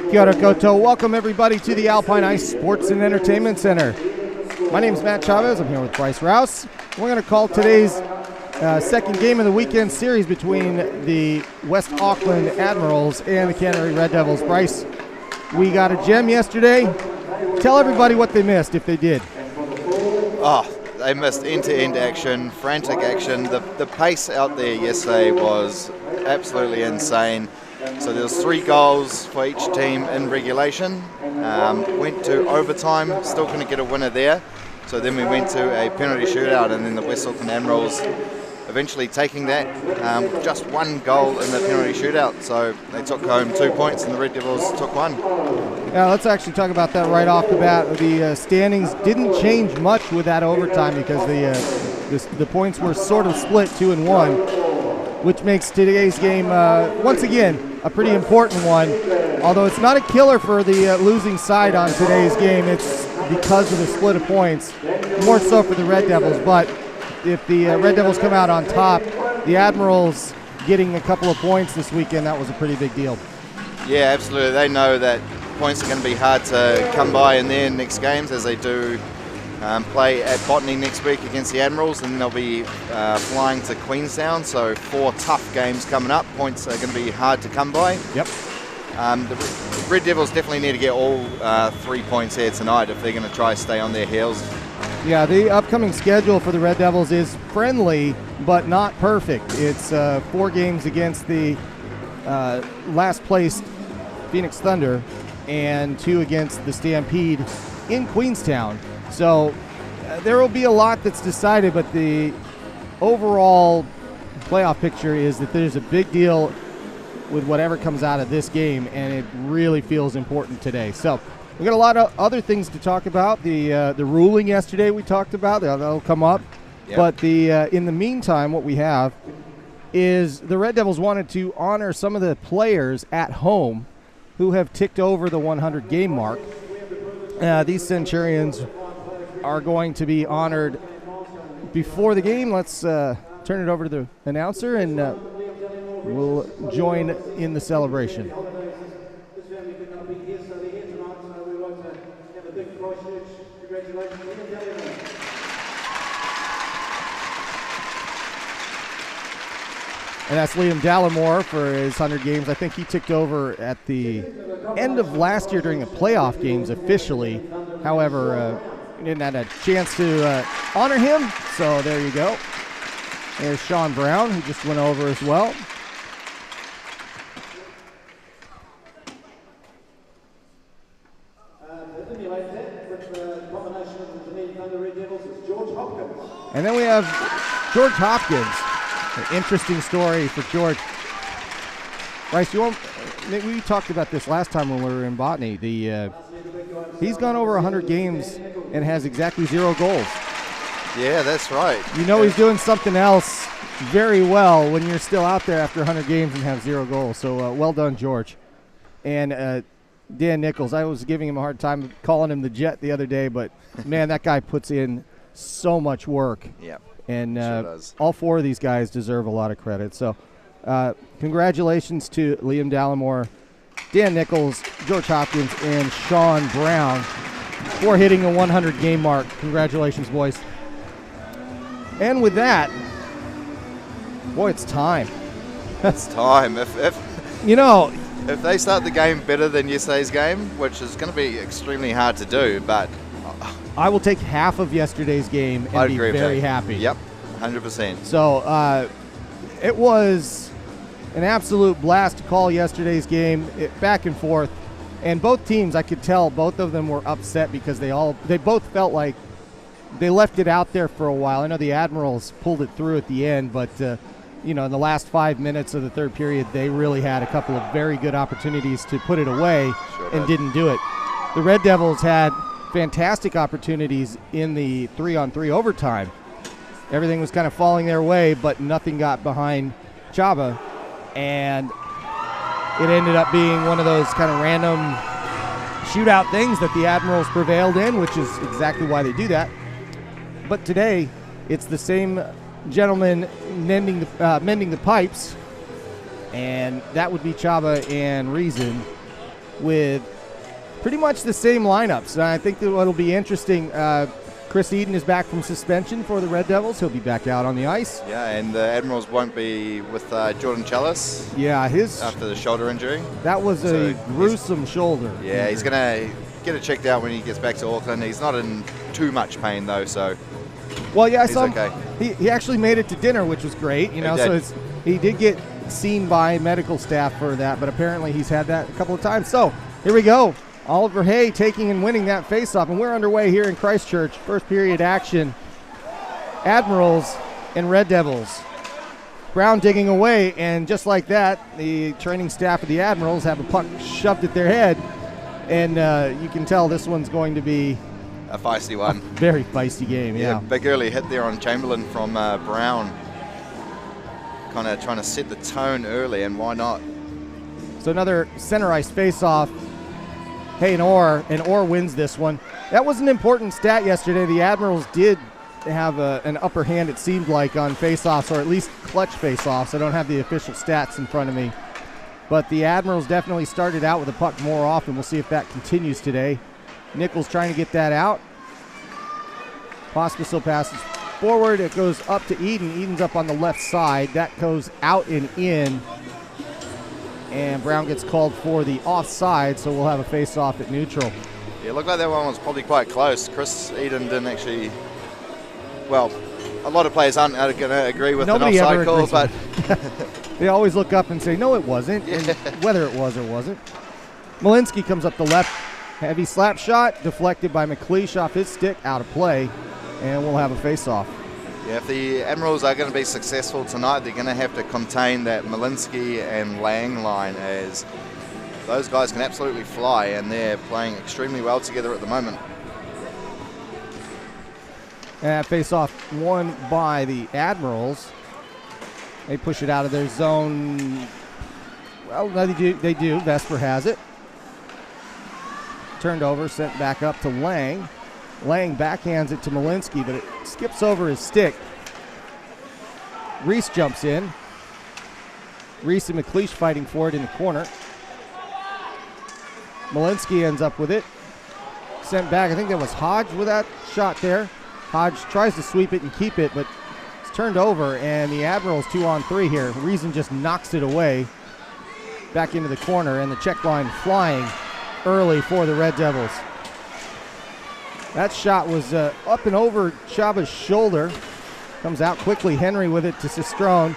Kia ora koutou. Welcome everybody to the Alpine Ice Sports and Entertainment Center. My name is Matt Chavez. I'm here with Bryce Rouse. We're going to call today's second game of the weekend series between the West Auckland Admirals and the Canterbury Red Devils. Bryce, we got a gem yesterday. Tell everybody what they missed, if they did. They missed end-to-end action, frantic action. The pace out there yesterday was absolutely insane. So there was 3 goals for each team in regulation. Went to overtime, still couldn't get a winner there. So then we went to a penalty shootout, and then the West Auckland Admirals eventually taking that, just 1 goal in the penalty shootout. So they took home 2 points and the Red Devils took 1. Yeah, let's actually talk about that right off the bat. The standings didn't change much with that overtime because the points were sort of split 2-1, which makes today's game, once again, a pretty important one. Although it's not a killer for the losing side on today's game, it's because of the split of points, more so for the Red Devils. But if the Red Devils come out on top, the Admirals getting a couple of points this weekend, that was a pretty big deal. Yeah, absolutely. They know that points are going to be hard to come by in their next games, as they do play at Botany next week against the Admirals, and then they'll be flying to Queenstown. So 4 tough games coming up. Points are going to be hard to come by. Yep. The Red Devils definitely need to get all 3 points here tonight if they're going to try to stay on their heels. Yeah, the upcoming schedule for the Red Devils is friendly, but not perfect. It's 4 games against the last placed Phoenix Thunder and 2 against the Stampede in Queenstown. So there will be a lot that's decided, but the overall playoff picture is that there's a big deal with whatever comes out of this game, and it really feels important today. So we got a lot of other things to talk about. The ruling yesterday we talked about, that'll come up. Yep. But in the meantime, what we have is the Red Devils wanted to honor some of the players at home who have ticked over the 100 game mark. These Centurions are going to be honored before the game. Let's turn it over to the announcer, and we'll join in the celebration. And that's Liam Dallimore for his 100 games. I think he ticked over at the end of last year during the playoff games officially. However, we didn't have a chance to honor him, so there you go. There's Sean Brown, who just went over as well. And then we have George Hopkins. An interesting story for George. Bryce, we talked about this last time when we were in Botany. He's gone over 100 games and has exactly 0 goals. Yeah, that's right. You know he's doing something else very well when you're still out there after 100 games and have 0 goals. So well done, George. And Dan Nichols, I was giving him a hard time calling him the Jet the other day, but man, that guy puts in so much work. Yeah. And sure all 4 of these guys deserve a lot of credit. So congratulations to Liam Dallimore, Dan Nichols, George Hopkins, and Sean Brown for hitting the 100 game mark. Congratulations, boys. And with that, boy, it's time. It's time. If they start the game better than yesterday's game, which is going to be extremely hard to do, but I will take half of yesterday's game and be very happy. Yep, 100%. So it was an absolute blast to call yesterday's game, back and forth. And both teams, I could tell, both of them were upset because they both felt like they left it out there for a while. I know the Admirals pulled it through at the end, but in the last 5 minutes of the third period, they really had a couple of very good opportunities to put it away and didn't do it. The Red Devils had fantastic opportunities in the 3-on-3 overtime. Everything was kind of falling their way, but nothing got behind Chaba, and it ended up being one of those kind of random shootout things that the Admirals prevailed in, which is exactly why they do that. But today, it's the same gentleman mending the pipes, and that would be Chaba and Reason. with pretty much the same lineups. And I think that what'll be interesting, Chris Eden is back from suspension for the Red Devils. He'll be back out on the ice. Yeah, and the Admirals won't be with Jordan Chalice. Yeah, after the shoulder injury. That was a gruesome shoulder. Yeah, he's going to get it checked out when he gets back to Auckland. He's not in too much pain though, so well, yeah, I saw him. Okay. He actually made it to dinner, which was great. You know, he did get seen by medical staff for that, but apparently he's had that a couple of times. So here we go. Oliver Hay taking and winning that faceoff, and we're underway here in Christchurch. First period action. Admirals and Red Devils. Brown digging away, and just like that, the training staff of the Admirals have a puck shoved at their head, and you can tell this one's going to be a feisty one. A very feisty game, yeah. Big early hit there on Chamberlain from Brown. Kind of trying to set the tone early, and why not? So another center ice faceoff. Hey, and Orr wins this one. That was an important stat yesterday. The Admirals did have an upper hand, it seemed like, on faceoffs, or at least clutch faceoffs. I don't have the official stats in front of me. But the Admirals definitely started out with the puck more often. We'll see if that continues today. Nichols trying to get that out. Pospisil passes forward. It goes up to Eden. Eden's up on the left side. That goes out and in. And Brown gets called for the offside, so we'll have a face-off at neutral. Yeah, it looked like that one was probably quite close. Chris Eden didn't actually... Well, a lot of players aren't going to agree with an offside call, but... They always look up and say, no, it wasn't, and whether it was or wasn't. Malinsky comes up the left. Heavy slap shot, deflected by McLeish off his stick, out of play, and we'll have a face-off. Yeah, if the Admirals are going to be successful tonight, they're going to have to contain that Malinsky and Lang line, as those guys can absolutely fly, and they're playing extremely well together at the moment. And face-off won by the Admirals. They push it out of their zone. Well, no, they do. Vesper has it. Turned over, sent back up to Lang. Lang backhands it to Malinsky, but it skips over his stick. Reese jumps in. Reese and McLeish fighting for it in the corner. Malinsky ends up with it. Sent back. I think that was Hodge with that shot there. Hodge tries to sweep it and keep it, but it's turned over, and the Admirals 2-on-3 here. Reason just knocks it away back into the corner, and the check line flying early for the Red Devils. That shot was up and over Chaba's shoulder. Comes out quickly. Henry with it to Sistrone.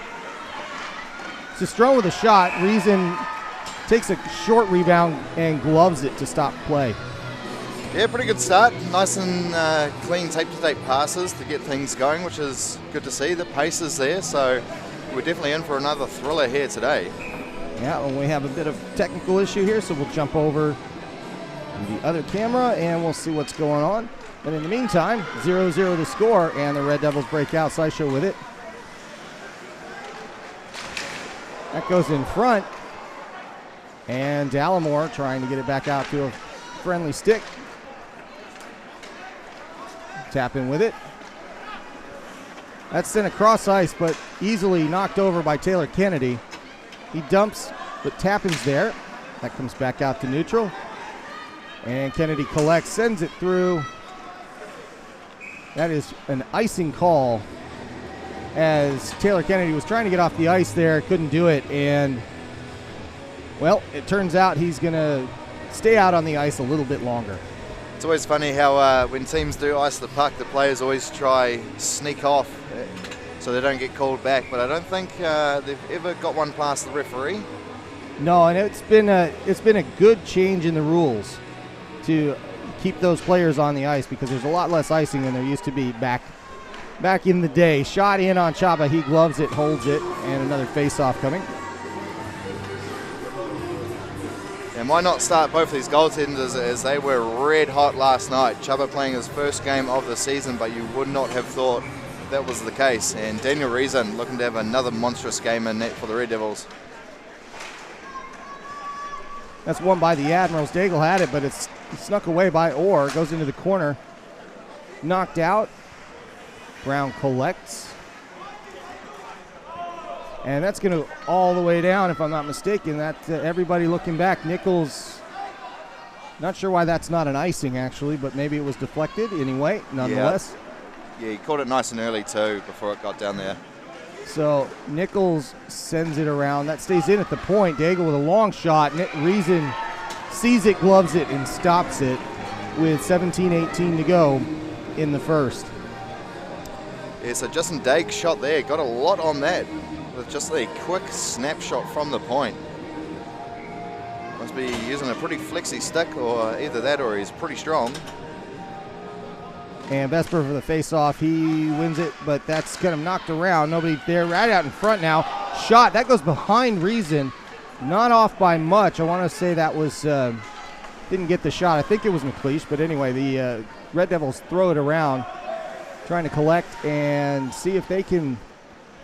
Sistrone with a shot. Reason takes a short rebound and gloves it to stop play. Yeah, pretty good start. Nice and clean tape-to-tape passes to get things going, which is good to see. The pace is there, so we're definitely in for another thriller here today. Yeah, well, we have a bit of technical issue here, so we'll jump over to the other camera and we'll see what's going on. But in the meantime, 0-0 the score, and the Red Devils break out. Sideshow with it. That goes in front. And Dallimore trying to get it back out to a friendly stick. Tap in with it. That's sent across ice, but easily knocked over by Taylor Kennedy. He dumps, but Tappin's there. That comes back out to neutral. And Kennedy collects, sends it through. That is an icing call, as Taylor Kennedy was trying to get off the ice there, couldn't do it, and, well, it turns out he's going to stay out on the ice a little bit longer. It's always funny how when teams do ice the puck, the players always try sneak off so they don't get called back, but I don't think they've ever got one past the referee. No, and it's been a good change in the rules to keep those players on the ice, because there's a lot less icing than there used to be back in the day. Shot in on Chaba, he gloves it, holds it, and another face-off coming. And why not start both these goaltenders, as they were red hot last night. Chaba playing his first game of the season, but you would not have thought that was the case. And Daniel Reason looking to have another monstrous game in net for the Red Devils. That's won by the Admirals. Daigle had it, but it's snuck away by Orr. Goes into the corner. Knocked out. Brown collects. And that's going to all the way down, if I'm not mistaken. That everybody looking back. Nichols Not sure why that's not an icing, actually, but maybe it was deflected anyway, nonetheless. Yeah, he caught it nice and early, too, before it got down there. So Nichols sends it around. That stays in at the point. Daigle with a long shot. Reason sees it, gloves it, and stops it with 17-18 to go in the first. Yeah, so Justin Daig's shot there, got a lot on that with just a quick snapshot from the point. Must be using a pretty flexy stick, or either that or he's pretty strong. And Vesper for the face-off. He wins it, but that's kind of knocked around. Nobody there. Right out in front now. Shot. That goes behind Reason. Not off by much. I want to say that was... didn't get the shot. I think it was McLeish, but anyway, the Red Devils throw it around, trying to collect and see if they can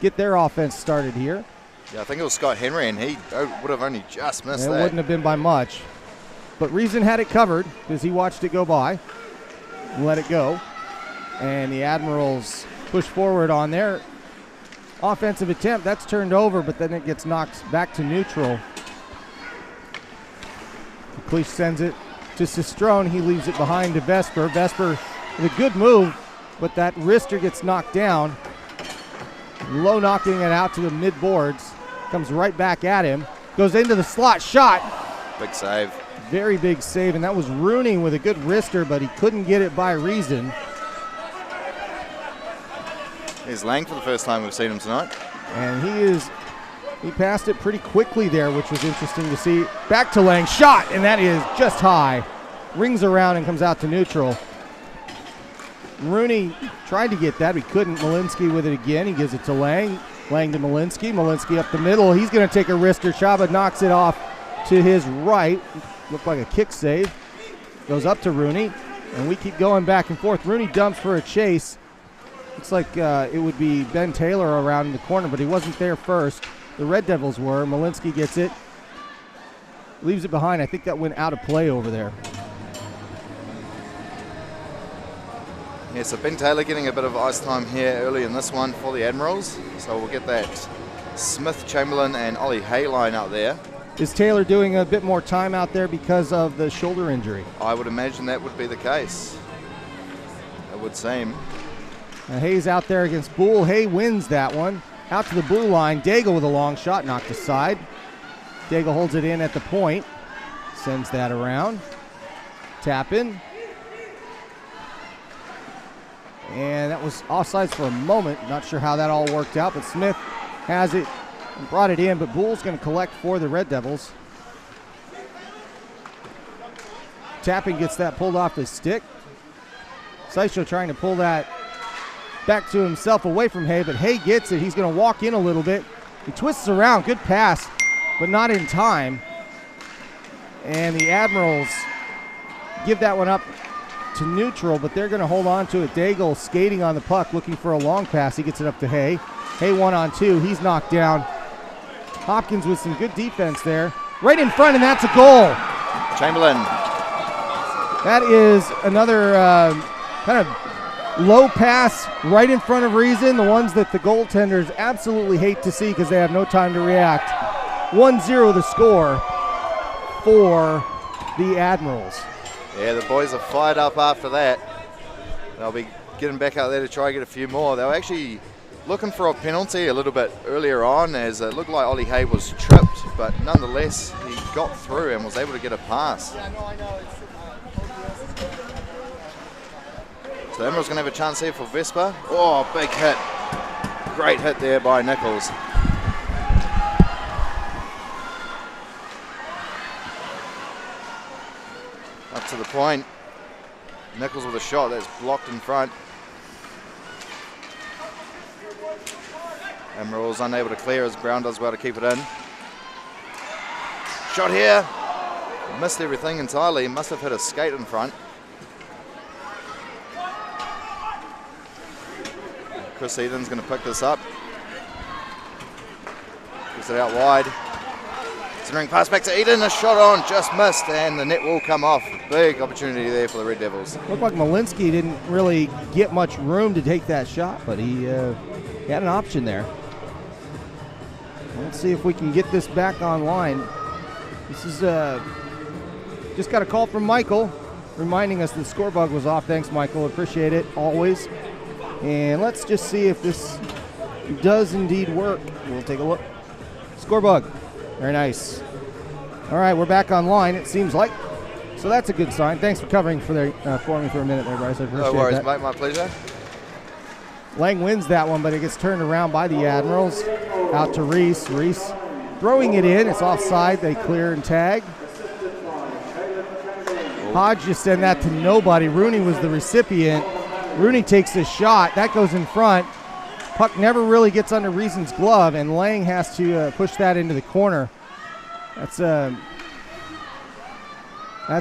get their offense started here. Yeah, I think it was Scott Henry, and he would have only just missed that. It wouldn't have been by much. But Reason had it covered because he watched it go by and let it go. And the Admirals push forward on their offensive attempt. That's turned over, but then it gets knocked back to neutral. McLeish sends it to Sistrone. He leaves it behind to Vesper. Vesper with a good move, but that wrister gets knocked down. Low knocking it out to the mid boards. Comes right back at him. Goes into the slot. Shot. Big save. Very big save, and that was Rooney with a good wrister, but he couldn't get it by Reason. Here's Lang for the first time we've seen him tonight. And he passed it pretty quickly there, which was interesting to see. Back to Lang. Shot, and that is just high. Rings around and comes out to neutral. Rooney tried to get that. He couldn't. Malinsky with it again. He gives it to Lang. Lang to Malinsky. Malinsky up the middle. He's going to take a wrister. Chaba knocks it off to his right. Looked like a kick save. Goes up to Rooney. And we keep going back and forth. Rooney dumps for a chase. Looks like it would be Ben Taylor around the corner, but he wasn't there first. The Red Devils were. Malinsky gets it. Leaves it behind. I think that went out of play over there. Yeah, so Ben Taylor getting a bit of ice time here early in this one for the Admirals. So we'll get that Smith, Chamberlain, and Ollie Hay line out there. Is Taylor doing a bit more time out there because of the shoulder injury? I would imagine that would be the case. It would seem. Now Hay's out there against Boole. Hay wins that one. Out to the blue line. Daigle with a long shot, knocked aside. Daigle holds it in at the point. Sends that around. Tap in. And that was offsides for a moment. Not sure how that all worked out, but Smith has it and brought it in, but Boole's going to collect for the Red Devils. Tapping gets that pulled off his stick. Saicho trying to pull that back to himself away from Hay, but Hay gets it. He's going to walk in a little bit. He twists around. Good pass, but not in time. And the Admirals give that one up to neutral, but they're going to hold on to it. Daigle skating on the puck, looking for a long pass. He gets it up to Hay. Hay 1-on-2. He's knocked down. Hopkins with some good defense there. Right in front, and that's a goal. Chamberlain. That is another kind of low pass right in front of Reason, the ones that the goaltenders absolutely hate to see because they have no time to react. 1-0 the score for the Admirals. Yeah, the boys are fired up after that. They'll be getting back out there to try and get a few more. They were actually looking for a penalty a little bit earlier on, as it looked like Ollie Hay was tripped, but nonetheless he got through and was able to get a pass. So the Admirals going to have a chance here for Vesper. Oh, big hit. Great hit there by Nichols. Up to the point. Nichols with a shot that's blocked in front. Admirals unable to clear as Brown does well to keep it in. Shot here. Missed everything entirely. Must have hit a skate in front. Chris Eden's going to pick this up. Gets it out wide. Centering pass back to Eden. A shot on, just missed, and the net will come off. Big opportunity there for the Red Devils. Looked like Malinsky didn't really get much room to take that shot, but he had an option there. Let's see if we can get this back online. This is Just got a call from Michael reminding us the score bug was off. Thanks, Michael. Appreciate it always. And let's just see if this does indeed work. We'll take a look. Score bug. Very nice. All right, we're back online, it seems like. So that's a good sign. Thanks for covering for me for a minute there, Bryce. I appreciate No worries, that. mate. My pleasure. Lang wins that one, but it gets turned around by the Admirals. Out to Reese. Reese throwing it in. It's offside. They clear and tag. Hodge just sent that to nobody. Rooney was the recipient. Rooney takes the shot. That goes in front. Puck never really gets under Reason's glove, and Lang has to push that into the corner. That's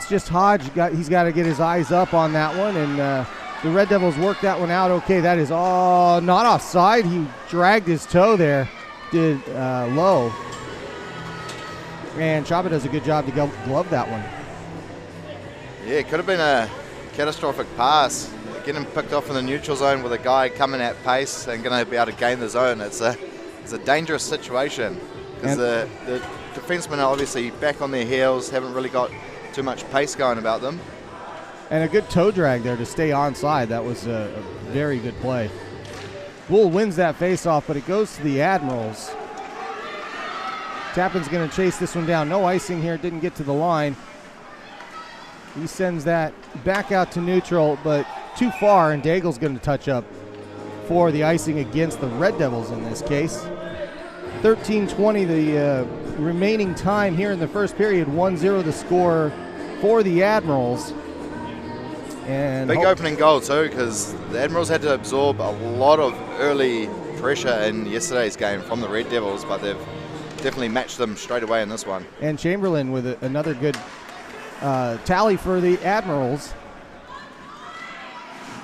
just Hodge. He's got to get his eyes up on that one, and the Red Devils worked that one out okay. That is all not offside. He dragged his toe there, did low. And Chaba does a good job to glove that one. Yeah, it could have been a catastrophic pass. Getting picked off in the neutral zone with a guy coming at pace and going to be able to gain the zone. It's a dangerous situation because the defensemen are obviously back on their heels, haven't really got too much pace going about them. And a good toe drag there to stay onside. That was a very good play. Bull wins that faceoff, but it goes to the Admirals. Tappan's going to chase this one down. No icing here, didn't get to the line. He sends that back out to neutral, but too far, and Daigle's going to touch up for the icing against the Red Devils in this case. 13:20 the remaining time here in the first period. 1-0 the score for the Admirals. And big opening goal too, because the Admirals had to absorb a lot of early pressure in yesterday's game from the Red Devils, but they've definitely matched them straight away in this one. And Chamberlain with another good tally for the Admirals.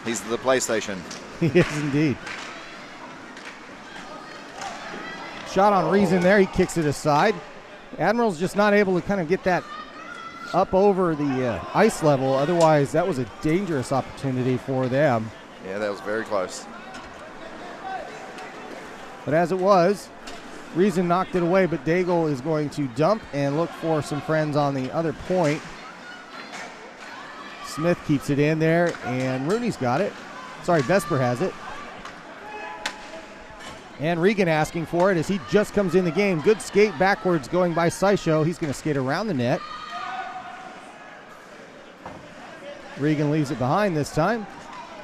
He's the PlayStation. He is indeed. Shot on Reason there. He kicks it aside. Admirals just not able to kind of get that up over the ice level. Otherwise, that was a dangerous opportunity for them. Yeah, that was very close. But as it was, Reason knocked it away, but Daigle is going to dump and look for some friends on the other point. Smith keeps it in there, and Rooney's got it. Sorry, Vesper has it. And Regan asking for it as he just comes in the game. Good skate backwards going by Sysho. He's going to skate around the net. Regan leaves it behind this time.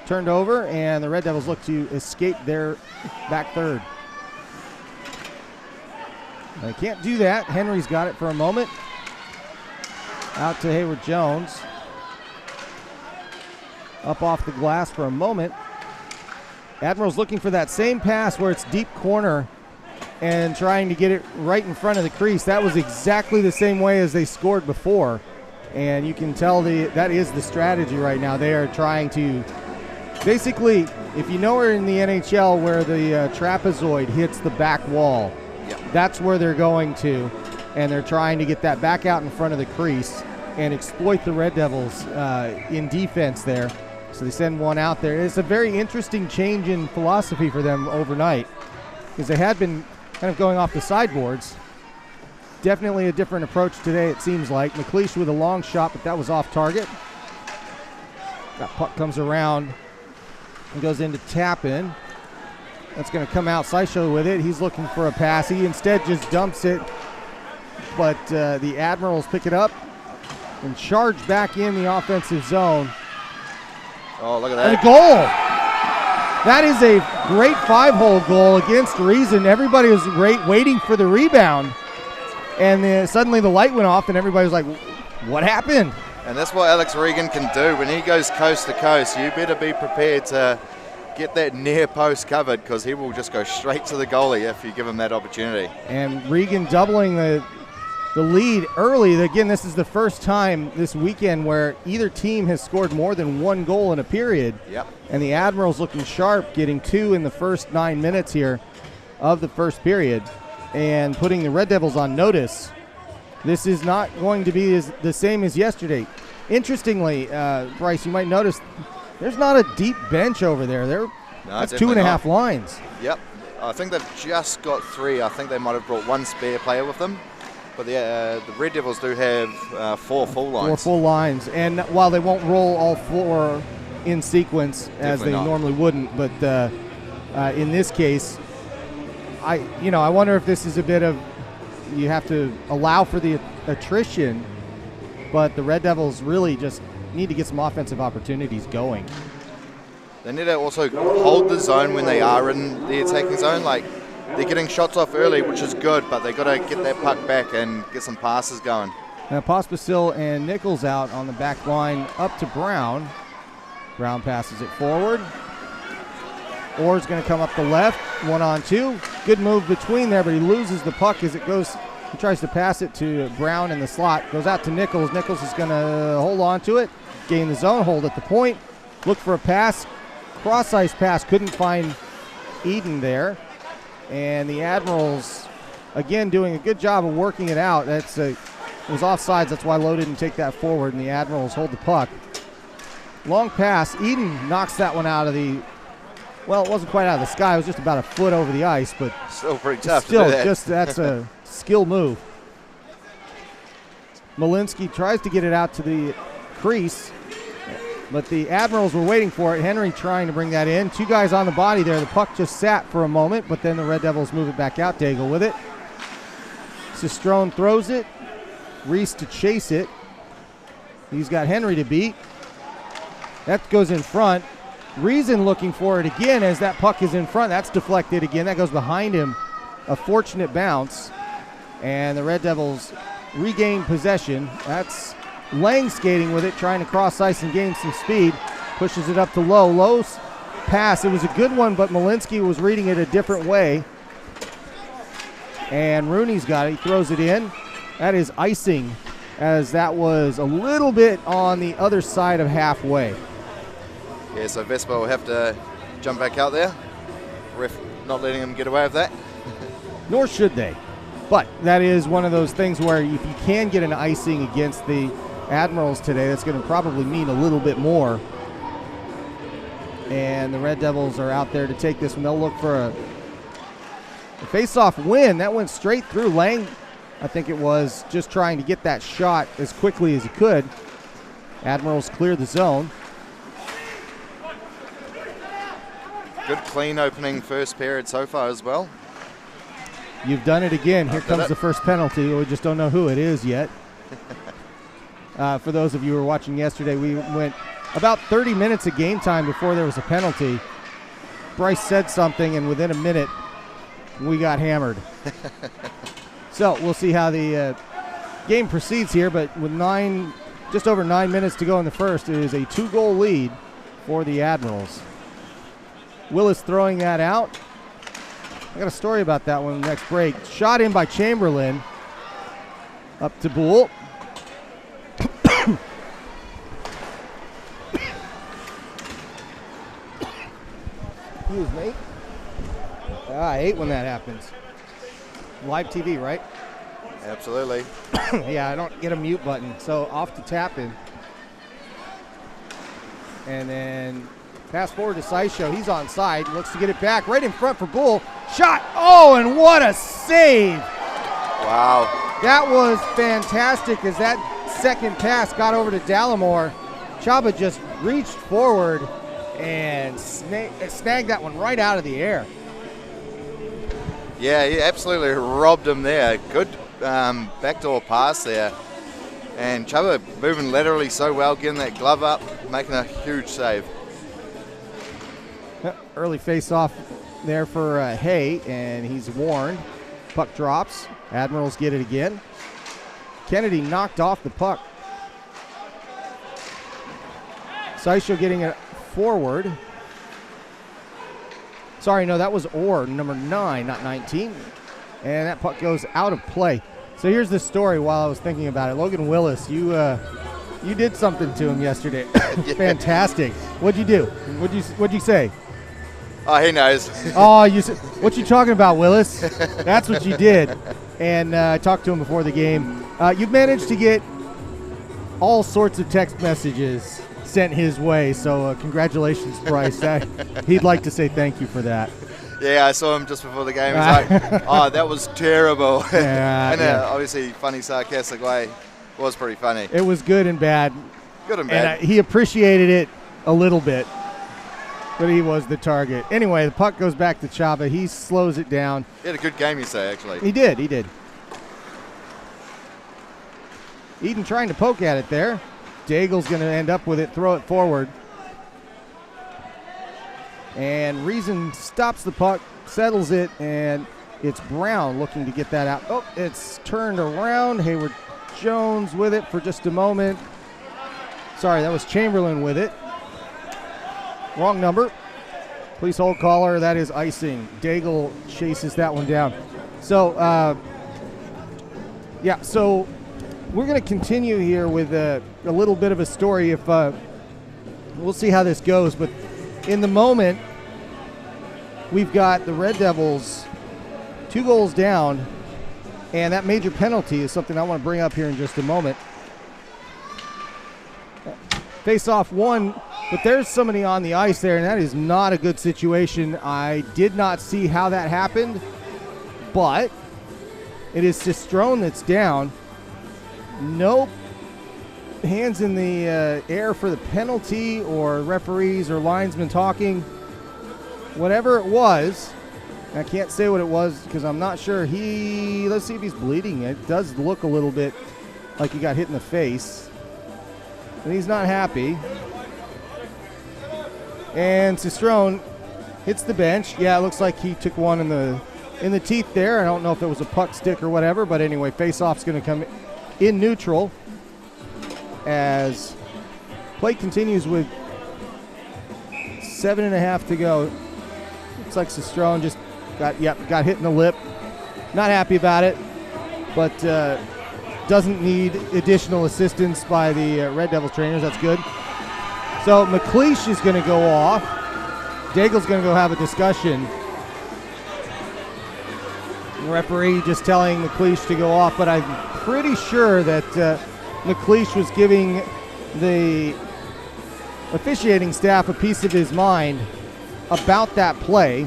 Turned over, and the Red Devils look to escape their back third. They can't do that. Henry's got it for a moment. Out to Hayward Jones. Up off the glass for a moment. Admirals looking for that same pass where it's deep corner and trying to get it right in front of the crease. That was exactly the same way as they scored before. And you can tell that is the strategy right now. They are trying to basically, if you know we're in the NHL where the trapezoid hits the back wall, that's where they're going to. And they're trying to get that back out in front of the crease and exploit the Red Devils in defense there. So they send one out there. It's a very interesting change in philosophy for them overnight because they had been kind of going off the sideboards. Definitely a different approach today, it seems like. McLeish with a long shot, but that was off target. That puck comes around and goes into Tappan. That's going to come out. Sysho with it. He's looking for a pass. He instead just dumps it, but the Admirals pick it up and charge back in the offensive zone. Oh, look at that. And a goal. That is a great 5-hole goal against Reason. Everybody was waiting for the rebound. And suddenly the light went off and everybody was like, what happened? And that's what Alex Regan can do. When he goes coast to coast, you better be prepared to get that near post covered because he will just go straight to the goalie if you give him that opportunity. And Regan doubling the lead early. Again, this is the first time this weekend where either team has scored more than one goal in a period. Yep. And the Admirals looking sharp, getting 2 in the first 9 minutes here of the first period and putting the Red Devils on notice. This is not going to be the same as yesterday. Interestingly, Bryce, you might notice there's not a deep bench over there. That's 2.5 lines. Yep. I think they've just got 3. I think they might have brought one spare player with them. But the Red Devils do have 4 full lines. 4 full lines. And while they won't roll all 4 in sequence as they normally wouldn't, but in this case, I wonder if this is a bit of, you have to allow for the attrition, but the Red Devils really just need to get some offensive opportunities going. They need to also hold the zone when they are in the attacking zone. Like, they're getting shots off early, which is good, but they got to get that puck back and get some passes going. Now Pospisil and Nichols out on the back line up to Brown. Brown passes it forward. Orr's going to come up the left, 1-on-2. Good move between there, but he loses the puck as it goes. He tries to pass it to Brown in the slot. Goes out to Nichols. Nichols is going to hold on to it, gain the zone, hold at the point, look for a pass. Cross-ice pass, couldn't find Eden there. And the Admirals, again, doing a good job of working it out. It was offsides, that's why Lowe didn't take that forward, and the Admirals hold the puck. Long pass. Eden knocks that one out of the, well, it wasn't quite out of the sky. It was just about a foot over the ice, but still pretty tough still, to do that. Just that's a skill move. Malinsky tries to get it out to the crease, but the Admirals were waiting for it. Henry trying to bring that in. 2 guys on the body there. The puck just sat for a moment, but then the Red Devils move it back out. Daigle with it. Sistrone throws it. Reese to chase it. He's got Henry to beat. That goes in front. Reason looking for it again as that puck is in front. That's deflected again. That goes behind him. A fortunate bounce. And the Red Devils regain possession. That's Lang skating with it, trying to cross ice and gain some speed. Pushes it up to Lowe. Lowe's pass, it was a good one, but Malinsky was reading it a different way. And Rooney's got it. He throws it in. That is icing, as that was a little bit on the other side of halfway. Yeah, so Vespa will have to jump back out there. Ref not letting him get away with that. Nor should they. But that is one of those things where if you can get an icing against the Admirals today, that's going to probably mean a little bit more. And the Red Devils are out there to take this one. They'll look for a face-off win. That went straight through. Lang, I think it was, just trying to get that shot as quickly as he could. Admirals clear the zone. Good clean opening first period so far as well. You've done it again. Here comes the first penalty. We just don't know who it is yet. For those of you who were watching yesterday, we went about 30 minutes of game time before there was a penalty. Bryce said something, and within a minute, we got hammered. So we'll see how the game proceeds here, but with just over 9 minutes to go in the first, it is a 2-goal lead for the Admirals. Willis throwing that out. I got a story about that one next break. Shot in by Chamberlain. Up to Boole. Excuse me. I hate when that happens. Live TV, right? Absolutely. Yeah, I don't get a mute button. So off to Tappan. And then pass forward to Saisho. He's onside. Looks to get it back. Right in front for Boole. Shot. Oh, and what a save. Wow. That was fantastic as that second pass got over to Dallimore. Chaba just reached forward and snagged that one right out of the air. Yeah, he absolutely robbed him there. Good backdoor pass there. And Chaba moving laterally so well, getting that glove up, making a huge save. Early face-off there for Hay, and he's warned. Puck drops. Admirals get it again. Kennedy knocked off the puck. Saisho getting it forward. Sorry, no, that was Orr, number 9, not 19. And that puck goes out of play. So here's the story while I was thinking about it. Logan Willis, you did something to him yesterday. Yeah. Fantastic. What'd you do? What'd you say? Oh, he knows. Oh, what you talking about, Willis? That's what you did. And I talked to him before the game. You've managed to get all sorts of text messages sent his way. So congratulations, Bryce. He'd like to say thank you for that. Yeah, I saw him just before the game. He's like, oh, that was terrible. Yeah, in a obviously funny, sarcastic way. It was pretty funny. It was good and bad. Good and bad. And he appreciated it a little bit, but he was the target. Anyway, the puck goes back to Chaba. He slows it down. He had a good game, you say, actually. He did. Eden trying to poke at it there. Daigle's going to end up with it, throw it forward. And Reason stops the puck, settles it, and it's Brown looking to get that out. Oh, it's turned around. Hayward Jones with it for just a moment. Sorry, that was Chamberlain with it. Wrong number. Please hold caller. That is icing. Daigle chases that one down. So, so we're going to continue here with a little bit of a story. If we'll see how this goes, but in the moment, we've got the Red Devils 2 goals down, and that major penalty is something I want to bring up here in just a moment. Face-off one, but there's somebody on the ice there, and that is not a good situation. I did not see how that happened, but it is Sistrone that's down. No hands in the air for the penalty, or referees or linesmen talking. Whatever it was, I can't say what it was because I'm not sure. Let's see if he's bleeding. It does look a little bit like he got hit in the face, and he's not happy. And Sistrone hits the bench. Yeah, it looks like he took one in the teeth there. I don't know if it was a puck stick or whatever, but anyway, face-off's going to come in neutral as play continues with 7.5 to go. Looks like Sistrone just got hit in the lip. Not happy about it, but doesn't need additional assistance by the Red Devil trainers. That's good. So McLeish is going to go off. Daigle's going to go have a discussion. The referee just telling McLeish to go off, but I'm pretty sure that McLeish was giving the officiating staff a piece of his mind about that play.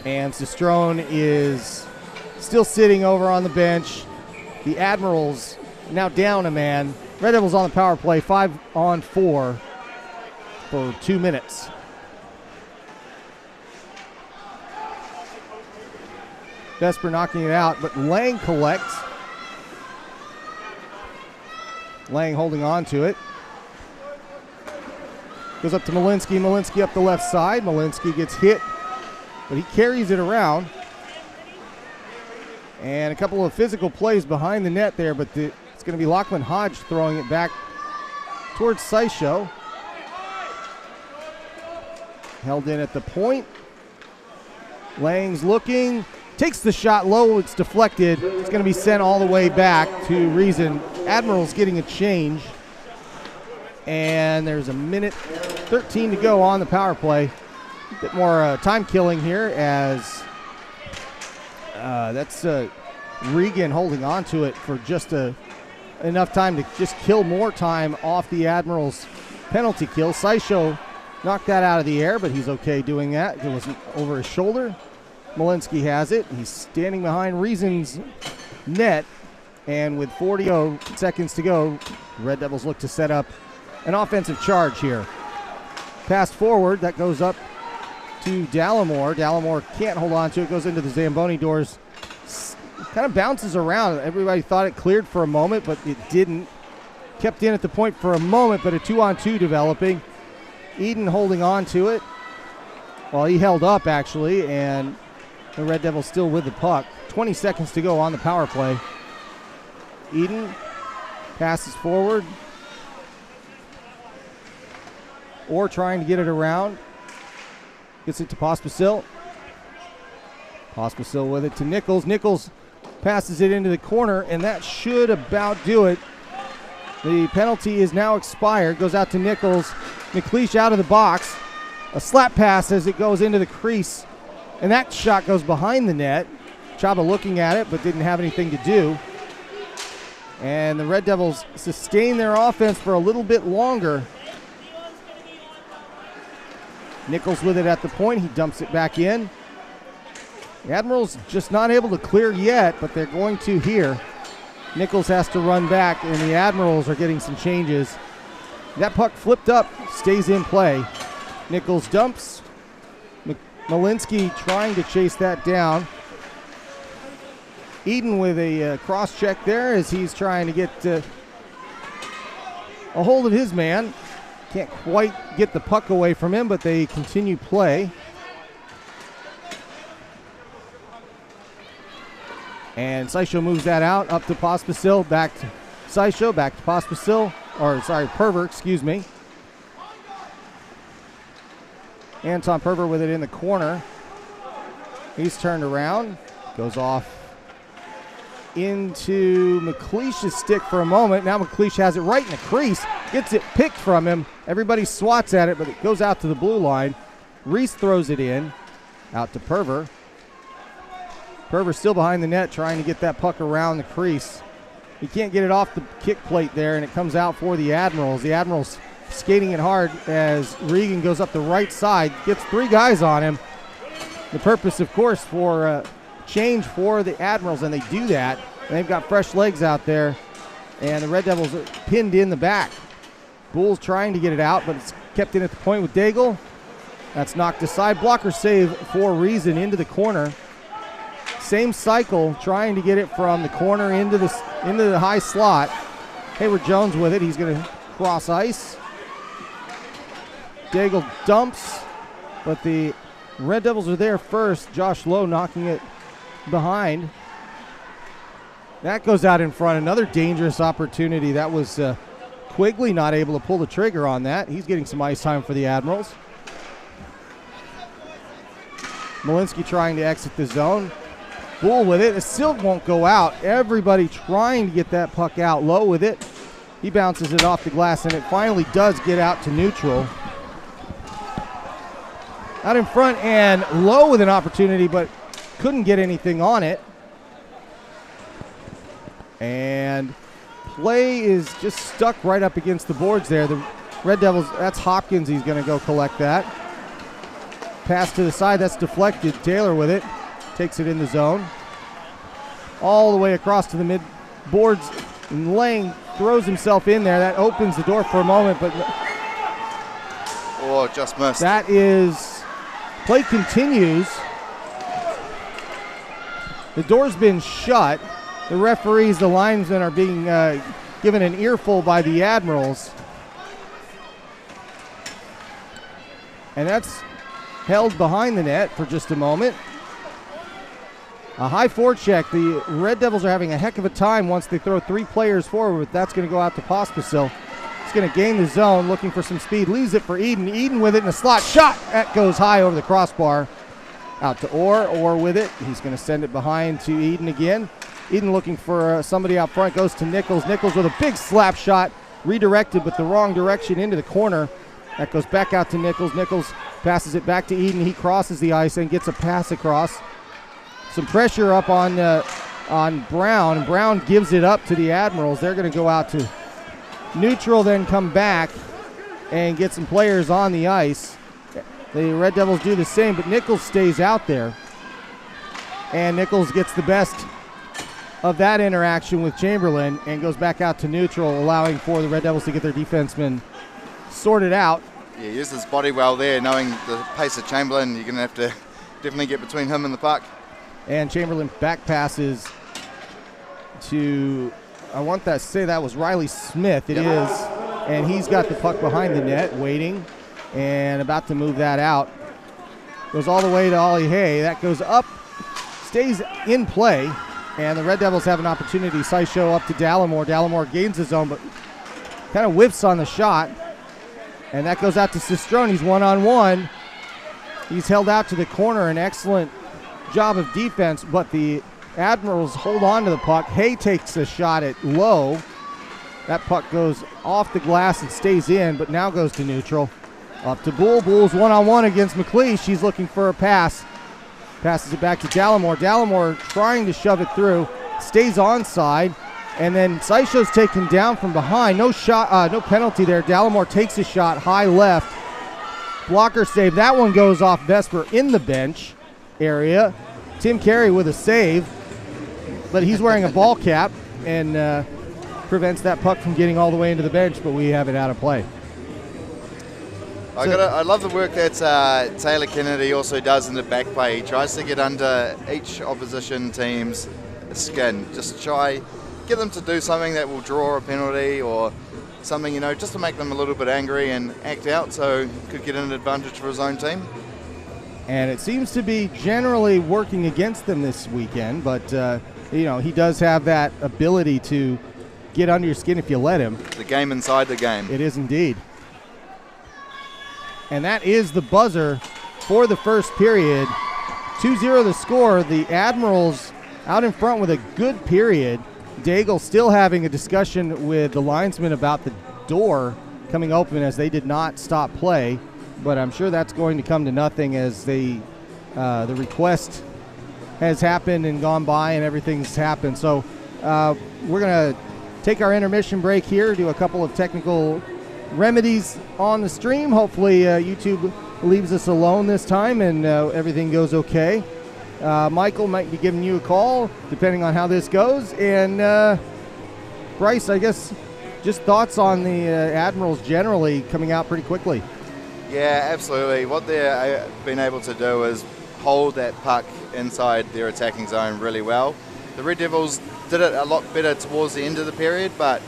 And Sistrone is still sitting over on the bench. The Admirals now down a man. Red Devils on the power play, 5-on-4 for 2 minutes. Vesper knocking it out, but Lang collects. Lang holding on to it. Goes up to Malinsky. Malinsky up the left side. Malinsky gets hit, but he carries it around. And a couple of physical plays behind the net there, but it's going to be Lachlan Hodge throwing it back towards Syshow. Held in at the point. Lang's looking. Takes the shot low. It's deflected. It's going to be sent all the way back to Reason. Admirals getting a change. And there's a minute 13 to go on the power play. A bit more time killing here as that's Regan holding on to it for just enough time to just kill more time off the Admirals' penalty kill. Syshow knocked that out of the air, but he's okay doing that. It wasn't over his shoulder. Malinsky has it. He's standing behind Reason's net, and with 40 seconds to go, Red Devils look to set up an offensive charge here. Pass forward, that goes up to Dallimore. Dallimore can't hold on to it, goes into the Zamboni doors. Kind of bounces around. Everybody thought it cleared for a moment, but it didn't. Kept in at the point for a moment, but a 2-on-2 developing. Eden holding on to it. Well, he held up, actually, and the Red Devils still with the puck. 20 seconds to go on the power play. Eden passes forward. Or trying to get it around. Gets it to Pospisil. Pospisil with it to Nichols. Nichols passes it into the corner, and that should about do it. The penalty is now expired. Goes out to Nichols. McLeish out of the box. A slap pass as it goes into the crease, and that shot goes behind the net. Chaba looking at it, but didn't have anything to do. And the Red Devils sustain their offense for a little bit longer. Nichols with it at the point. He dumps it back in. The Admirals just not able to clear yet, but they're going to here. Nichols has to run back, and the Admirals are getting some changes. That puck flipped up, stays in play. Nichols dumps. Malinsky trying to chase that down. Eden with a cross check there as he's trying to get a hold of his man. Can't quite get the puck away from him, but they continue play. And Sysho moves that out, up to Pospisil, back to Sysho, back to Pospisil, Perver, excuse me. Anton Perver with it in the corner. He's turned around, goes off into McLeish's stick for a moment. Now McLeish has it right in the crease, gets it picked from him. Everybody swats at it, but it goes out to the blue line. Reese throws it in, out to Perver. Perver still behind the net trying to get that puck around the crease. He can't get it off the kick plate there, and it comes out for the Admirals. The Admirals skating it hard as Regan goes up the right side, gets 3 guys on him. The purpose, of course, for change for the Admirals, and they do that. And they've got fresh legs out there, and the Red Devils are pinned in the back. Bulls trying to get it out, but it's kept in at the point with Daigle. That's knocked aside. Blocker save for Reason into the corner. Same cycle, trying to get it from the corner into the high slot. Hayward Jones with it. He's going to cross ice. Daigle dumps, but the Red Devils are there first. Josh Lowe knocking it behind. That goes out in front. Another dangerous opportunity. That was Quigley not able to pull the trigger on that. He's getting some ice time for the Admirals. Malinsky trying to exit the zone. Bull with it. It still won't go out. Everybody trying to get that puck out. Low with it. He bounces it off the glass, and it finally does get out to neutral. Out in front, and Low with an opportunity, but couldn't get anything on it. And play is just stuck right up against the boards there. The Red Devils, that's Hopkins. He's going to go collect that. Pass to the side. That's deflected. Taylor with it. Takes it in the zone. All the way across to the mid boards. And Lang throws himself in there. That opens the door for a moment, but just missed. That is, play continues. The door's been shut. The referees, the linesmen are being given an earful by the Admirals. And that's held behind the net for just a moment. A high forecheck. The Red Devils are having a heck of a time once they throw 3 players forward. That's going to go out to Pospisil. He's going to gain the zone, looking for some speed. Leaves it for Eden. Eden with it in a slot. Shot! That goes high over the crossbar. Out to Orr. Orr with it. He's going to send it behind to Eden again. Eden looking for somebody out front. Goes to Nichols. Nichols with a big slap shot. Redirected, but the wrong direction into the corner. That goes back out to Nichols. Nichols passes it back to Eden. He crosses the ice and gets a pass across. Some pressure up on Brown, and Brown gives it up to the Admirals. They're going to go out to neutral, then come back and get some players on the ice. The Red Devils do the same, but Nichols stays out there. And Nichols gets the best of that interaction with Chamberlain and goes back out to neutral, allowing for the Red Devils to get their defensemen sorted out. Yeah, he used his body well there, knowing the pace of Chamberlain. You're going to have to definitely get between him and the puck. And Chamberlain back passes to, I want that to say that was Riley Smith. It is. And he's got the puck behind the net, waiting, and about to move that out. Goes all the way to Ollie Hay. That goes up, stays in play, and the Red Devils have an opportunity. Sysho up to Dallimore. Dallimore gains the zone, but kind of whiffs on the shot. And that goes out to Cistrone. He's one-on-one. He's held out to the corner. An excellent job of defense, but the Admirals hold on to the puck. Hay takes a shot at Low. That puck goes off the glass and stays in, but now goes to neutral. Up to Bull. Bull's one-on-one against McLeish. She's looking for a pass. Passes it back to Dallimore. Dallimore trying to shove it through. Stays onside. And then Sysho's taken down from behind. No shot, no penalty there. Dallimore takes a shot high left. Blocker save. That one goes off Vesper in the bench area. Tim Carey with a save, but he's wearing a ball cap and prevents that puck from getting all the way into the bench, but we have it out of play. I love the work that Taylor Kennedy also does in the back play. He tries to get under each opposition team's skin. Just try, get them to do something that will draw a penalty or something, just to make them a little bit angry and act out so he could get an advantage for his own team. And it seems to be generally working against them this weekend, but, he does have that ability to get under your skin if you let him. The game inside the game. It is indeed. And that is the buzzer for the first period. 2-0 the score. The Admirals out in front with a good period. Daigle still having a discussion with the linesman about the door coming open as they did not stop play. But I'm sure that's going to come to nothing as the request has happened and gone by and everything's happened. So we're going to take our intermission break here, do a couple of technical remedies on the stream. Hopefully YouTube leaves us alone this time and everything goes okay. Michael might be giving you a call depending on how this goes. And Bryce, I guess just thoughts on the Admirals generally coming out pretty quickly. Yeah, absolutely. What they've been able to do is hold that puck inside their attacking zone really well. The Red Devils did it a lot better towards the end of the period, but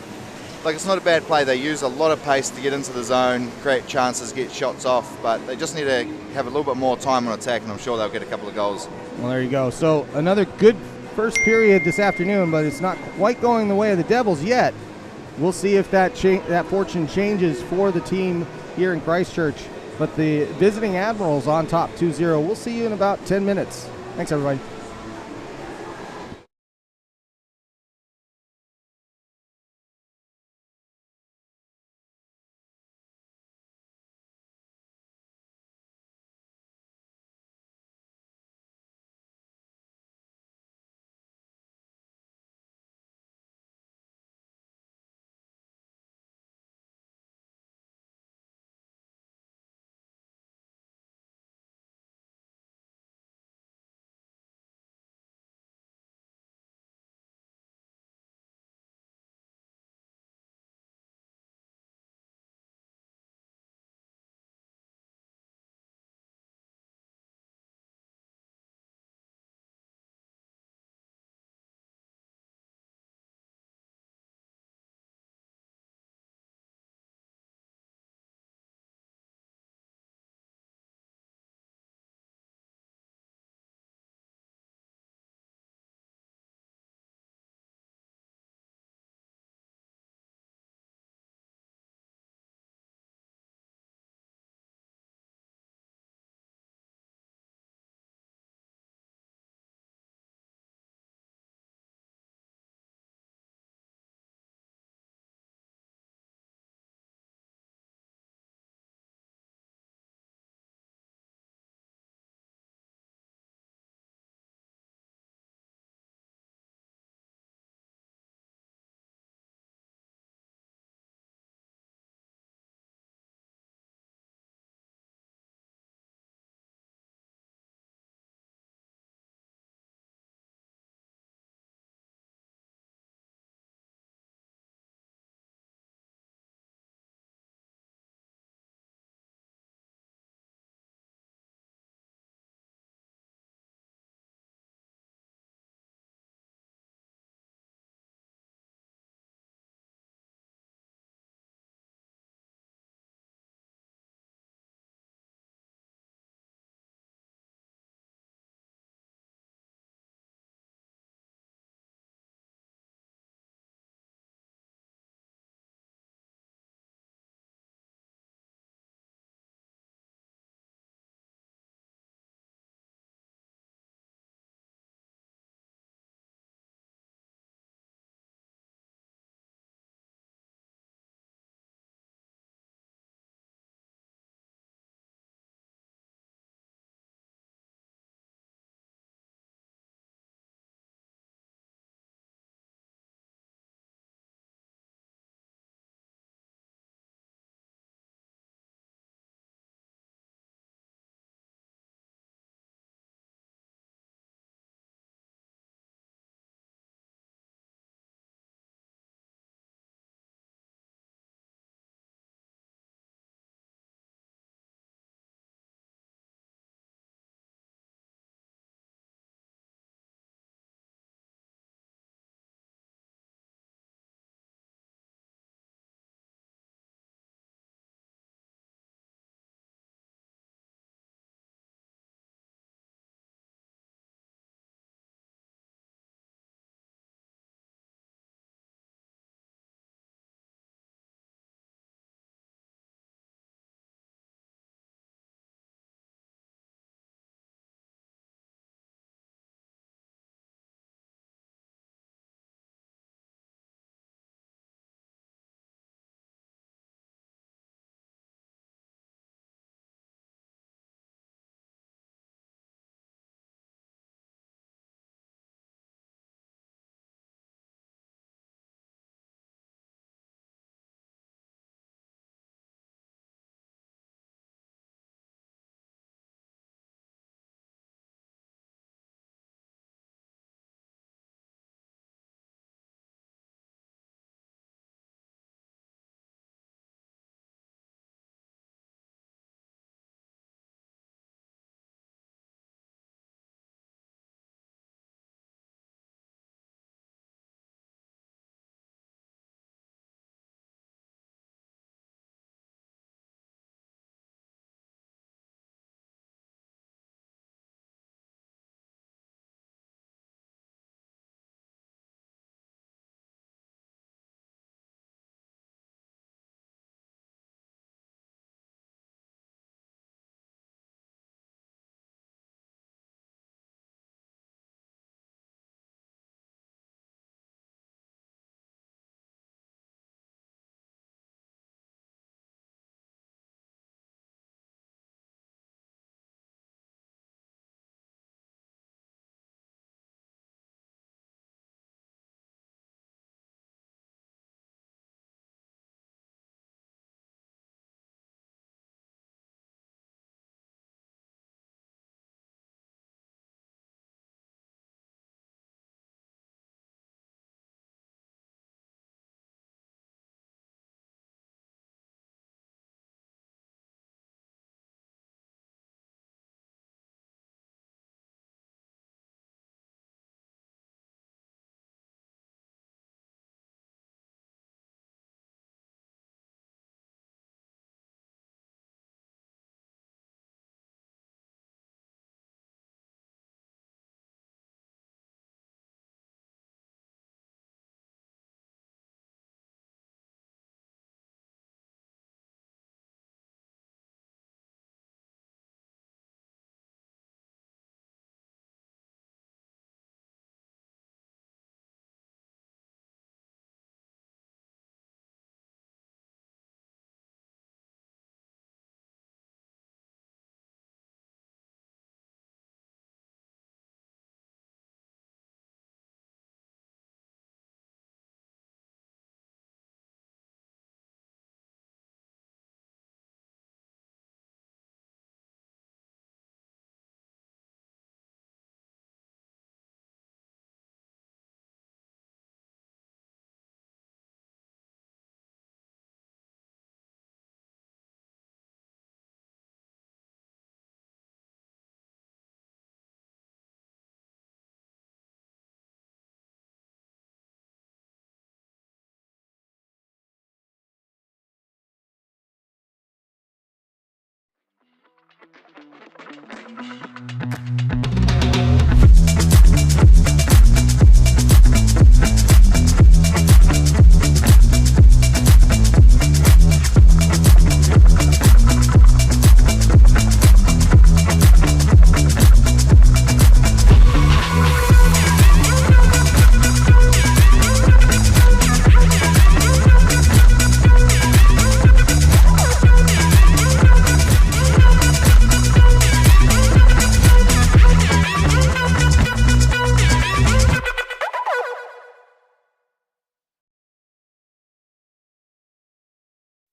it's not a bad play. They use a lot of pace to get into the zone, create chances, get shots off, but they just need to have a little bit more time on attack, and I'm sure they'll get a couple of goals. Well, there you go. So another good first period this afternoon, but it's not quite going the way of the Devils yet. We'll see if that fortune changes for the team here in Christchurch. But the visiting Admirals on top 2-0. We'll see you in about 10 minutes. Thanks, everybody.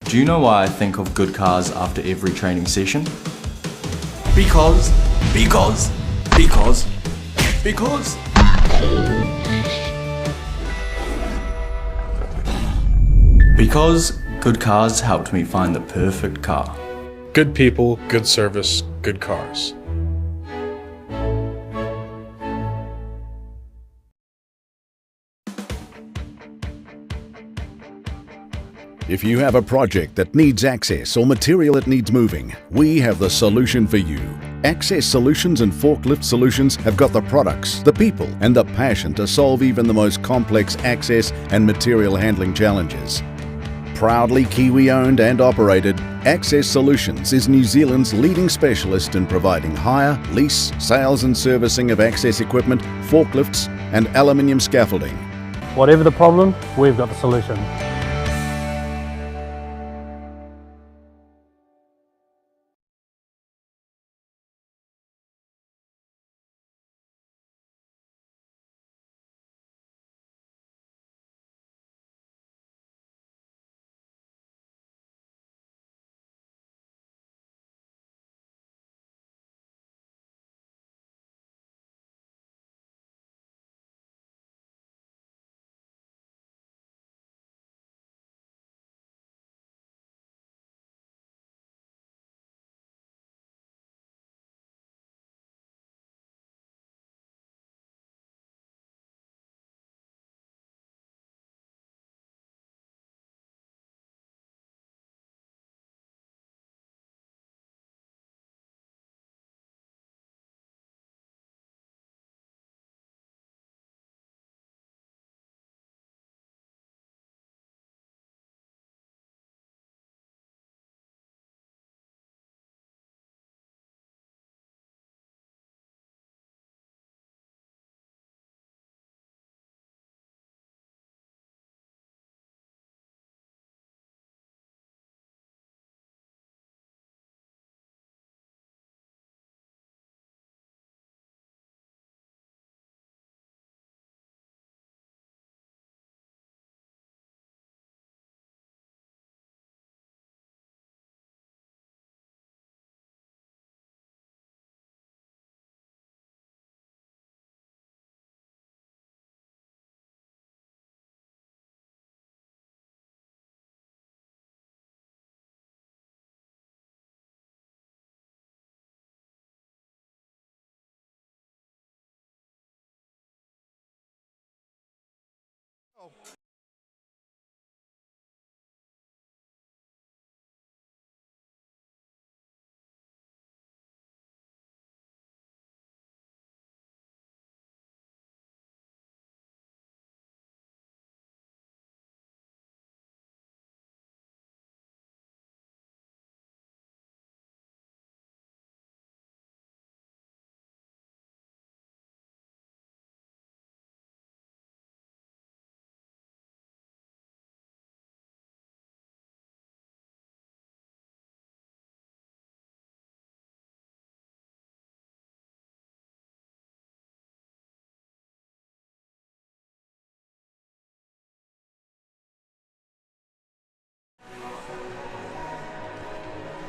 Do you know why I think of good cars after every training session? Because. Because good cars helped me find the perfect car. Good people, good service, good cars. If you have a project that needs access or material that needs moving, we have the solution for you. Access Solutions and Forklift Solutions have got the products, the people, and the passion to solve even the most complex access and material handling challenges. Proudly Kiwi-owned and operated, Access Solutions is New Zealand's leading specialist in providing hire, lease, sales and servicing of access equipment, forklifts, and aluminium scaffolding. Whatever the problem, we've got the solution.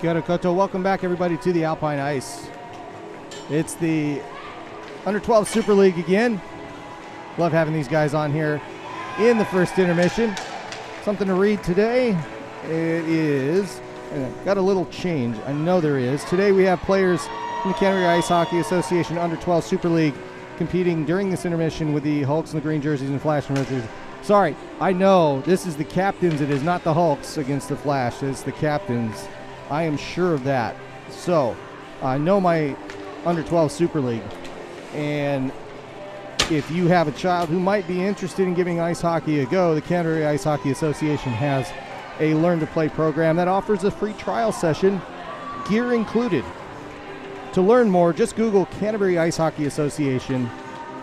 Kia ora koutou. Welcome back, everybody, to the Alpine Ice. It's the Under-12 Super League again. Love having these guys on here in the first intermission. Something to read today. It is, got a little change. I know there is. Today we have players from the Canterbury Ice Hockey Association Under-12 Super League competing during this intermission with the Hulks in the green jerseys and Flash in red jerseys. Sorry, I know this is the captains. It is not the Hulks against the Flash. It's the captains. I am sure of that. So, I know my Under-12 Super League. And if you have a child who might be interested in giving ice hockey a go, the Canterbury Ice Hockey Association has a learn-to-play program that offers a free trial session, gear included. To learn more, just Google Canterbury Ice Hockey Association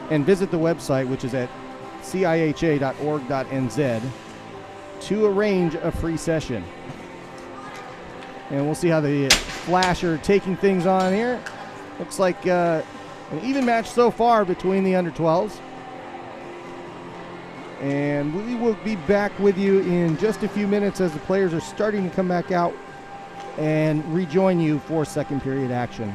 and visit the website, which is at ciha.org.nz, to arrange a free session. And we'll see how the Flash are taking things on here. Looks like an even match so far between the Under-12s. And we will be back with you in just a few minutes as the players are starting to come back out and rejoin you for second period action.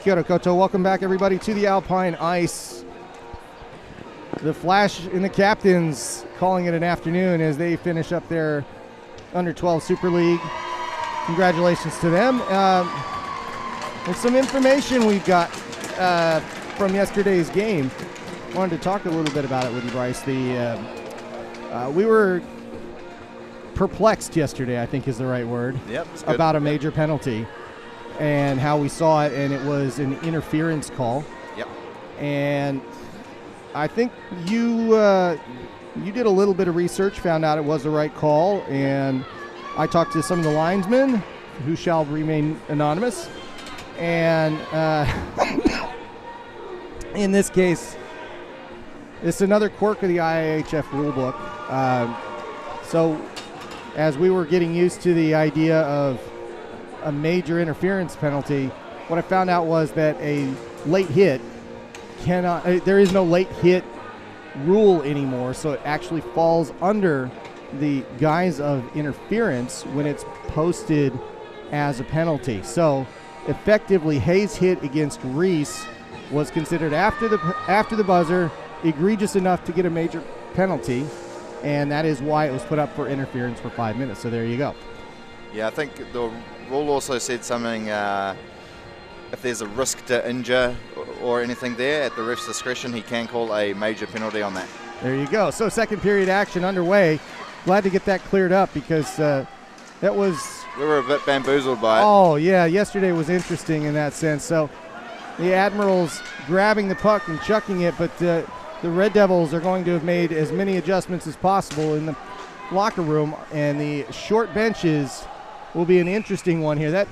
Kia ora koutou. Welcome back, everybody, to the Alpine Ice. The Flash and the captains calling it an afternoon as they finish up their Under-12 Super League. Congratulations to them. And some information we've got from yesterday's game. Wanted to talk a little bit about it with you, Bryce. We were perplexed yesterday, I think is the right word, about a major penalty and how we saw it, and it was an interference call. Yep. And I think you did a little bit of research, found out it was the right call, and I talked to some of the linesmen who shall remain anonymous. And in this case, it's another quirk of the IIHF rulebook. So as we were getting used to the idea of a major interference penalty, what I found out was that a late hit cannot, there is no late hit rule anymore, so it actually falls under the guise of interference when it's posted as a penalty. So effectively, Hayes' hit against Reese was considered after the buzzer egregious enough to get a major penalty, and that is why it was put up for interference for 5 minutes. So there you go. Yeah, I think the rule also said something, if there's a risk to injure or anything there, at the ref's discretion, he can call a major penalty on that. There you go. So second period action underway. Glad to get that cleared up because that was... We were a bit bamboozled by it. Oh, yeah. Yesterday was interesting in that sense. So the Admirals grabbing the puck and chucking it, but the Red Devils are going to have made as many adjustments as possible in the locker room, and the short benches will be an interesting one here. That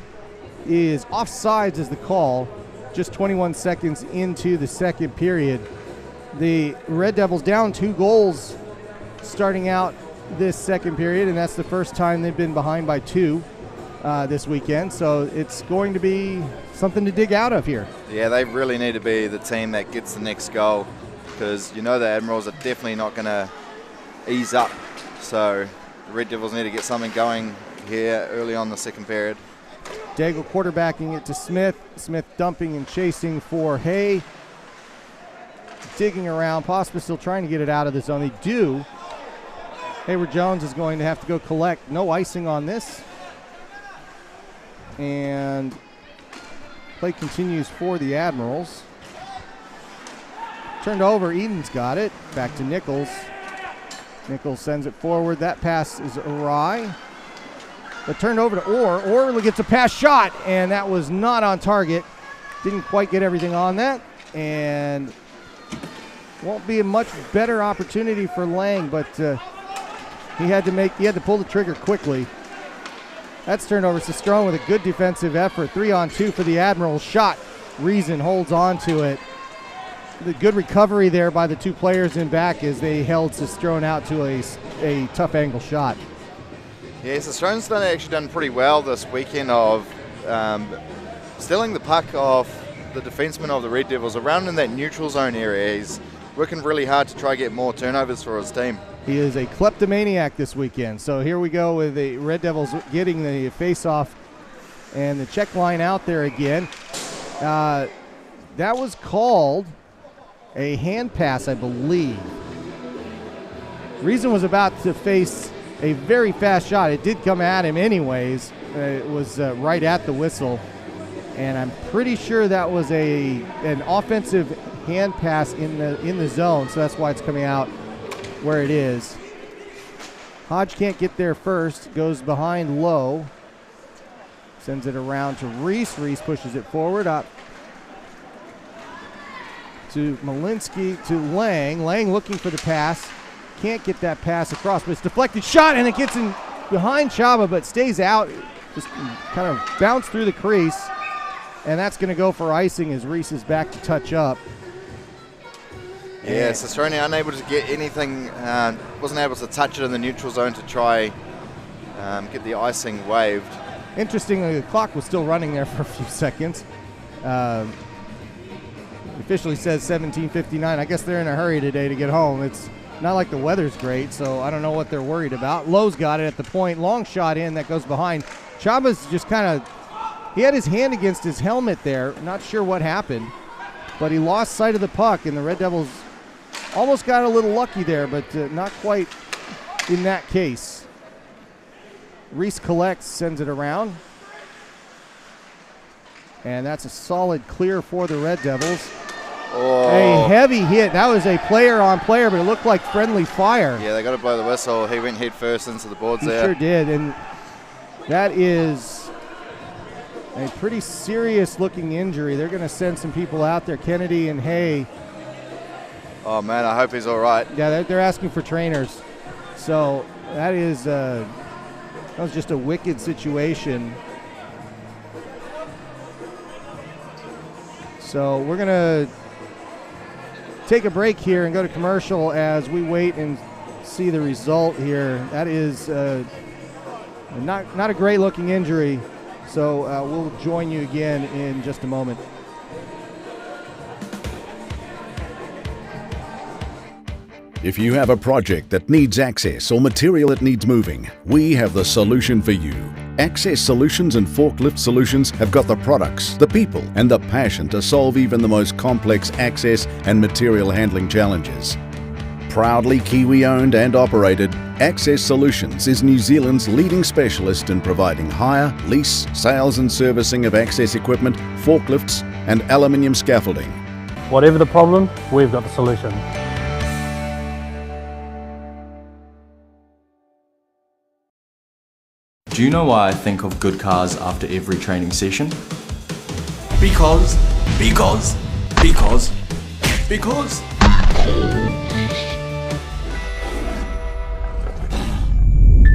is offsides as the call, just 21 seconds into the second period. The Red Devils down 2 goals starting out this second period, and that's the first time they've been behind by 2 this weekend. So it's going to be something to dig out of here. Yeah, they really need to be the team that gets the next goal, because you know the Admirals are definitely not going to ease up. So the Red Devils need to get something going here early on the second period. Daigle quarterbacking it to Smith. Smith dumping and chasing for Hay. Digging around. Pospa still trying to get it out of the zone. They do. Hayward Jones is going to have to go collect. No icing on this. And play continues for the Admirals. Turned over. Eden's got it. Back to Nichols. Nichols sends it forward. That pass is awry. But turned over to Orr. Orr gets a pass shot, and that was not on target. Didn't quite get everything on that, and won't be a much better opportunity for Lang, but he had to pull the trigger quickly. That's turned over to Cistrone with a good defensive effort. 3-on-2 for the Admirals. Shot. Reason holds on to it. The good recovery there by the 2 players in back as they held Cistrone out to a tough angle shot. Yeah, Cistrone's actually done pretty well this weekend of stealing the puck off the defenseman of the Red Devils around in that neutral zone area. He's working really hard to try to get more turnovers for his team. He is a kleptomaniac this weekend. So here we go with the Red Devils getting the face-off and the check line out there again. That was called a hand pass, I believe. Reason was about to face a very fast shot. It did come at him anyways, It was right at the whistle, and I'm pretty sure that was an offensive hand pass in the zone, so that's why it's coming out where it is. Hodge can't get there first, goes behind low, sends it around to Reese. Reese pushes it forward up to Malinsky, to Lang. Lang looking for the pass, can't get that pass across, but it's deflected shot, and it gets in behind Chaba, but stays out, just kind of bounced through the crease, and that's going to go for icing as Reese is back to touch up. Yeah, Cicerone unable to get anything, wasn't able to touch it in the neutral zone to try get the icing waved. Interestingly, the clock was still running there for a few seconds. It officially says 17:59. I guess they're in a hurry today to get home. It's not like the weather's great, so I don't know what they're worried about. Lowe's got it at the point. Long shot in, that goes behind. Chaba's just kind of, he had his hand against his helmet there. Not sure what happened, but he lost sight of the puck, and the Red Devils almost got a little lucky there, but not quite in that case. Reese collects, sends it around. And that's a solid clear for the Red Devils. Oh. A heavy hit. That was a player on player, but it looked like friendly fire. Yeah, they got to blow the whistle. He went head first into the boards He there. sure did, and that is a pretty serious looking injury. They're going to send some people out there, Kennedy and Hay. Oh man, I hope he's all right. Yeah, they're asking for trainers. So that is that was just a wicked situation. So we're gonna take a break here and go to commercial as we wait and see the result here. That is not a great looking injury. So we'll join you again in just a moment. If you have a project that needs access or material that needs moving, we have the solution for you. Access Solutions and Forklift Solutions have got the products, the people, and the passion to solve even the most complex access and material handling challenges. Proudly Kiwi-owned and operated, Access Solutions is New Zealand's leading specialist in providing hire, lease, sales and servicing of access equipment, forklifts, and aluminium scaffolding. Whatever the problem, we've got the solution. Do you know why I think of good cars after every training session? Because.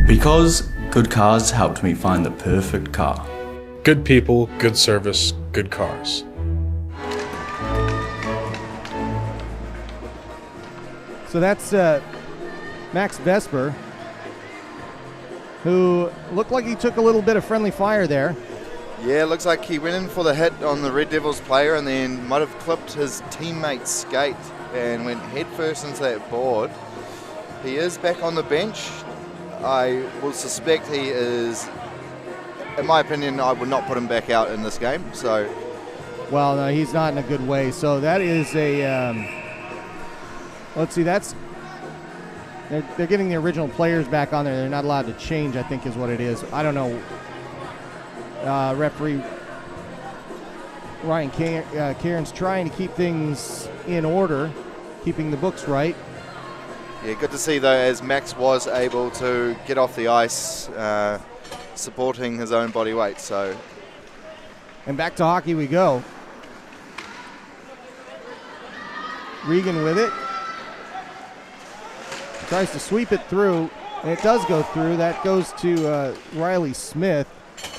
Because good cars helped me find the perfect car. Good people, good service, good cars. So that's Max Vesper, who looked like he took a little bit of friendly fire there. Yeah, looks like he went in for the hit on the Red Devils player and then might have clipped his teammate's skate and went head first into that board. He is back on the bench. I will suspect he is, in my opinion, I would not put him back out in this game. So, Well, no, he's not in a good way. So that is a, let's see, that's, they're getting the original players back on there. They're not allowed to change, I think is what it is. I don't know. Referee Ryan Cairns trying to keep things in order, keeping the books right. yeah, good to see though, as Max was able to get off the ice, supporting his own body weight. So, And back to hockey we go. Regan with it. Tries to sweep it through, and it does go through. That goes to Riley Smith.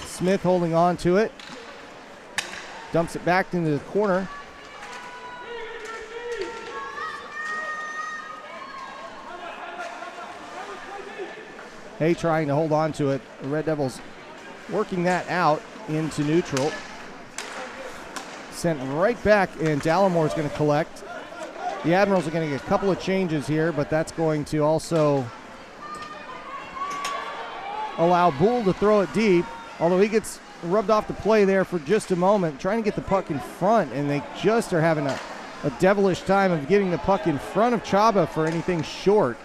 Smith holding on to it. Dumps it back into the corner. Hay trying to hold on to it. The Red Devils working that out into neutral. Sent right back, and Dallamore's going to collect. The Admirals are going to get a couple of changes here, but that's going to also allow Bull to throw it deep, although he gets rubbed off the play there for just a moment, trying to get the puck in front, and they just are having a devilish time of getting the puck in front of Chaba for anything short.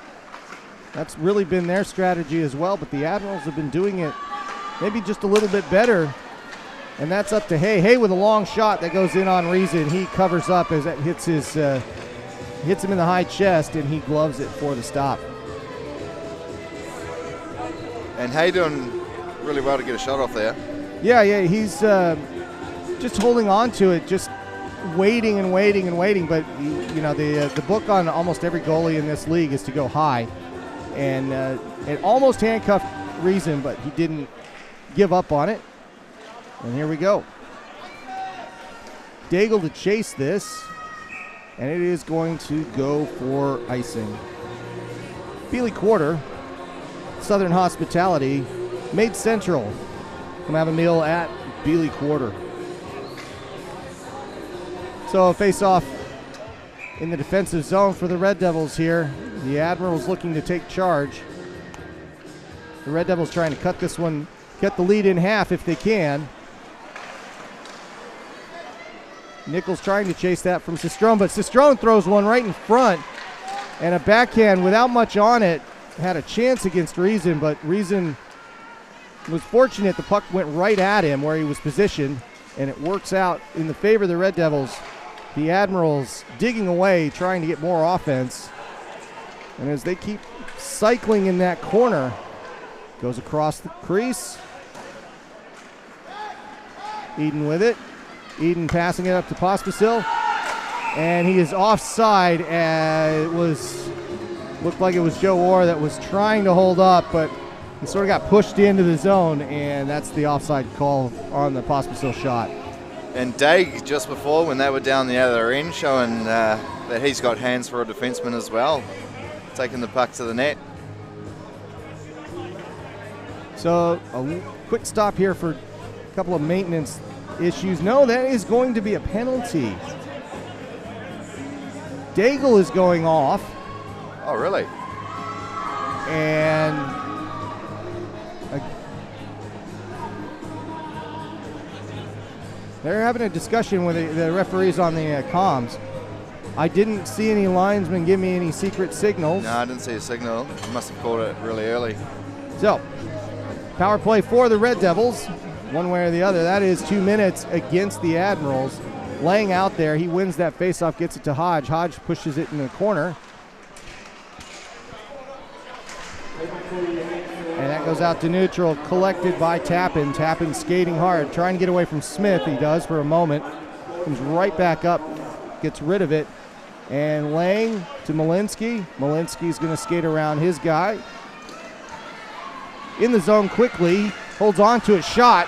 That's really been their strategy as well, but the Admirals have been doing it maybe just a little bit better. And that's up to Hay. Hay with a long shot that goes in on Reason. He covers up as that hits him in the high chest, and he gloves it for the stop. And Hay doing really well to get a shot off there. Yeah, he's just holding on to it, just waiting and waiting and waiting. But the book on almost every goalie in this league is to go high, and it almost handcuffed Reason, but he didn't give up on it. And here we go. Daigle to chase this, and it is going to go for icing. Beeley Quarter, Southern Hospitality, Made Central. Come have a meal at Beeley Quarter. So face-off in the defensive zone for the Red Devils here. The Admirals looking to take charge. The Red Devils trying to cut this one, get the lead in half if they can. Nichols trying to chase that from Sistrone, but Sistrone throws one right in front, and a backhand without much on it. Had a chance against Reason, but Reason was fortunate. The puck went right at him where he was positioned, and it works out in the favor of the Red Devils. The Admirals digging away, trying to get more offense, and as they keep cycling in that corner, goes across the crease. Eden with it. Eden passing it up to Pospisil, and he is offside. Looked like it was Joe Orr that was trying to hold up, but he sort of got pushed into the zone, and that's the offside call on the Pospisil shot. And Daig just before, when they were down the other end, showing that he's got hands for a defenseman as well, taking the puck to the net. So a quick stop here for a couple of maintenance issues. No, that is going to be a penalty. Daigle is going off. Oh, really? And they're having a discussion with the referees on the comms. I didn't see any linesmen give me any secret signals. No, I didn't see a signal. Must have called it really early. So, power play for the Red Devils. One way or the other. That is 2 minutes against the Admirals. Laying out there, he wins that faceoff, gets it to Hodge. Hodge pushes it in the corner. And that goes out to neutral, collected by Tappan. Tappan skating hard, trying to get away from Smith. He does for a moment. Comes right back up, gets rid of it. And Lang to Malinsky. Malinsky's going to skate around his guy. In the zone quickly, holds on to it, shot.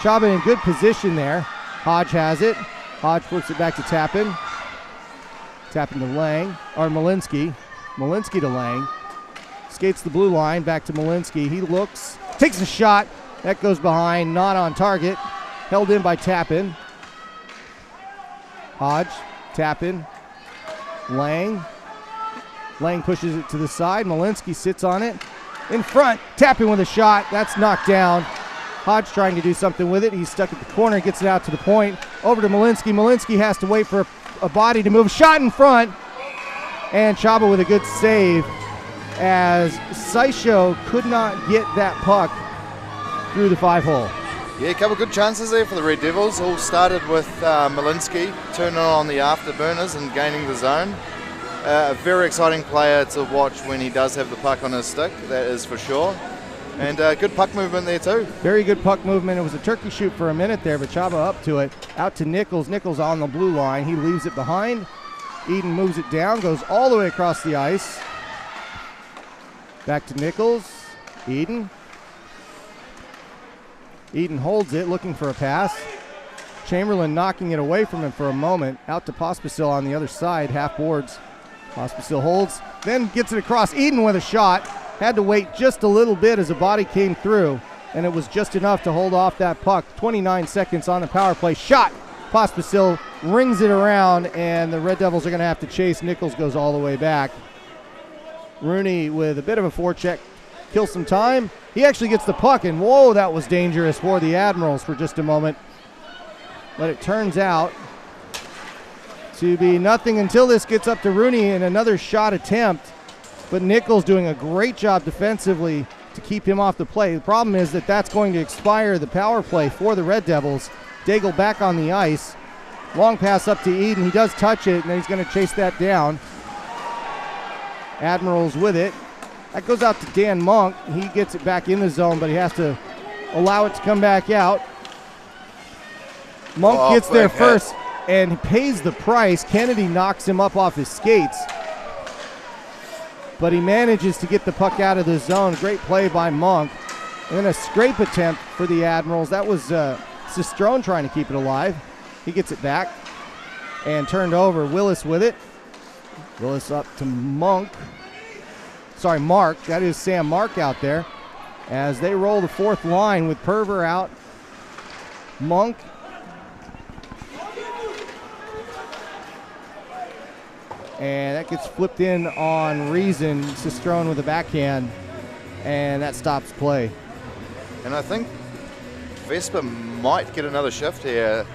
Chabot in good position there. Hodge has it. Hodge flips it back to Tappan. Tappan to Lang, or Malinsky. Malinsky to Lang. Skates the blue line, back to Malinsky. He looks, takes a shot. That goes behind, not on target. Held in by Tappan. Hodge, Tappan, Lang. Lang pushes it to the side. Malinsky sits on it. In front, Tappan with a shot. That's knocked down. Hodge trying to do something with it. He's stuck at the corner, gets it out to the point. Over to Malinsky. Malinsky has to wait for a body to move. Shot in front. And Chabot with a good save as Sysho could not get that puck through the 5-hole. Yeah, a couple of good chances there for the Red Devils. All started with Malinsky turning on the afterburners and gaining the zone. A very exciting player to watch when he does have the puck on his stick, that is for sure. And good puck movement there too. Very good puck movement. It was a turkey shoot for a minute there, but Chabot up to it. Out to Nichols. Nichols on the blue line. He leaves it behind. Eden moves it down, goes all the way across the ice. Back to Nichols. Eden. Eden holds it, looking for a pass. Chamberlain knocking it away from him for a moment. Out to Pospisil on the other side, half boards. Pospisil holds, then gets it across. Eden with a shot. Had to wait just a little bit as a body came through, and it was just enough to hold off that puck. 29 seconds on the power play. Shot. Pospisil rings it around, and the Red Devils are going to have to chase. Nichols goes all the way back. Rooney with a bit of a forecheck. Kills some time. He actually gets the puck, and whoa, that was dangerous for the Admirals for just a moment. But it turns out to be nothing until this gets up to Rooney in another shot attempt. But Nichols doing a great job defensively, to keep him off the play. The problem is that that's going to expire the power play for the Red Devils. Daigle back on the ice. Long pass up to Eden. He does touch it, and then he's going to chase that down. Admirals with it. That goes out to Dan Monk. He gets it back in the zone, but he has to allow it to come back out. Monk gets there first and pays the price. Kennedy knocks him up off his skates, but he manages to get the puck out of the zone. Great play by Monk. And then a scrape attempt for the Admirals. That was Cistrone trying to keep it alive. He gets it back and turned over. Willis with it. Willis up to Mark. That is Sam Mark out there as they roll the fourth line with Perver out. Monk. And that gets flipped in on Reason. Cistrone with a backhand. And that stops play. And I think Vespa might get another shift here.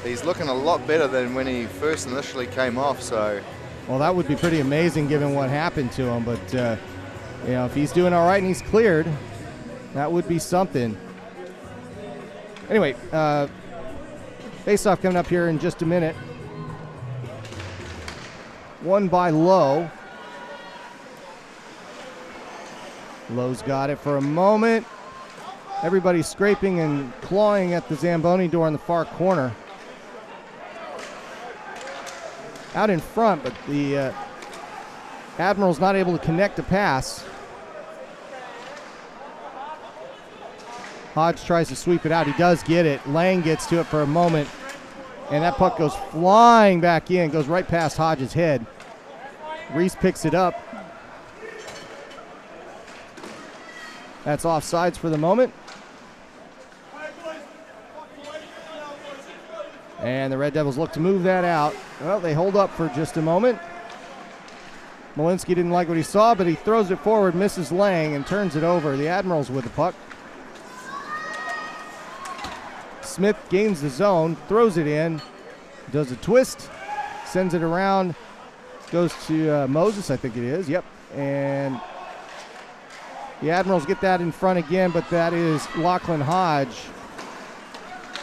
He's looking a lot better than when he first initially came off. So, well, that would be pretty amazing given what happened to him. But, you know, if he's doing all right and he's cleared, that would be something. Anyway, face-off coming up here in just a minute. Won by Lowe. Lowe's got it for a moment. Everybody's scraping and clawing at the Zamboni door in the far corner. Out in front, but the Admiral's not able to connect a pass. Hodge tries to sweep it out. He does get it. Lang gets to it for a moment, and that puck goes flying back in, goes right past Hodge's head. Reese picks it up. That's offsides for the moment. And the Red Devils look to move that out. Well, they hold up for just a moment. Malinsky didn't like what he saw, but he throws it forward, misses Lang, and turns it over. The Admirals with the puck. Smith gains the zone, throws it in, does a twist, sends it around, goes to Moses, I think it is. Yep. And the Admirals get that in front again, but that is Lachlan Hodge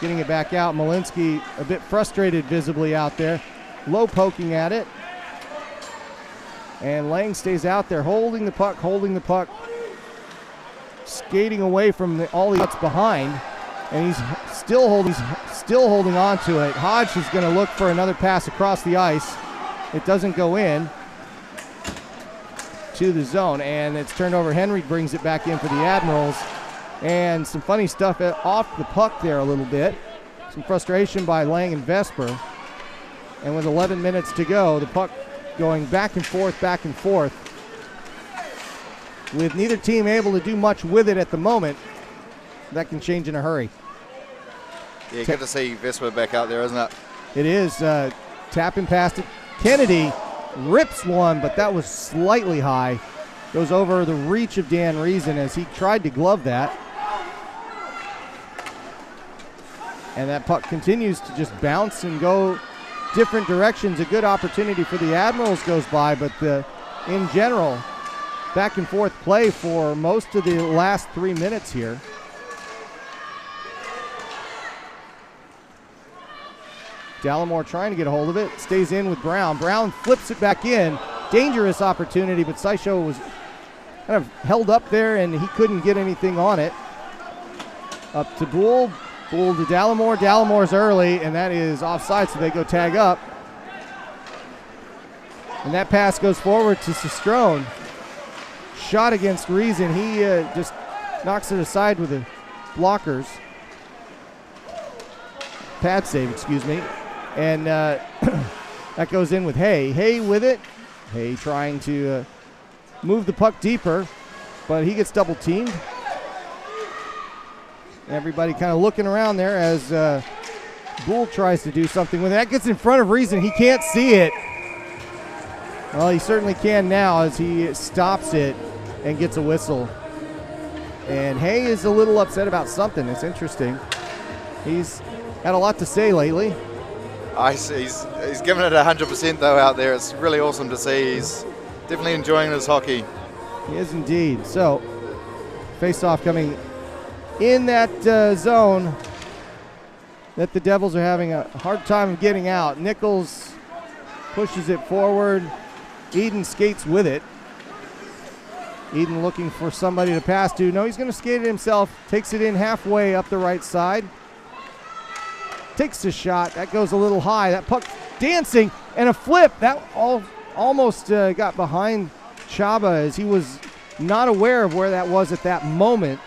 getting it back out. Malinsky a bit frustrated visibly out there. Low poking at it. And Lang stays out there holding the puck, skating away from all the outs behind. And he's still holding on to it. Hodge is going to look for another pass across the ice. It doesn't go in to the zone, and it's turned over. Henry brings it back in for the Admirals. And some funny stuff off the puck there a little bit. Some frustration by Lang and Vesper. And with 11 minutes to go, the puck going back and forth, with neither team able to do much with it at the moment. That can change in a hurry. Yeah, good to see Vesper back out there, isn't it? It is. Tapping past it. Kennedy rips one, but that was slightly high. Goes over the reach of Dan Reason as he tried to glove that. And that puck continues to just bounce and go different directions. A good opportunity for the Admirals goes by, but in general, back and forth play for most of the last 3 minutes here. Dallimore trying to get a hold of it. Stays in with Brown. Brown flips it back in. Dangerous opportunity, but Sysho was kind of held up there and he couldn't get anything on it. Up to Boole. Boole to Dallimore. Dallimore's early, and that is offside, so they go tag up. And that pass goes forward to Cistrone. Shot against Reason. He just knocks it aside with the blockers. Pad save, excuse me. And that goes in with Hay. Hay with it. Hay trying to move the puck deeper, but he gets double teamed. Everybody kind of looking around there as Boole tries to do something with it. That gets in front of Reason. He can't see it. Well, he certainly can now as he stops it and gets a whistle. And Hay is a little upset about something. It's interesting. He's had a lot to say lately. He's giving it 100% though out there. It's really awesome to see. He's definitely enjoying his hockey. He is indeed. So Face-off coming in that zone that the Devils are having a hard time getting out. Nichols pushes it forward. Eden skates with it. Eden looking for somebody to pass to. No, he's going to skate it himself. Takes it in halfway up the right side. Takes a shot. That goes a little high. That puck dancing and a flip. That almost got behind Chaba as he was not aware of where that was at that moment.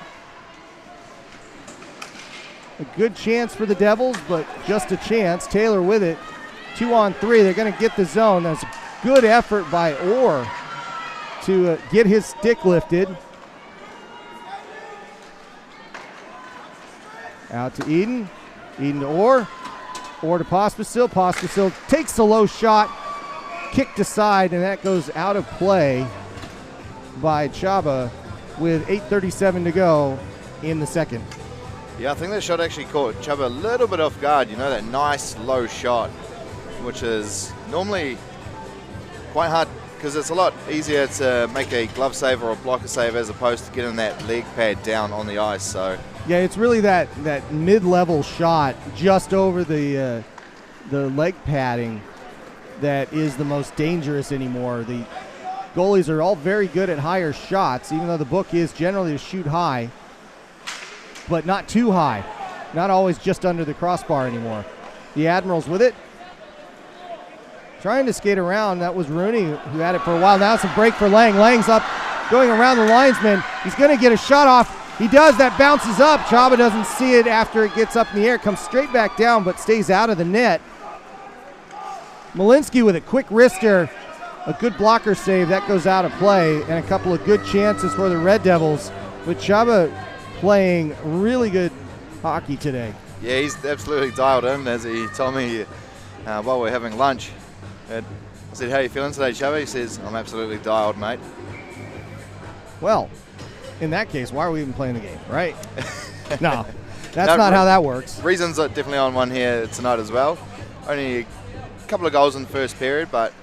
A good chance for the Devils, but just a chance. Taylor with it. 2-on-3. They're going to get the zone. That's a good effort by Orr to get his stick lifted. Out to Eden. Eden to Orr. Orr to Pospisil. Pospisil takes the low shot. Kicked aside, and that goes out of play by Chaba with 8:37 to go in the second. Yeah, I think that shot actually caught Chaba a little bit off guard. You know, that nice low shot, which is normally quite hard because it's a lot easier to make a glove save or a blocker save as opposed to getting that leg pad down on the ice. So yeah, it's really that mid-level shot just over the leg padding that is the most dangerous anymore. The goalies are all very good at higher shots, even though the book is generally to shoot high, but not too high. Not always just under the crossbar anymore. The Admirals with it. Trying to skate around. That was Rooney who had it for a while. Now it's a break for Lang. Lang's up, going around the linesman. He's going to get a shot off. He does. That bounces up. Chaba doesn't see it after it gets up in the air. Comes straight back down, but stays out of the net. Malinsky with a quick wrister. A good blocker save. That goes out of play. And a couple of good chances for the Red Devils. With Chaba playing really good hockey today. yeah, he's absolutely dialed in, as he told me while we're having lunch. I said, how are you feeling today, Chubby? He says, I'm absolutely dialed, mate. Well, in that case, why are we even playing the game, right? No, that's not how that works. Reasons are definitely on one here tonight as well. Only a couple of goals in the first period, but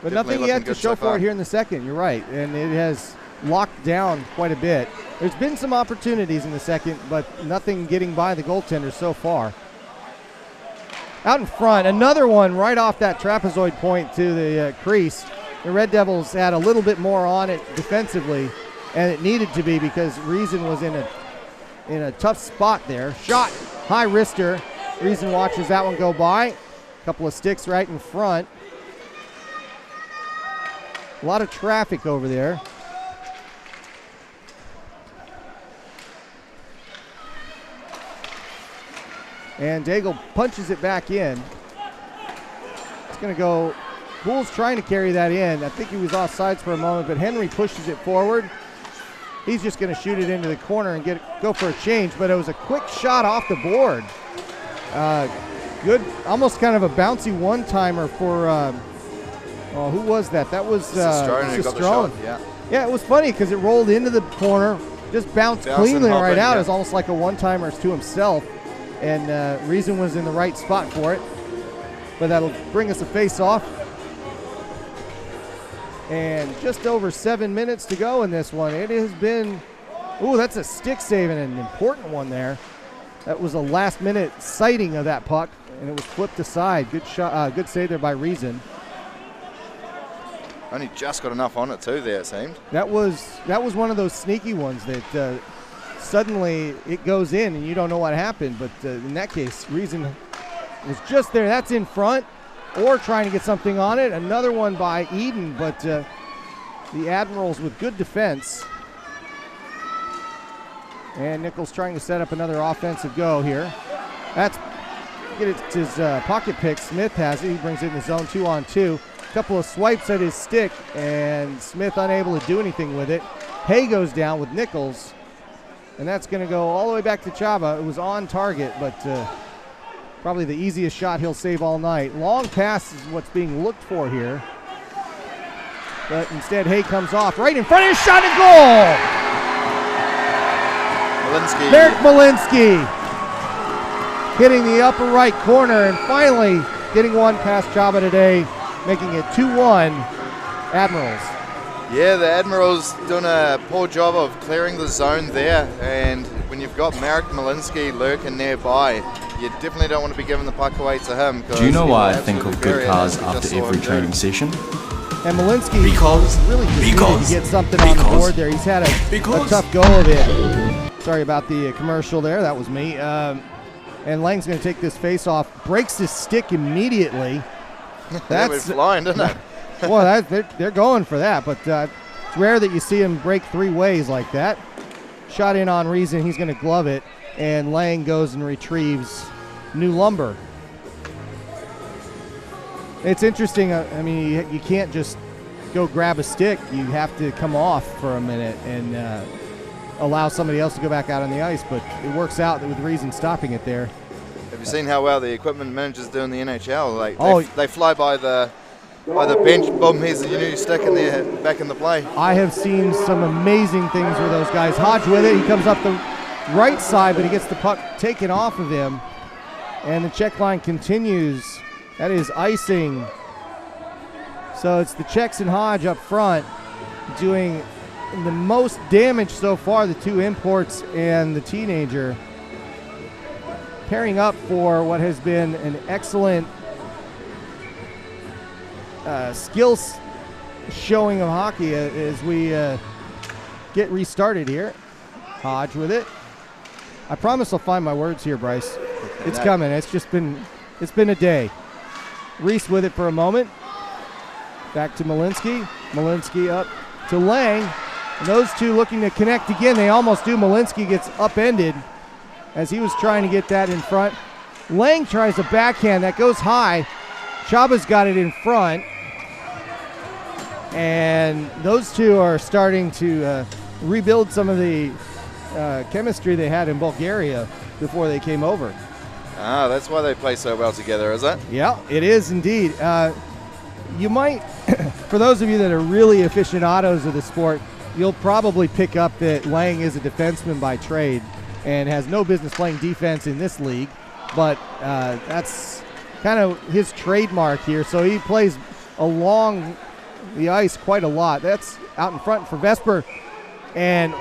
nothing yet to show for it here in the second. You're right, and it has locked down quite a bit. There's been some opportunities in the second, but nothing getting by the goaltender so far. Out in front, another one right off that trapezoid point to the crease. The Red Devils had a little bit more on it defensively, and it needed to be because Reason was in a tough spot there. Shot, high wrister. Reason watches that one go by. A couple of sticks right in front. A lot of traffic over there. And Daigle punches it back in. It's going to go. Bull's trying to carry that in. I think he was off sides for a moment, but Henry pushes it forward. He's just going to shoot it into the corner and go for a change, but it was a quick shot off the board. Good, almost kind of a bouncy one-timer for, who was that? That was Cistrone. Yeah, it was funny because it rolled into the corner, just bounced cleanly right out. It was almost like a one-timer to himself. And Reason was in the right spot for it. But that'll bring us a face-off. And just over 7 minutes to go in this one. It has been, that's a stick save and an important one there. That was a last-minute sighting of that puck, and it was flipped aside. Good shot, good save there by Reason. Only just got enough on it too there, it seemed. That was one of those sneaky ones that suddenly it goes in and you don't know what happened, but in that case, Reason was just there. That's in front, or trying to get something on it. Another one by Eden, but the Admirals with good defense. And Nichols trying to set up another offensive go here. It's his pocket pick. Smith has it. He brings it in the zone 2-on-2. A couple of swipes at his stick, and Smith unable to do anything with it. Hay goes down with Nichols. And that's going to go all the way back to Chaba. It was on target, but probably the easiest shot he'll save all night. Long pass is what's being looked for here. But instead, Hay comes off right in front of his shot and goal! Malinsky. Merrick Malinsky hitting the upper right corner and finally getting one past Chaba today, making it 2-1 Admirals. Yeah, the Admirals doing a poor job of clearing the zone there, and when you've got Marek Malinsky lurking nearby, you definitely don't want to be giving the puck away to him. Do you know why I think of good cars after every training session? And Malinsky Because really just needed to get something on the board there. He's had a tough go of it. Sorry about the commercial there. That was me. And Lang's going to take this face off. Breaks his stick immediately. That's flying, isn't it? Well, they're going for that, but it's rare that you see him break three ways like that. Shot in on reason. He's going to glove it, and Lang goes and retrieves new lumber. It's interesting. I mean, you can't just go grab a stick. You have to come off for a minute and allow somebody else to go back out on the ice, but it works out with reason stopping it there. Have you seen how well the equipment managers do in the NHL? Like they fly by the bench, boom, here's your new stick in there, back in the play. I have seen some amazing things with those guys. Hodge with it. He comes up the right side, but he gets the puck taken off of him. And the check line continues. That is icing. So it's the Czechs and Hodge up front doing the most damage so far, the two imports and the teenager. Pairing up for what has been an excellent skills showing of hockey as we get restarted here. Hodge with it. I promise I'll find my words here, Bryce. It's coming. It's been a day. Reese with it for a moment. Back to Malinsky. Malinsky up to Lang. And those two looking to connect again. They almost do. Malinsky gets upended as he was trying to get that in front. Lang tries a backhand. That goes high. Chaba's got it in front. And those two are starting to rebuild some of the chemistry they had in Bulgaria before they came over. Ah, that's why they play so well together, is it? Yeah, it is indeed. You might, for those of you that are really aficionados of the sport, you'll probably pick up that Lang is a defenseman by trade and has no business playing defense in this league, but that's kind of his trademark here. So he plays along the ice quite a lot. That's out in front for Vesper, and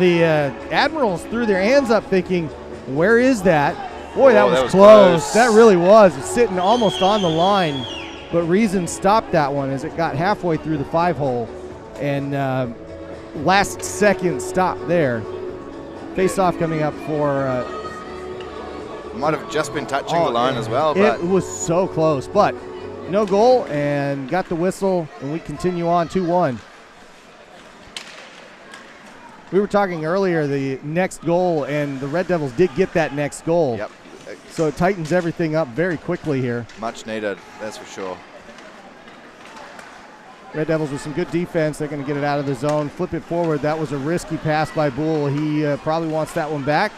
the Admirals threw their hands up thinking, where is that? Boy, that was close. That really was. It's sitting almost on the line, but Reason stopped that one as it got halfway through the 5-hole, and last second stop there. Face-off coming up for... might have just been touching the line as well. But it was so close, but no goal, and got the whistle, and we continue on 2-1. We were talking earlier, the next goal, and the Red Devils did get that next goal. Yep. So it tightens everything up very quickly here. Much needed, that's for sure. Red Devils with some good defense. They're going to get it out of the zone, flip it forward. That was a risky pass by Bull. He probably wants that one back,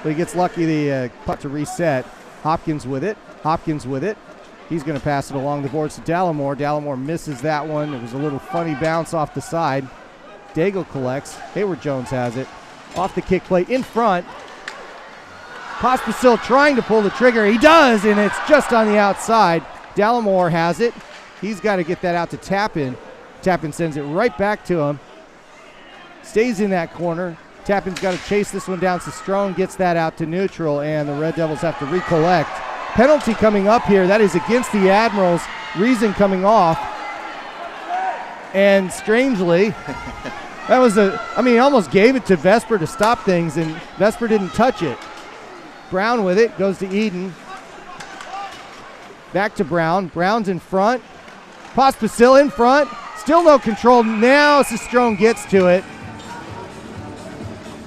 but he gets lucky the puck to reset. Hopkins with it. Hopkins with it. He's going to pass it along the boards to Dallimore. Dallimore misses that one. It was a little funny bounce off the side. Daigle collects. Hayward Jones has it. Off the kick plate in front. Pospisil trying to pull the trigger. He does, and it's just on the outside. Dallimore has it. He's got to get that out to Tappan. Tappan sends it right back to him. Stays in that corner. Tappan's got to chase this one down. Cistrone gets that out to neutral, and the Red Devils have to recollect. Penalty coming up here. That is against the Admirals. Reason coming off. And strangely, that was he almost gave it to Vesper to stop things, and Vesper didn't touch it. Brown with it, goes to Eden. Back to Brown. Brown's in front. Pospisil in front. Still no control. Now Cistrone gets to it.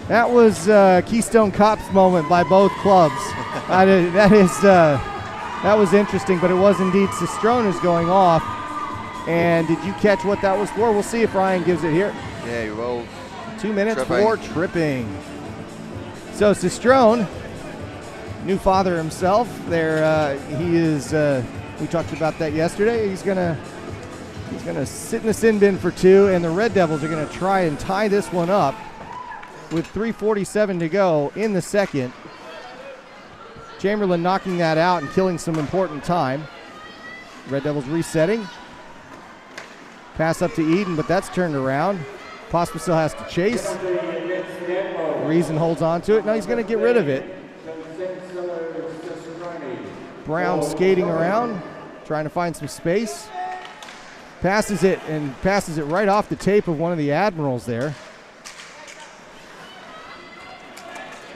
That was Keystone Cops moment by both clubs. That was interesting, but it was indeed Cistrone who's going off. And did you catch what that was for? We'll see if Ryan gives it here. Yeah, he will. 2 minutes for tripping. So Cistrone, new father himself. There, he is. We talked about that yesterday. He's gonna sit in the sin bin for 2, and the Red Devils are gonna try and tie this one up with 3:47 to go in the second. Chamberlain knocking that out and killing some important time. Red Devils resetting. Pass up to Eden, but that's turned around. Pospisil has to chase. Reason holds on to it. Now he's going to get rid of it. Brown skating around, trying to find some space. Passes it right off the tape of one of the Admirals there.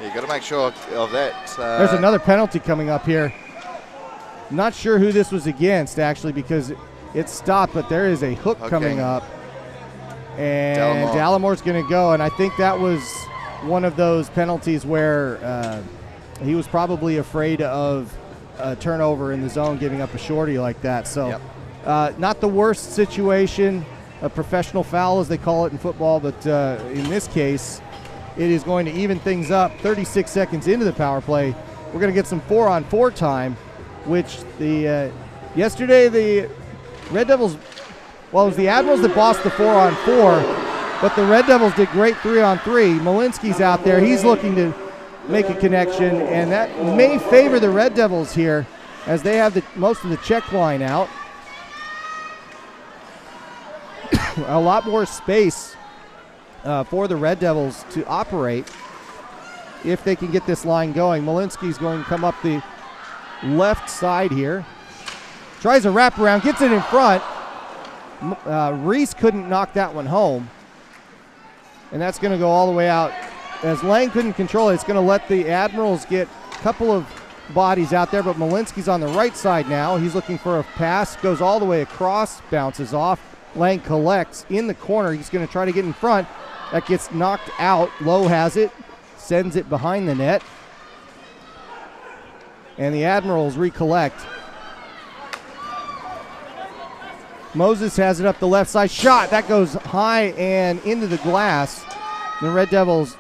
Yeah, you got to make sure of that. There's another penalty coming up here. Not sure who this was against, actually, because it stopped, but there is a hook coming up. And Dallamore's going to go, and I think that was one of those penalties where he was probably afraid of a turnover in the zone, giving up a shorty like that. So not the worst situation, a professional foul as they call it in football, but in this case, it is going to even things up. 36 seconds into the power play, we're going to get some 4-on-4 time, which yesterday the Red Devils, well, it was the Admirals that bossed the 4-on-4, but the Red Devils did great 3-on-3. Malinsky's out there. He's looking to make a connection, and that may favor the Red Devils here as they have most of the check line out. A lot more space for the Red Devils to operate if they can get this line going. Malinsky's going to come up the left side here. Tries a wraparound, gets it in front. Reese couldn't knock that one home. And that's going to go all the way out. As Lang couldn't control it, it's going to let the Admirals get a couple of bodies out there, but Malinsky's on the right side now. He's looking for a pass, goes all the way across, bounces off. Lang collects in the corner. He's going to try to get in front. That gets knocked out. Lowe has it, sends it behind the net. And the Admirals recollect. Moses has it up the left side. Shot. That goes high and into the glass. The Red Devils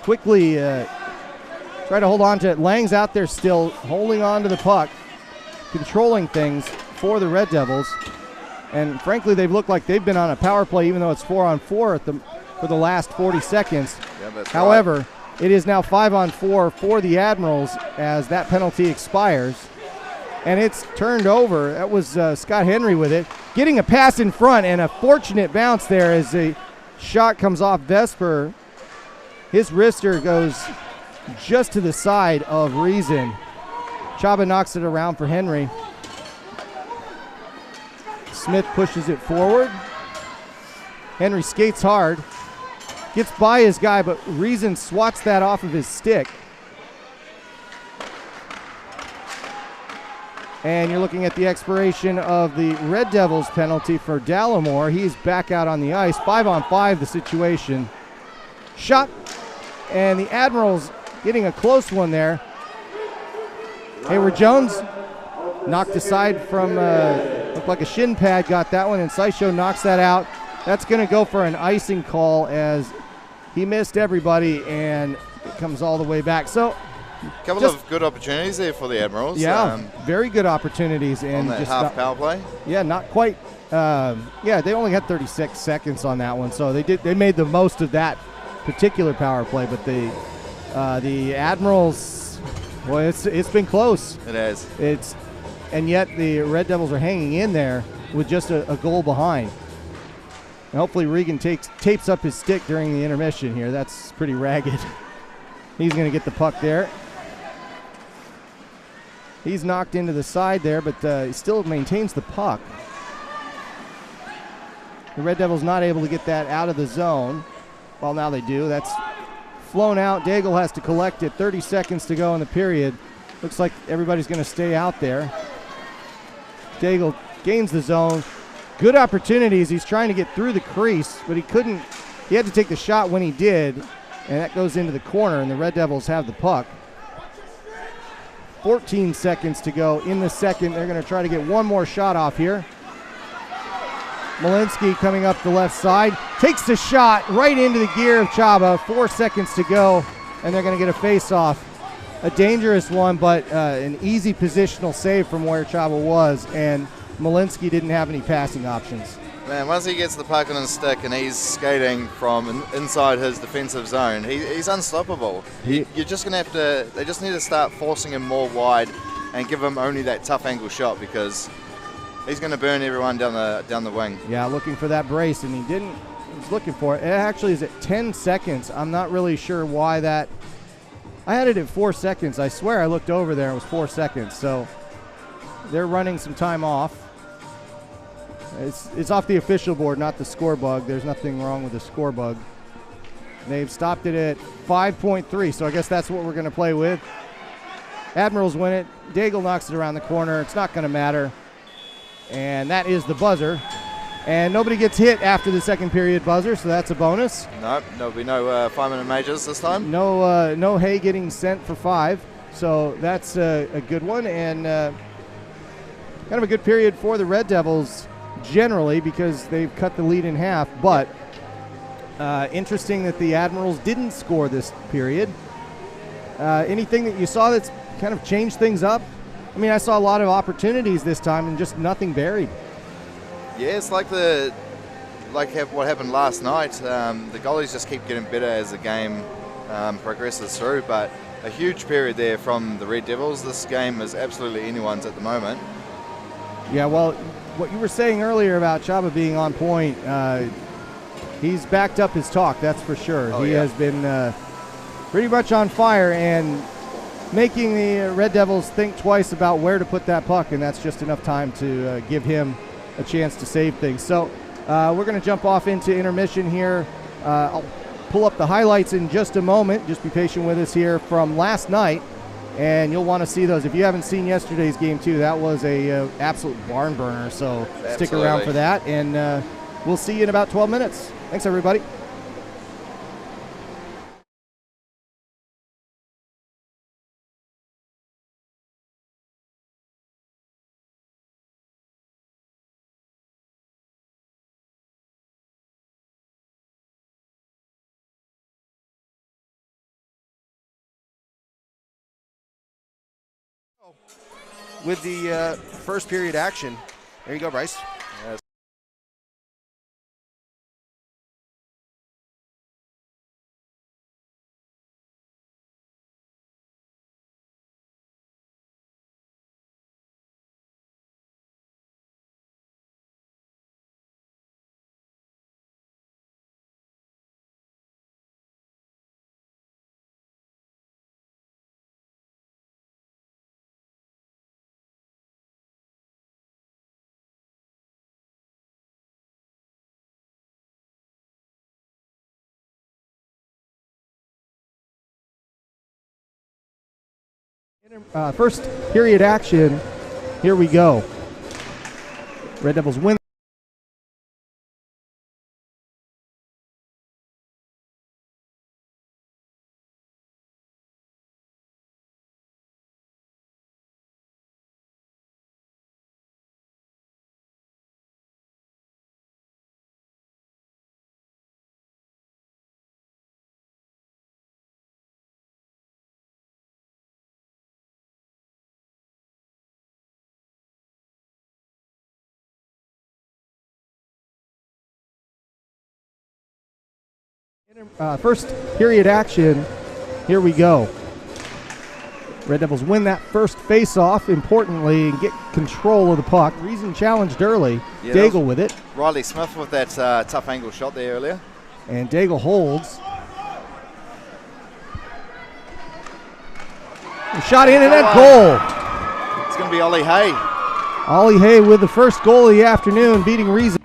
quickly try to hold on to it. Lang's out there still, holding on to the puck, controlling things for the Red Devils. And frankly, they've looked like they've been on a power play, even though it's 4-on-4 for the last 40 seconds. Yeah, that's However, right. It is now 5-on-4 for the Admirals as that penalty expires. And it's turned over. That was Scott Henry with it. Getting a pass in front and a fortunate bounce there as a shot comes off Vesper. His wrister goes just to the side of Reason. Chaba knocks it around for Henry. Smith pushes it forward. Henry skates hard. Gets by his guy, but Reason swats that off of his stick. And you're looking at the expiration of the Red Devils penalty for Dallimore. He's back out on the ice. 5-on-5 the situation. Shot, and the Admirals getting a close one there. Hayward Jones knocked aside from, looked like a shin pad, got that one, and Sysho knocks that out. That's going to go for an icing call as he missed everybody, and it comes all the way back. So, a couple of good opportunities there for the Admirals. Yeah, very good opportunities. And on that just half power play. Yeah, not quite. Yeah, they only had 36 seconds on that one, so they made the most of that particular power play. But the Admirals, well, it's been close. It has. And yet the Red Devils are hanging in there with just a goal behind. And hopefully Regan tapes up his stick during the intermission here. That's pretty ragged. He's going to get the puck there. He's knocked into the side there, but he still maintains the puck. The Red Devils not able to get that out of the zone. Well, now they do. That's flown out. Daigle has to collect it. 30 seconds to go in the period. Looks like everybody's going to stay out there. Daigle gains the zone. Good opportunities. He's trying to get through the crease, but he couldn't. He had to take the shot when he did, and that goes into the corner, and the Red Devils have the puck. 14 seconds to go in the second. They're going to try to get one more shot off here. Malinsky coming up the left side. Takes the shot right into the gear of Chaba. 4 seconds to go, and they're going to get a face-off. A dangerous one, but an easy positional save from where Chaba was, and Malinsky didn't have any passing options. Man, once he gets the puck on his stick and he's skating from inside his defensive zone, he's unstoppable. You're just going to have to, they just need to start forcing him more wide and give him only that tough angle shot, because He's going to burn everyone down the wing. Yeah, looking for that brace, and he didn't. He was looking for it. It actually is at 10 seconds. I'm not really sure why that. I had it at 4 seconds. I swear I looked over there. It was 4 seconds. So they're running some time off. It's off the official board, not the score bug. There's nothing wrong with the score bug. They've stopped it at 5.3, so I guess that's what we're going to play with. Admirals win it. Daigle knocks it around the corner. It's not going to matter. And that is the buzzer. And nobody gets hit after the second period buzzer, so that's a bonus. Nope, there'll be no 5-minute majors this time. No hay getting sent for 5, so that's a good one. And kind of a good period for the Red Devils generally because they've cut the lead in half. But interesting that the Admirals didn't score this period. Anything that you saw that's kind of changed things up? I mean, I saw a lot of opportunities this time and just nothing buried. Yeah, it's like what happened last night. The goalies just keep getting better as the game progresses through, but a huge period there from the Red Devils. This game is absolutely anyone's at the moment. Yeah, well, what you were saying earlier about Chaba being on point, he's backed up his talk, that's for sure. He has been pretty much on fire and making the Red Devils think twice about where to put that puck, and that's just enough time to give him a chance to save things. So we're going to jump off into intermission here. I'll pull up the highlights in just a moment. Just be patient with us here from last night, and you'll want to see those. If you haven't seen yesterday's game too, that was a absolute barn burner, so stick around for that, and we'll see you in about 12 minutes. Thanks, everybody. With the first period action. There you go, Bryce. Yes. First period action. Here we go. Red Devils win. First period action. Here we go. Red Devils win that first face-off, importantly, and get control of the puck. Reason challenged early. Yeah, Daigle with it. Riley Smith with that tough angle shot there earlier. And Daigle holds. Shot in and that goal. It's going to be Ollie Hay. Ollie Hay with the first goal of the afternoon, beating Reason.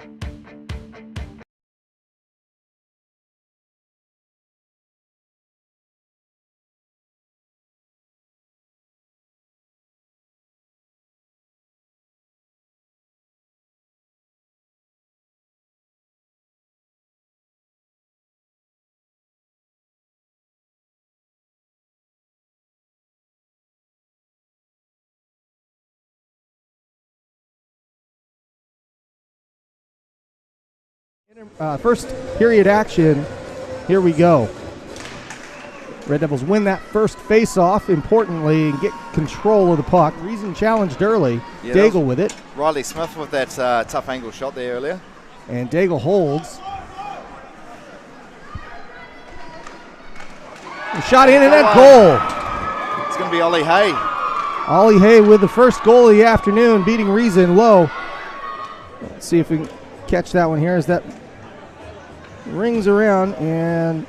First period action. Here we go. Red Devils win that first face-off, importantly, and get control of the puck. Reason challenged early. Yeah, Daigle with it. Riley Smith with that tough angle shot there earlier. And Daigle holds. Shot in and that goal. It's going to be Ollie Hay. Ollie Hay with the first goal of the afternoon, beating Reason low. Let's see if we can catch that one here as that rings around, and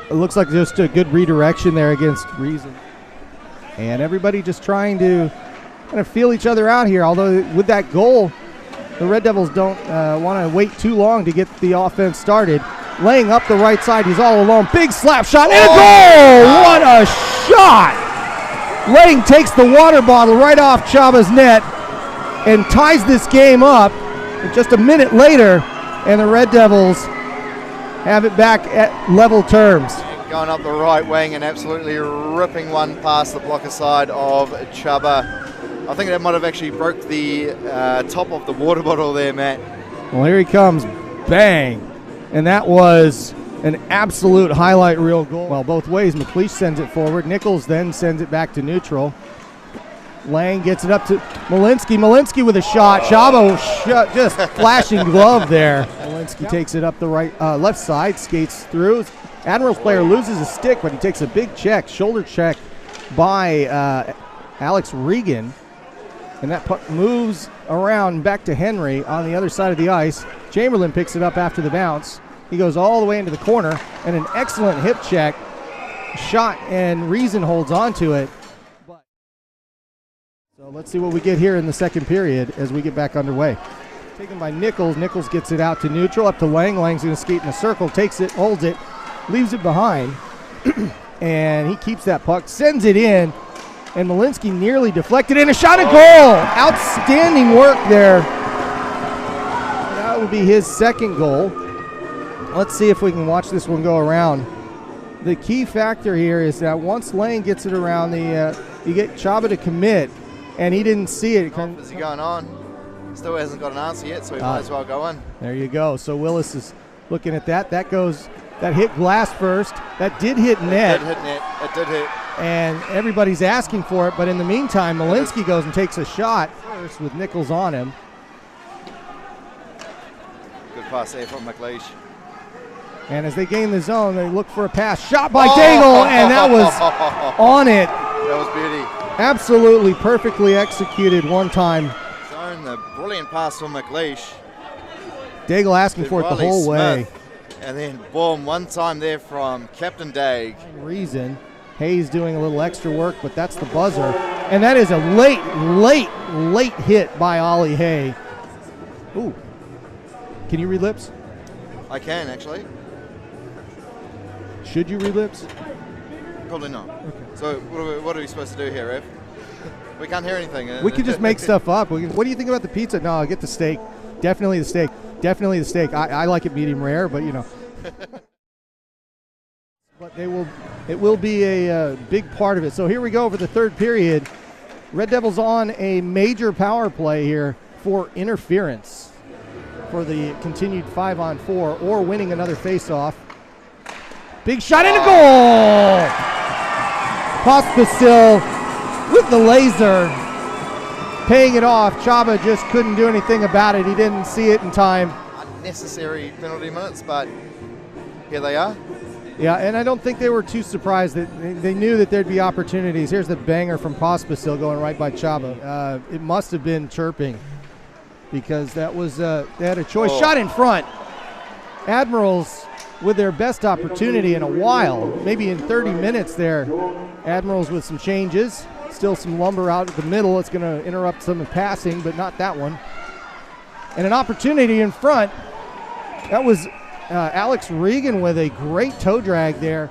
it looks like just a good redirection there against Reason. And everybody just trying to kind of feel each other out here, although with that goal, the Red Devils don't want to wait too long to get the offense started. Laying up the right side, he's all alone. Big slap shot and a goal! What a shot! Lang takes the water bottle right off Chaba's net and ties this game up just a minute later, and the Red Devils have it back at level terms. Going up the right wing and absolutely ripping one past the blocker side of Chaba. I think that might have actually broke the top of the water bottle there, Matt. Well, here he comes. Bang! And that was an absolute highlight reel goal. Well, both ways. McLeish sends it forward. Nichols then sends it back to neutral. Lang gets it up to Malinsky. Malinsky with a shot. Chaba just flashing glove there. Malinsky takes it up the right, left side, skates through. Admirals player loses a stick, but he takes a big check, shoulder check by Alex Regan. And that puck moves around back to Henry on the other side of the ice. Chamberlain picks it up after the bounce. He goes all the way into the corner, and an excellent hip check shot, and Reason holds on to it. So let's see what we get here in the second period as we get back underway. Taken by Nichols. Nichols gets it out to neutral, up to Lang. Lang's going to skate in a circle, takes it, holds it, leaves it behind, and he keeps that puck, sends it in, and Malinsky nearly deflected in a shot at goal. Outstanding work there. That would be his second goal. Let's see if we can watch this one go around. The key factor here is that once Lang gets it around, you get Chaba to commit, and he didn't see it. Is he going on? Still hasn't got an answer yet, so he might as well go in. There you go. So Willis is looking at that. That hit glass first. That did hit net. It did hit net. It did hit. And everybody's asking for it, but in the meantime, Malinsky goes and takes a shot first with Nichols on him. Good pass there from McLeish. And as they gain the zone, they look for a pass. Shot by Daigle, and that was on it. That was beauty. Absolutely perfectly executed one time. Zone, the brilliant pass from McLeish. Daigle asking for it the whole way. And then, boom, one time there from Captain Dag. Reason. Hayes doing a little extra work, but that's the buzzer. And that is a late hit by Ollie Hay. Ooh. Can you read lips? I can, actually. Should you read lips? Probably not. Okay. So what are we supposed to do here, Rev? We can't hear anything. We can just make stuff up. What do you think about the pizza? No, I'll get the steak. Definitely the steak. Definitely the steak. I like it medium rare, but you know. But it will be a big part of it. So here we go for the third period. Red Devils on a major power play here for interference for the continued 5-on-4 or winning another face-off. Big shot and a goal! Pospisil with the laser, paying it off. Chaba just couldn't do anything about it. He didn't see it in time. Unnecessary penalty minutes, but here they are. Yeah, and I don't think they were too surprised that they knew that there'd be opportunities. Here's the banger from Pospisil going right by Chaba. It must have been chirping because that was they had a choice. Shot in front. Admirals with their best opportunity in a while, maybe in 30 minutes there. Admirals with some changes. Still some lumber out at the middle. It's going to interrupt some passing, but not that one. And an opportunity in front. That was Alex Regan with a great toe drag there.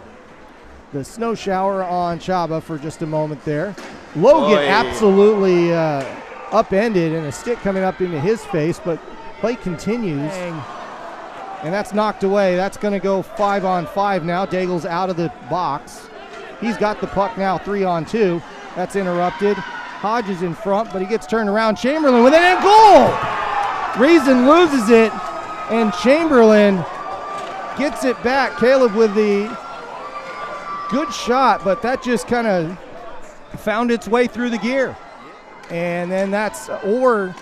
The snow shower on Chaba for just a moment there. Logan absolutely upended and a stick coming up into his face, but play continues. And that's knocked away. That's going to go 5-on-5 now. Daigle's out of the box. He's got the puck now 3-on-2. That's interrupted. Hodge is in front, but he gets turned around. Chamberlain with it and a goal! Reason loses it, and Chamberlain gets it back. Caleb with the good shot, but that just kind of found its way through the gear. And then that's Orr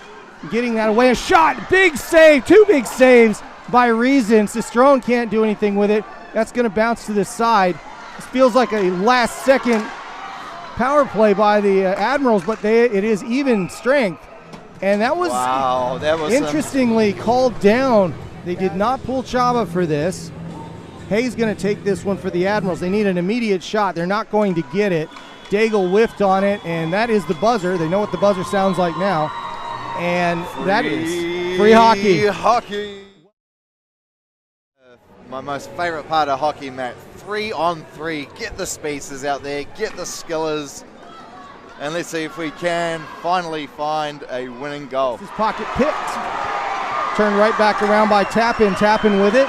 getting that away. A shot, big save, two big saves by Reason. Cistrone can't do anything with it. That's going to bounce to the side. This feels like a last-second power play by the Admirals, but it is even strength. And that was, wow, that was interestingly called down. They did not pull Chaba for this. Hayes going to take this one for the Admirals. They need an immediate shot. They're not going to get it. Daigle whiffed on it, and that is the buzzer. They know what the buzzer sounds like now. And that is free hockey. My most favorite part of hockey, Matt. 3-on-3. Get the spaces out there. Get the skillers. And let's see if we can finally find a winning goal. His pocket picked. Turned right back around by Tappan. Tappan with it.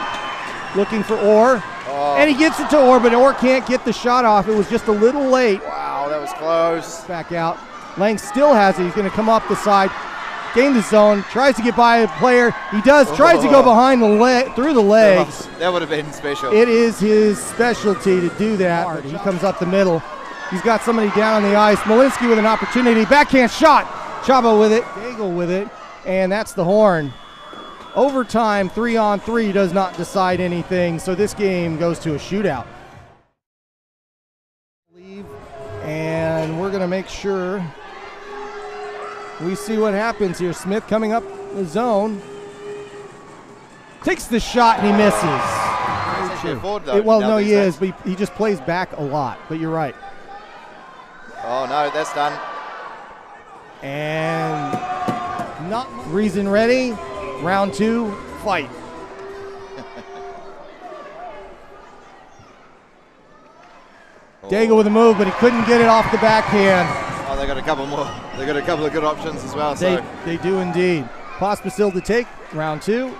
Looking for Orr. Oh. And he gets it to Orr, but Orr can't get the shot off. It was just a little late. Wow, that was close. Back out. Lang still has it. He's going to come up the side. Gain the zone. Tries to get by a player. He does. Tries to go behind the leg, through the legs. That would have been special. It is his specialty to do that. He comes up the middle. He's got somebody down on the ice. Malinsky with an opportunity. Backhand shot. Chaba with it. Daigle with it. And that's the horn. Overtime, 3-on-3 does not decide anything, so this game goes to a shootout. And we're going to make sure we see what happens here. Smith coming up the zone. Takes the shot and he misses. Well, he is, but he just plays back a lot, but you're right. Oh, no, that's done. And not reason ready. Round 2, fight. Daigle with a move, but he couldn't get it off the backhand. Oh, they got a couple more. They got a couple of good options as well. They do indeed. Pospisil to take, round 2.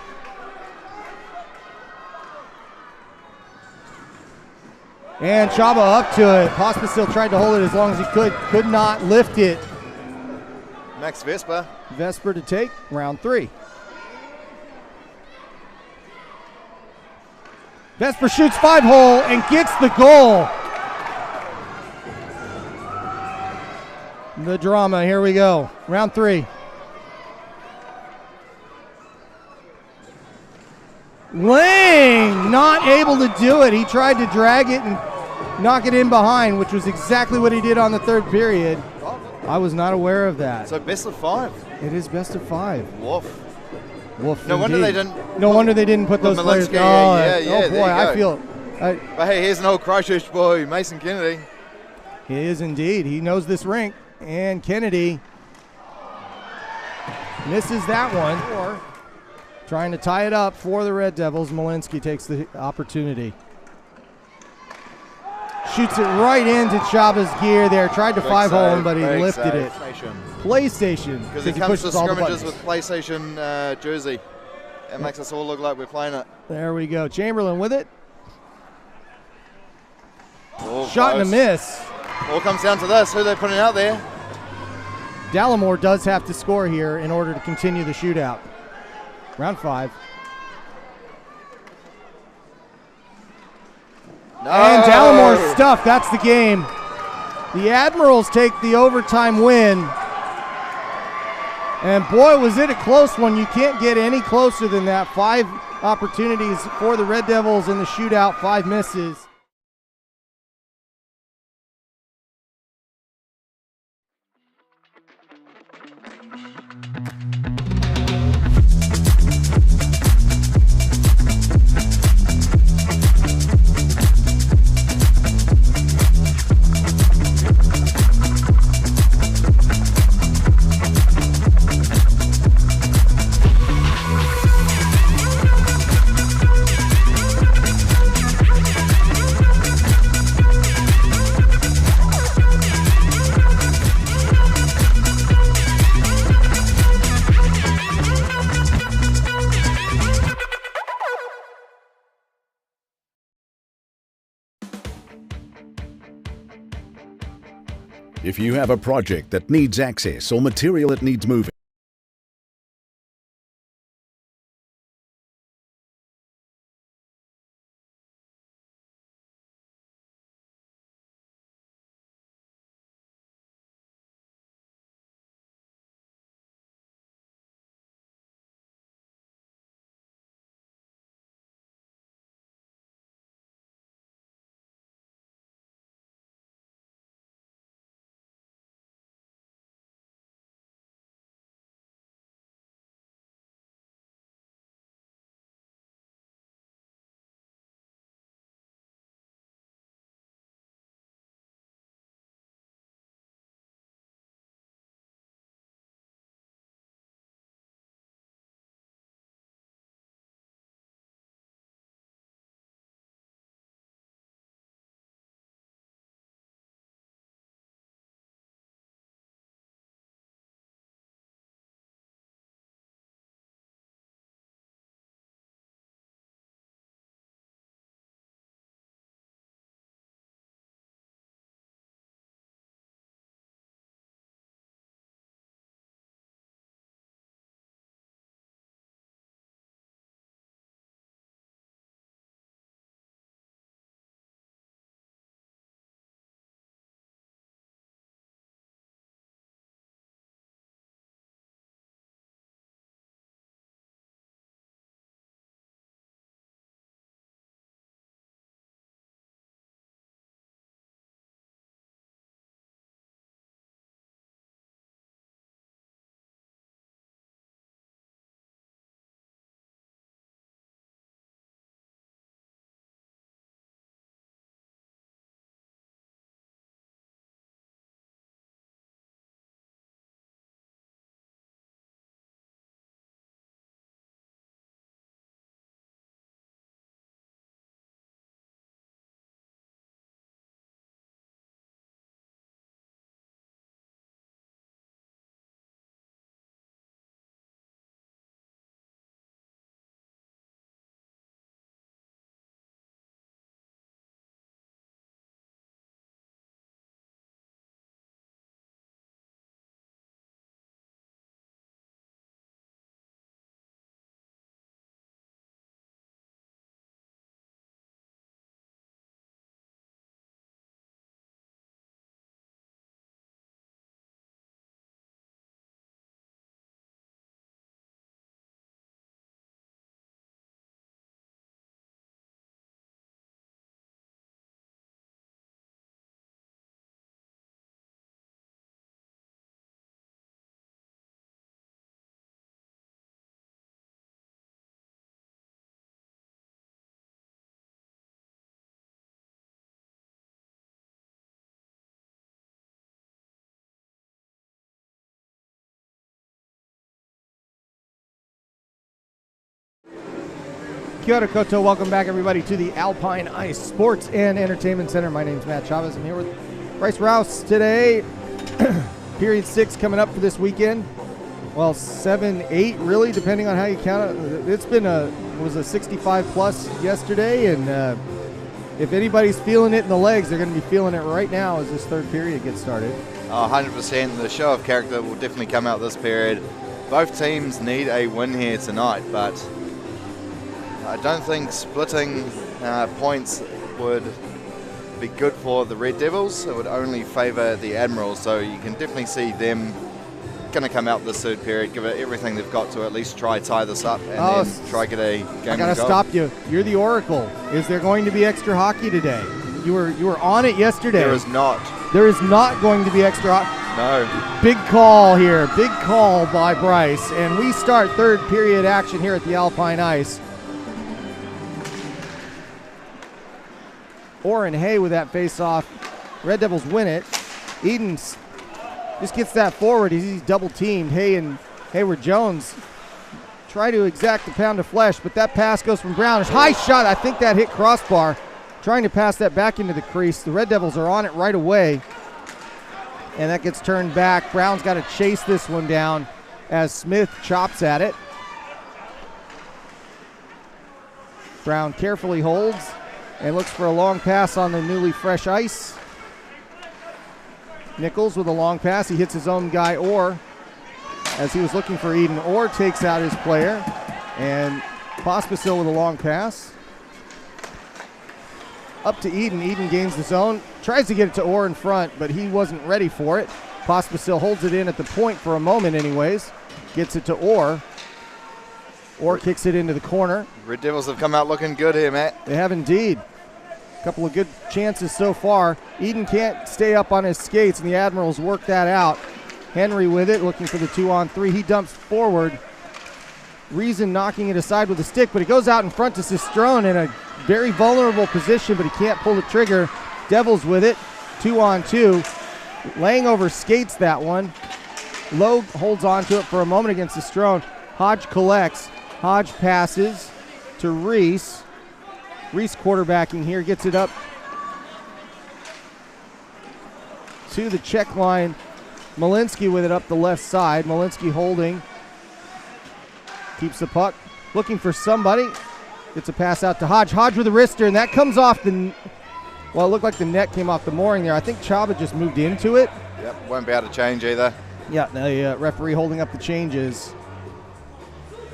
And Chaba up to it. Pospisil tried to hold it as long as he could not lift it. Max Vesper. Vesper to take, round 3. Vesper shoots 5-hole and gets the goal. The drama, here we go. Round 3. Lang not able to do it. He tried to drag it and knock it in behind, which was exactly what he did on the third period. I was not aware of that. So best of 5. It is best of 5. Woof. Woof. No wonder they didn't. No wonder they didn't put those players. Yeah, oh boy, I feel. But hey, here's an old Christchurch boy, Mason Kennedy. He is indeed. He knows this rink. And Kennedy misses that one. Trying to tie it up for the Red Devils. Malinsky takes the opportunity. Shoots it right into Chaba's gear there. Tried to 5-hole him, but he lifted it. PlayStation. Because he comes to scrimmages with PlayStation jersey. It makes us all look like we're playing it. There we go. Chamberlain with it. Oh, shot and a miss. All comes down to this. Who they're putting out there? Dallimore does have to score here in order to continue the shootout. Round 5. No. And Dallimore stuffed. That's the game. The Admirals take the overtime win. And boy, was it a close one. You can't get any closer than that. 5 opportunities for the Red Devils in the shootout, 5 misses. If you have a project that needs access or material that needs moving, Kia ora koutou. Welcome back, everybody, to the Alpine Ice Sports and Entertainment Center. My name's Matt Chavez. I'm here with Bryce Rouse today. Period 6 coming up for this weekend. Well, 7, 8, really, depending on how you count it. It's been a 65-plus yesterday, and if anybody's feeling it in the legs, they're going to be feeling it right now as this third period gets started. 100%. The show of character will definitely come out this period. Both teams need a win here tonight, but I don't think splitting points would be good for the Red Devils. It would only favour the Admirals, so you can definitely see them going to come out this third period, give it everything they've got to at least try tie this up and then try get a game. I got to stop you. You're the Oracle. Is there going to be extra hockey today? You were on it yesterday. There is not. There is not going to be extra hockey. No. Big call here. Big call by Bryce. And we start third period action here at the Alpine Ice. Orrin Hay with that face-off. Red Devils win it. Eden just gets that forward. He's double-teamed. Hay and Hayward Jones try to exact a pound of flesh, but that pass goes from Brown. High shot. I think that hit crossbar. Trying to pass that back into the crease. The Red Devils are on it right away, and that gets turned back. Brown's got to chase this one down as Smith chops at it. Brown carefully holds and looks for a long pass on the newly fresh ice. Nichols with a long pass. He hits his own guy, Orr, as he was looking for Eden. Orr takes out his player, and Pospisil with a long pass. Up to Eden. Eden gains the zone. Tries to get it to Orr in front, but he wasn't ready for it. Pospisil holds it in at the point for a moment anyways. Gets it to Orr. Orr kicks it into the corner. Red Devils have come out looking good here, Matt. They have indeed. A couple of good chances so far. Eden can't stay up on his skates, and the Admirals work that out. Henry with it, looking for the 2-on-3. He dumps forward. Reason knocking it aside with a stick, but it goes out in front to Cistrone in a very vulnerable position, but he can't pull the trigger. Devils with it, 2-on-2. Lang over skates that one. Logue holds on to it for a moment against Cistrone. Hodge collects. Hodge passes to Reese. Reese quarterbacking here, gets it up to the check line. Malinsky with it up the left side. Malinsky holding. Keeps the puck. Looking for somebody. Gets a pass out to Hodge. Hodge with a wrister, and that comes off the... Well, it looked like the net came off the mooring there. I think Chaba just moved into it. Yep, won't be able to change either. Yeah, the referee holding up the changes.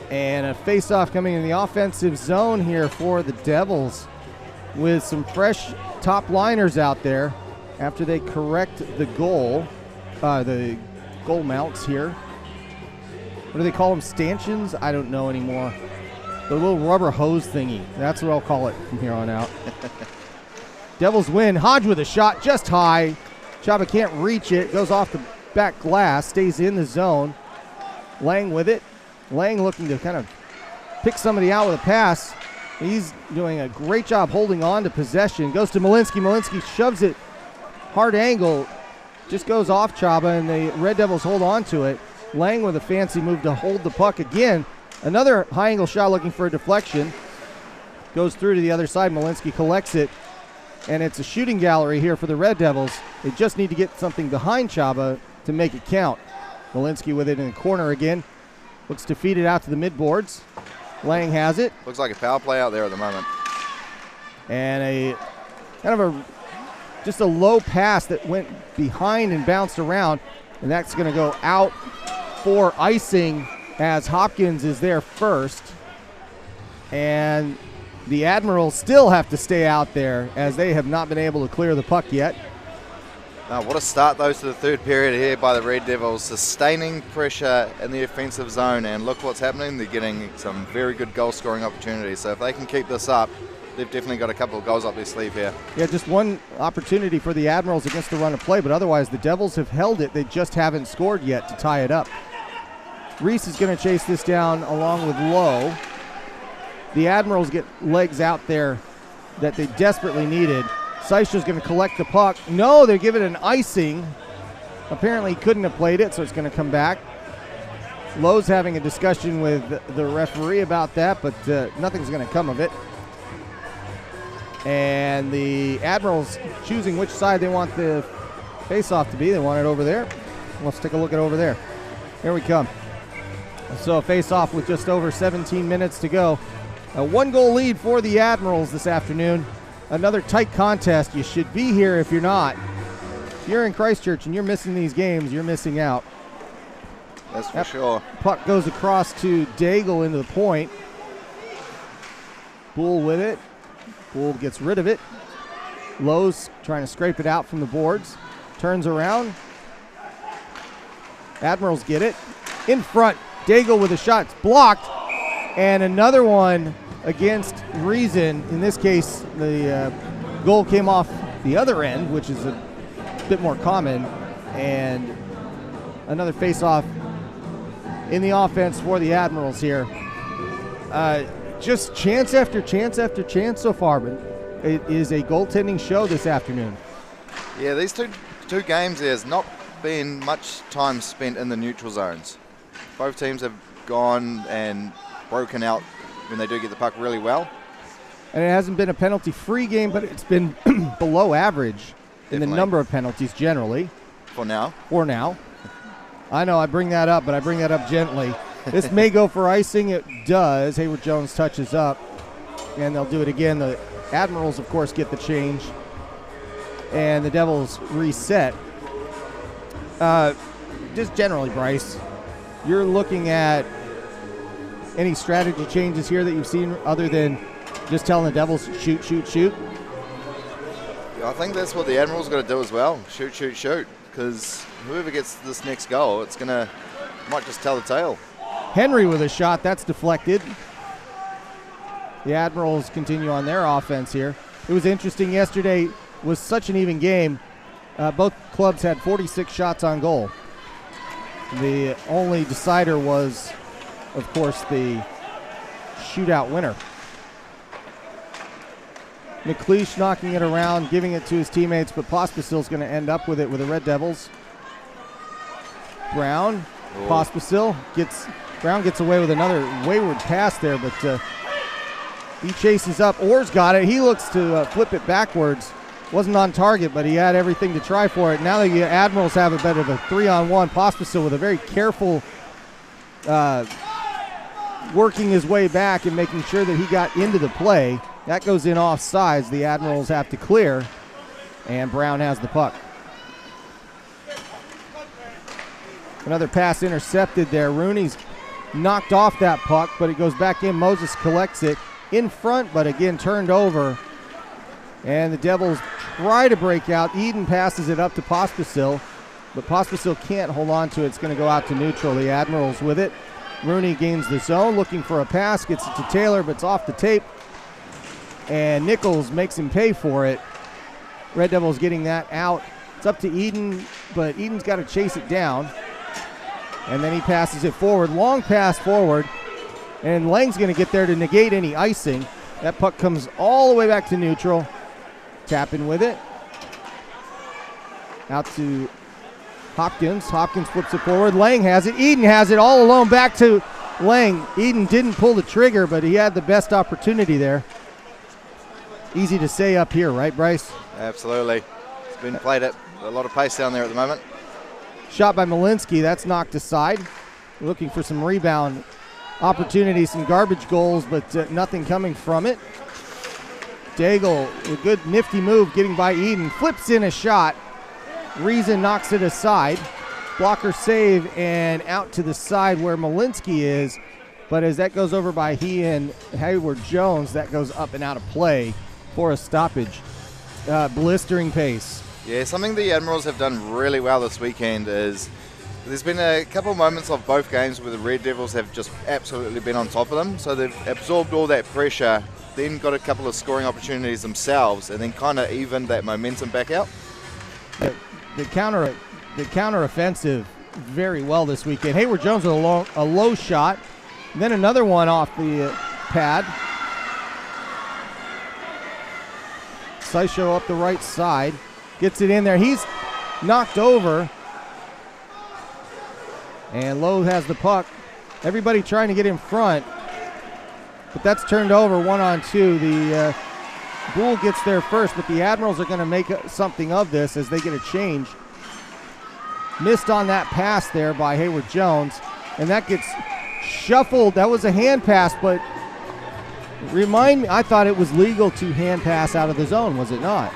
And a face-off coming in the offensive zone here for the Devils with some fresh top liners out there after they correct the goal mounts here. What do they call them? Stanchions? I don't know anymore. The little rubber hose thingy. That's what I'll call it from here on out. Devils win. Hodge with a shot just high. Chaba can't reach it. Goes off the back glass. Stays in the zone. Lang with it. Lang looking to kind of pick somebody out with a pass. He's doing a great job holding on to possession. Goes to Malinsky. Malinsky shoves it hard angle. Just goes off Chaba, and the Red Devils hold on to it. Lang with a fancy move to hold the puck again. Another high angle shot looking for a deflection. Goes through to the other side. Malinsky collects it. And it's a shooting gallery here for the Red Devils. They just need to get something behind Chaba to make it count. Malinsky with it in the corner again. Looks to feed it out to the midboards. Lang has it. Looks like a power play out there at the moment. And a kind of just a low pass that went behind and bounced around. And that's going to go out for icing as Hopkins is there first. And the Admirals still have to stay out there as they have not been able to clear the puck yet. What a start, though, to the third period here by the Red Devils, sustaining pressure in the offensive zone, and look what's happening. They're getting some very good goal-scoring opportunities, so if they can keep this up, they've definitely got a couple of goals up their sleeve here. Yeah, just one opportunity for the Admirals against the run of play, but otherwise the Devils have held it. They just haven't scored yet to tie it up. Reese is going to chase this down along with Lowe. The Admirals get legs out there that they desperately needed. Seisha's going to collect the puck. No, they're giving it an icing. Apparently he couldn't have played it, so it's going to come back. Lowe's having a discussion with the referee about that, but nothing's going to come of it. And the Admirals choosing which side they want the face-off to be. They want it over there. Let's take a look at over there. Here we come. So a face-off with just over 17 minutes to go. A 1-goal lead for the Admirals this afternoon. Another tight contest. You should be here if you're not. If you're in Christchurch and you're missing these games, you're missing out. That's for sure. Puck goes across to Daigle into the point. Bull with it. Bull gets rid of it. Lowe's trying to scrape it out from the boards. Turns around. Admirals get it. In front, Daigle with a shot. It's blocked. And another one against Reason. In this case, the goal came off the other end, which is a bit more common. And another face-off in the offense for the Admirals here. Just chance after chance after chance so far, but it is a goaltending show this afternoon. Yeah, these two games, there's not been much time spent in the neutral zones. Both teams have gone and broken out when they do get the puck really well. And it hasn't been a penalty-free game, but it's been below average in the number of penalties generally. For now. I know I bring that up, but I bring that up gently. This may go for icing. It does. Hayward Jones touches up, and they'll do it again. The Admirals, of course, get the change, and the Devils reset. Just generally, Bryce, you're looking at any strategy changes here that you've seen other than just telling the Devils shoot, shoot, shoot? I think that's what the Admirals got to do as well. Shoot, shoot, shoot. Because whoever gets this next goal, might just tell the tale. Henry with a shot. That's deflected. The Admirals continue on their offense here. It was interesting. Yesterday was such an even game. Both clubs had 46 shots on goal. The only decider was, of course, the shootout winner. McLeish knocking it around, giving it to his teammates, but Pospisil's going to end up with it with the Red Devils. Brown, Pospisil Brown gets away with another wayward pass there, but he chases up. Orr's got it. He looks to flip it backwards. Wasn't on target, but he had everything to try for it. Now the Admirals have a bit of a 3-on-1. Pospisil with a very careful working his way back and making sure that he got into the play. That goes in offsides. The Admirals have to clear, and Brown has the puck. Another pass intercepted there. Rooney's knocked off that puck, but it goes back in. Moses collects it in front, but again turned over. And the Devils try to break out. Eden passes it up to Pospisil, but Pospisil can't hold on to it. It's going to go out to neutral. The Admirals with it. Rooney gains the zone, looking for a pass, gets it to Taylor, but it's off the tape. And Nichols makes him pay for it. Red Devils getting that out. It's up to Eden, but Eden's got to chase it down. And then he passes it forward. Long pass forward. And Lang's going to get there to negate any icing. That puck comes all the way back to neutral. Tapping with it. Out to Hopkins. Hopkins flips it forward. Lang has it. Eden has it all alone back to Lang. Eden didn't pull the trigger, but he had the best opportunity there. Easy to say up here, right, Bryce? Absolutely. It's been played at a lot of pace down there at the moment. Shot by Malinsky. That's knocked aside. Looking for some rebound opportunities, some garbage goals, but nothing coming from it. Daigle, a good nifty move getting by Eden. Flips in a shot. Reason knocks it aside. Blocker save and out to the side where Malinsky is. But as that goes over by he and Hayward Jones, that goes up and out of play for a stoppage. Blistering pace. Yeah, something the Admirals have done really well this weekend is there's been a couple of moments of both games where the Red Devils have just absolutely been on top of them. So they've absorbed all that pressure, then got a couple of scoring opportunities themselves, and then kind of evened that momentum back out. The counter offensive very well this weekend. Hayward Jones with a low shot, then another one off the pad. Sysho up the right side, gets it in there. He's knocked over, and Lowe has the puck. Everybody trying to get in front, but that's turned over 1-on-2. The Bull gets there first, but the Admirals are going to make something of this as they get a change. Missed on that pass there by Hayward Jones, and that gets shuffled. That was a hand pass, but remind me, I thought it was legal to hand pass out of the zone, was it not?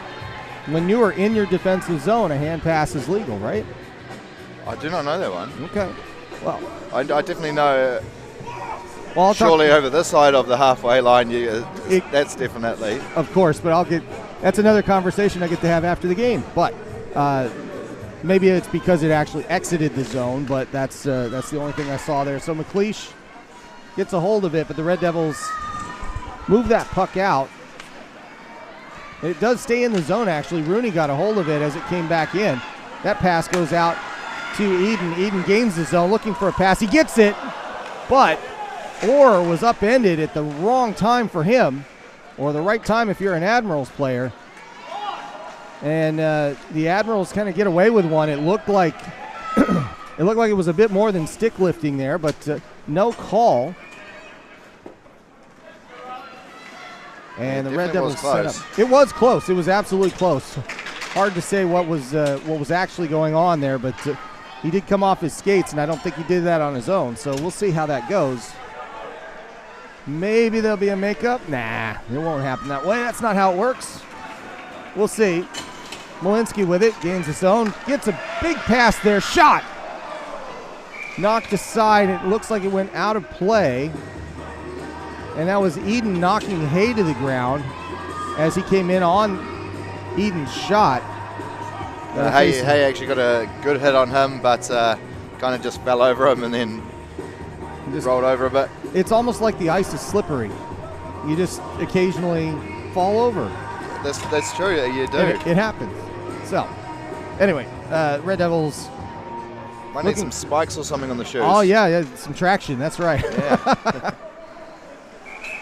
When you are in your defensive zone, a hand pass is legal, right? I do not know that one. Okay. Well, I definitely know. well, Surely over this side of the halfway line, that's definitely. Of course, but that's another conversation I get to have after the game. But maybe it's because it actually exited the zone, but that's the only thing I saw there. So McLeish gets a hold of it, but the Red Devils move that puck out. It does stay in the zone, actually. Rooney got a hold of it as it came back in. That pass goes out to Eden. Eden gains the zone, looking for a pass. He gets it, but Orr was upended at the wrong time for him, or the right time if you're an Admirals player. And the Admirals kind of get away with one. It looked like it was a bit more than stick lifting there, but no call. And the Red Devils set up. It was close. It was absolutely close. Hard to say what was actually going on there, but he did come off his skates, and I don't think he did that on his own. So we'll see how that goes. Maybe there'll be a makeup. Nah, it won't happen that way. That's not how it works. We'll see. Malinsky with it, gains his own, gets a big pass there, shot. Knocked aside. It looks like it went out of play. And that was Eden knocking Hay to the ground as he came in on Eden's shot. Hay actually got a good hit on him, but kind of just fell over him and then rolled over a bit. It's almost like the ice is slippery. You just occasionally fall over. That's true, you do. It happens. So, anyway, Red Devils. Might need some spikes or something on the shoes. Oh, yeah, some traction. That's right. Yeah.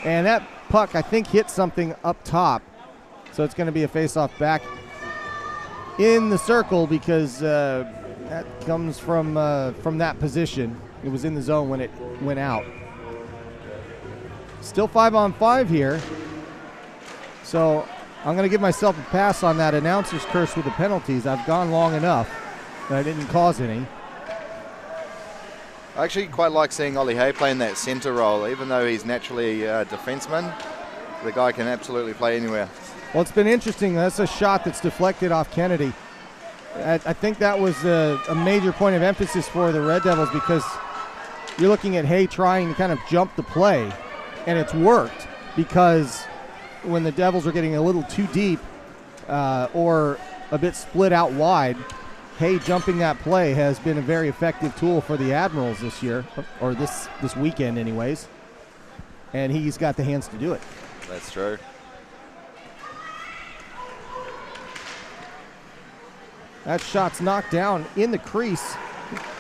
And that puck, I think, hit something up top. So it's going to be a face-off back in the circle because that comes from that position. It was in the zone when it went out. Still 5-on-5 here. So I'm going to give myself a pass on that announcer's curse with the penalties. I've gone long enough that I didn't cause any. I actually quite like seeing Ollie Hay playing that centre role, even though he's naturally a defenseman. The guy can absolutely play anywhere. Well, it's been interesting. That's a shot that's deflected off Kennedy. I think that was a major point of emphasis for the Red Devils because you're looking at Hay trying to kind of jump the play, and it's worked because when the Devils are getting a little too deep or a bit split out wide, Hay jumping that play has been a very effective tool for the Admirals this year, or this weekend anyways, and he's got the hands to do it. That's true. That shot's knocked down in the crease.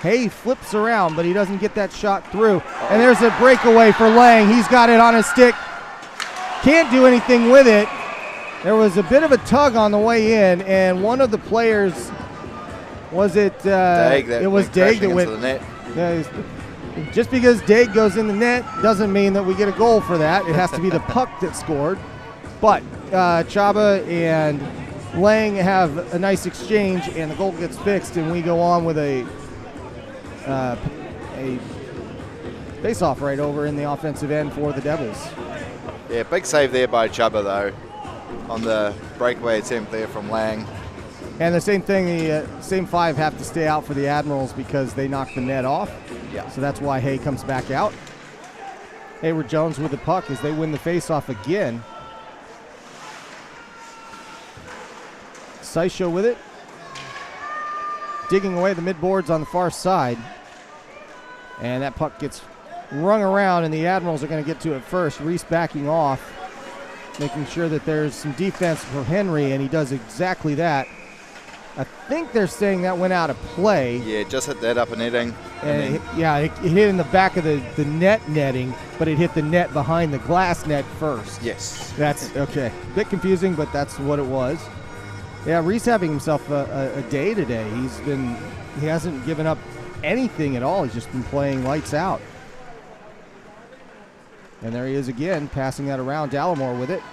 Hay flips around, but he doesn't get that shot through. And there's a breakaway for Lang. He's got it on his stick. Can't do anything with it. There was a bit of a tug on the way in, and one of the players, was it? Daig. It was Daig that went. The net. Just because Daig goes in the net doesn't mean that we get a goal for that. It has to be the puck that scored. But Chaba and Lang have a nice exchange, and the goal gets fixed, and we go on with a face-off right over in the offensive end for the Devils. Yeah, big save there by Chubba, though, on the breakaway attempt there from Lang. And the same thing, the same five have to stay out for the Admirals because they knocked the net off. Yeah. So that's why Hay comes back out. Hayward Jones with the puck as they win the face-off again. Seisho with it. Digging away the midboards on the far side. And that puck gets rung around, and the Admirals are going to get to it first. Reese backing off, making sure that there's some defense for Henry, and he does exactly that. I think they're saying that went out of play. Yeah, just hit that upper netting. And it hit in the back of the net netting, but it hit the net behind the glass net first. Yes. That's okay. Bit confusing, but that's what it was. Yeah, Reese having himself a day today. He hasn't given up anything at all. He's just been playing lights out. And there he is again, passing that around. Dallimore with it.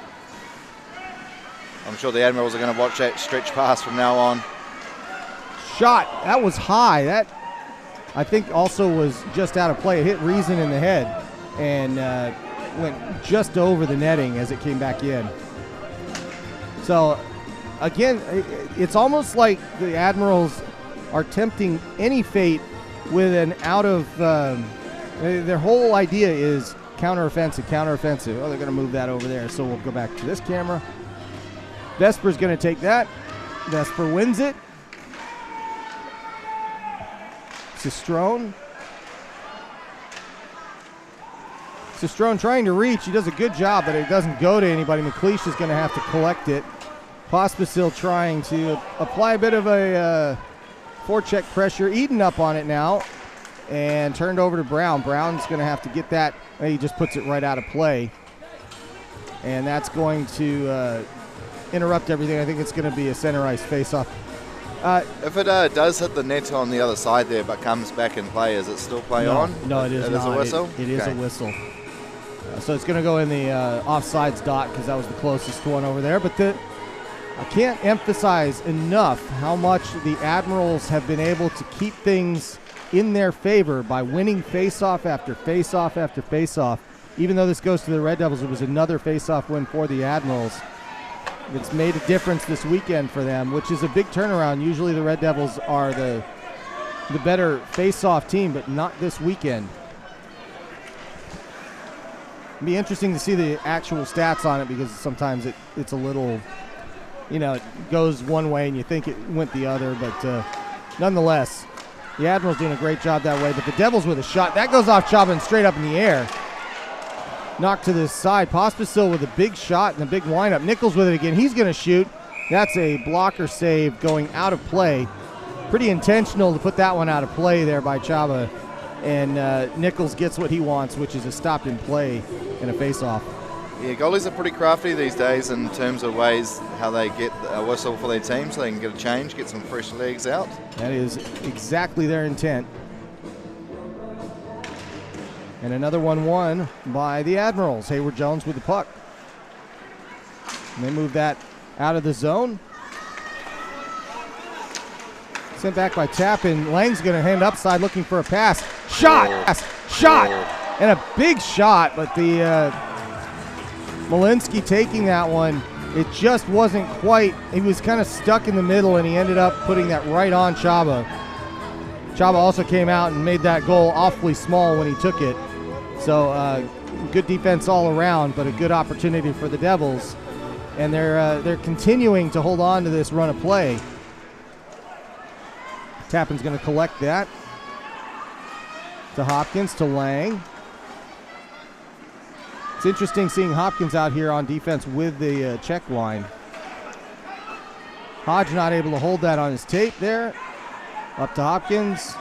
I'm sure the Admirals are going to watch that stretch pass from now on. Shot. That was high. That, I think, also was just out of play. It hit Reason in the head and went just over the netting as it came back in. So, again, it's almost like the Admirals are tempting any fate with an out of their whole idea is counteroffensive. Oh, they're going to move that over there. So we'll go back to this camera. Vesper's going to take that. Vesper wins it. Sistrone trying to reach. He does a good job, but it doesn't go to anybody. McLeish is going to have to collect it. Pospisil trying to apply a bit of a forecheck pressure. Eden up on it now and turned over to Brown. Brown's going to have to get that. He just puts it right out of play. And that's going to interrupt everything. I think it's going to be a center ice face-off. If it does hit the net on the other side there but comes back in play, is it still play on? No, it is not. It is a whistle? It is a whistle. So it's going to go in the offsides dot because that was the closest one over there. But I can't emphasize enough how much the Admirals have been able to keep things in their favor by winning face-off after face-off after face-off. Even though this goes to the Red Devils, it was another face-off win for the Admirals. It's made a difference this weekend for them, which is a big turnaround. Usually the Red Devils are the better face-off team, but not this weekend. It'll be interesting to see the actual stats on it because sometimes it's a little, it goes one way and you think it went the other, but nonetheless, the Admirals doing a great job that way, but the Devils with a shot. That goes off Chaba and straight up in the air. Knocked to this side. Pospisil with a big shot and a big windup. Nichols with it again. He's going to shoot. That's a blocker save going out of play. Pretty intentional to put that one out of play there by Chaba. And Nichols gets what he wants, which is a stop in play and a face-off. Yeah, goalies are pretty crafty these days in terms of ways how they get a whistle for their team so they can get a change, get some fresh legs out. That is exactly their intent. And another 1-1 by the Admirals. Hayward Jones with the puck. And they move that out of the zone. Sent back by Tappan. Lang's going to hand upside looking for a pass. Shot! Shot! And a big shot, but the Malinsky taking that one. It just wasn't quite. He was kind of stuck in the middle, and he ended up putting that right on Chaba. Chaba also came out and made that goal awfully small when he took it. So good defense all around, but a good opportunity for the Devils. And they're continuing to hold on to this run of play. Tappan's going to collect that. To Hopkins, to Lang. It's interesting seeing Hopkins out here on defense with the check line. Hodge not able to hold that on his tape there. Up to Hopkins.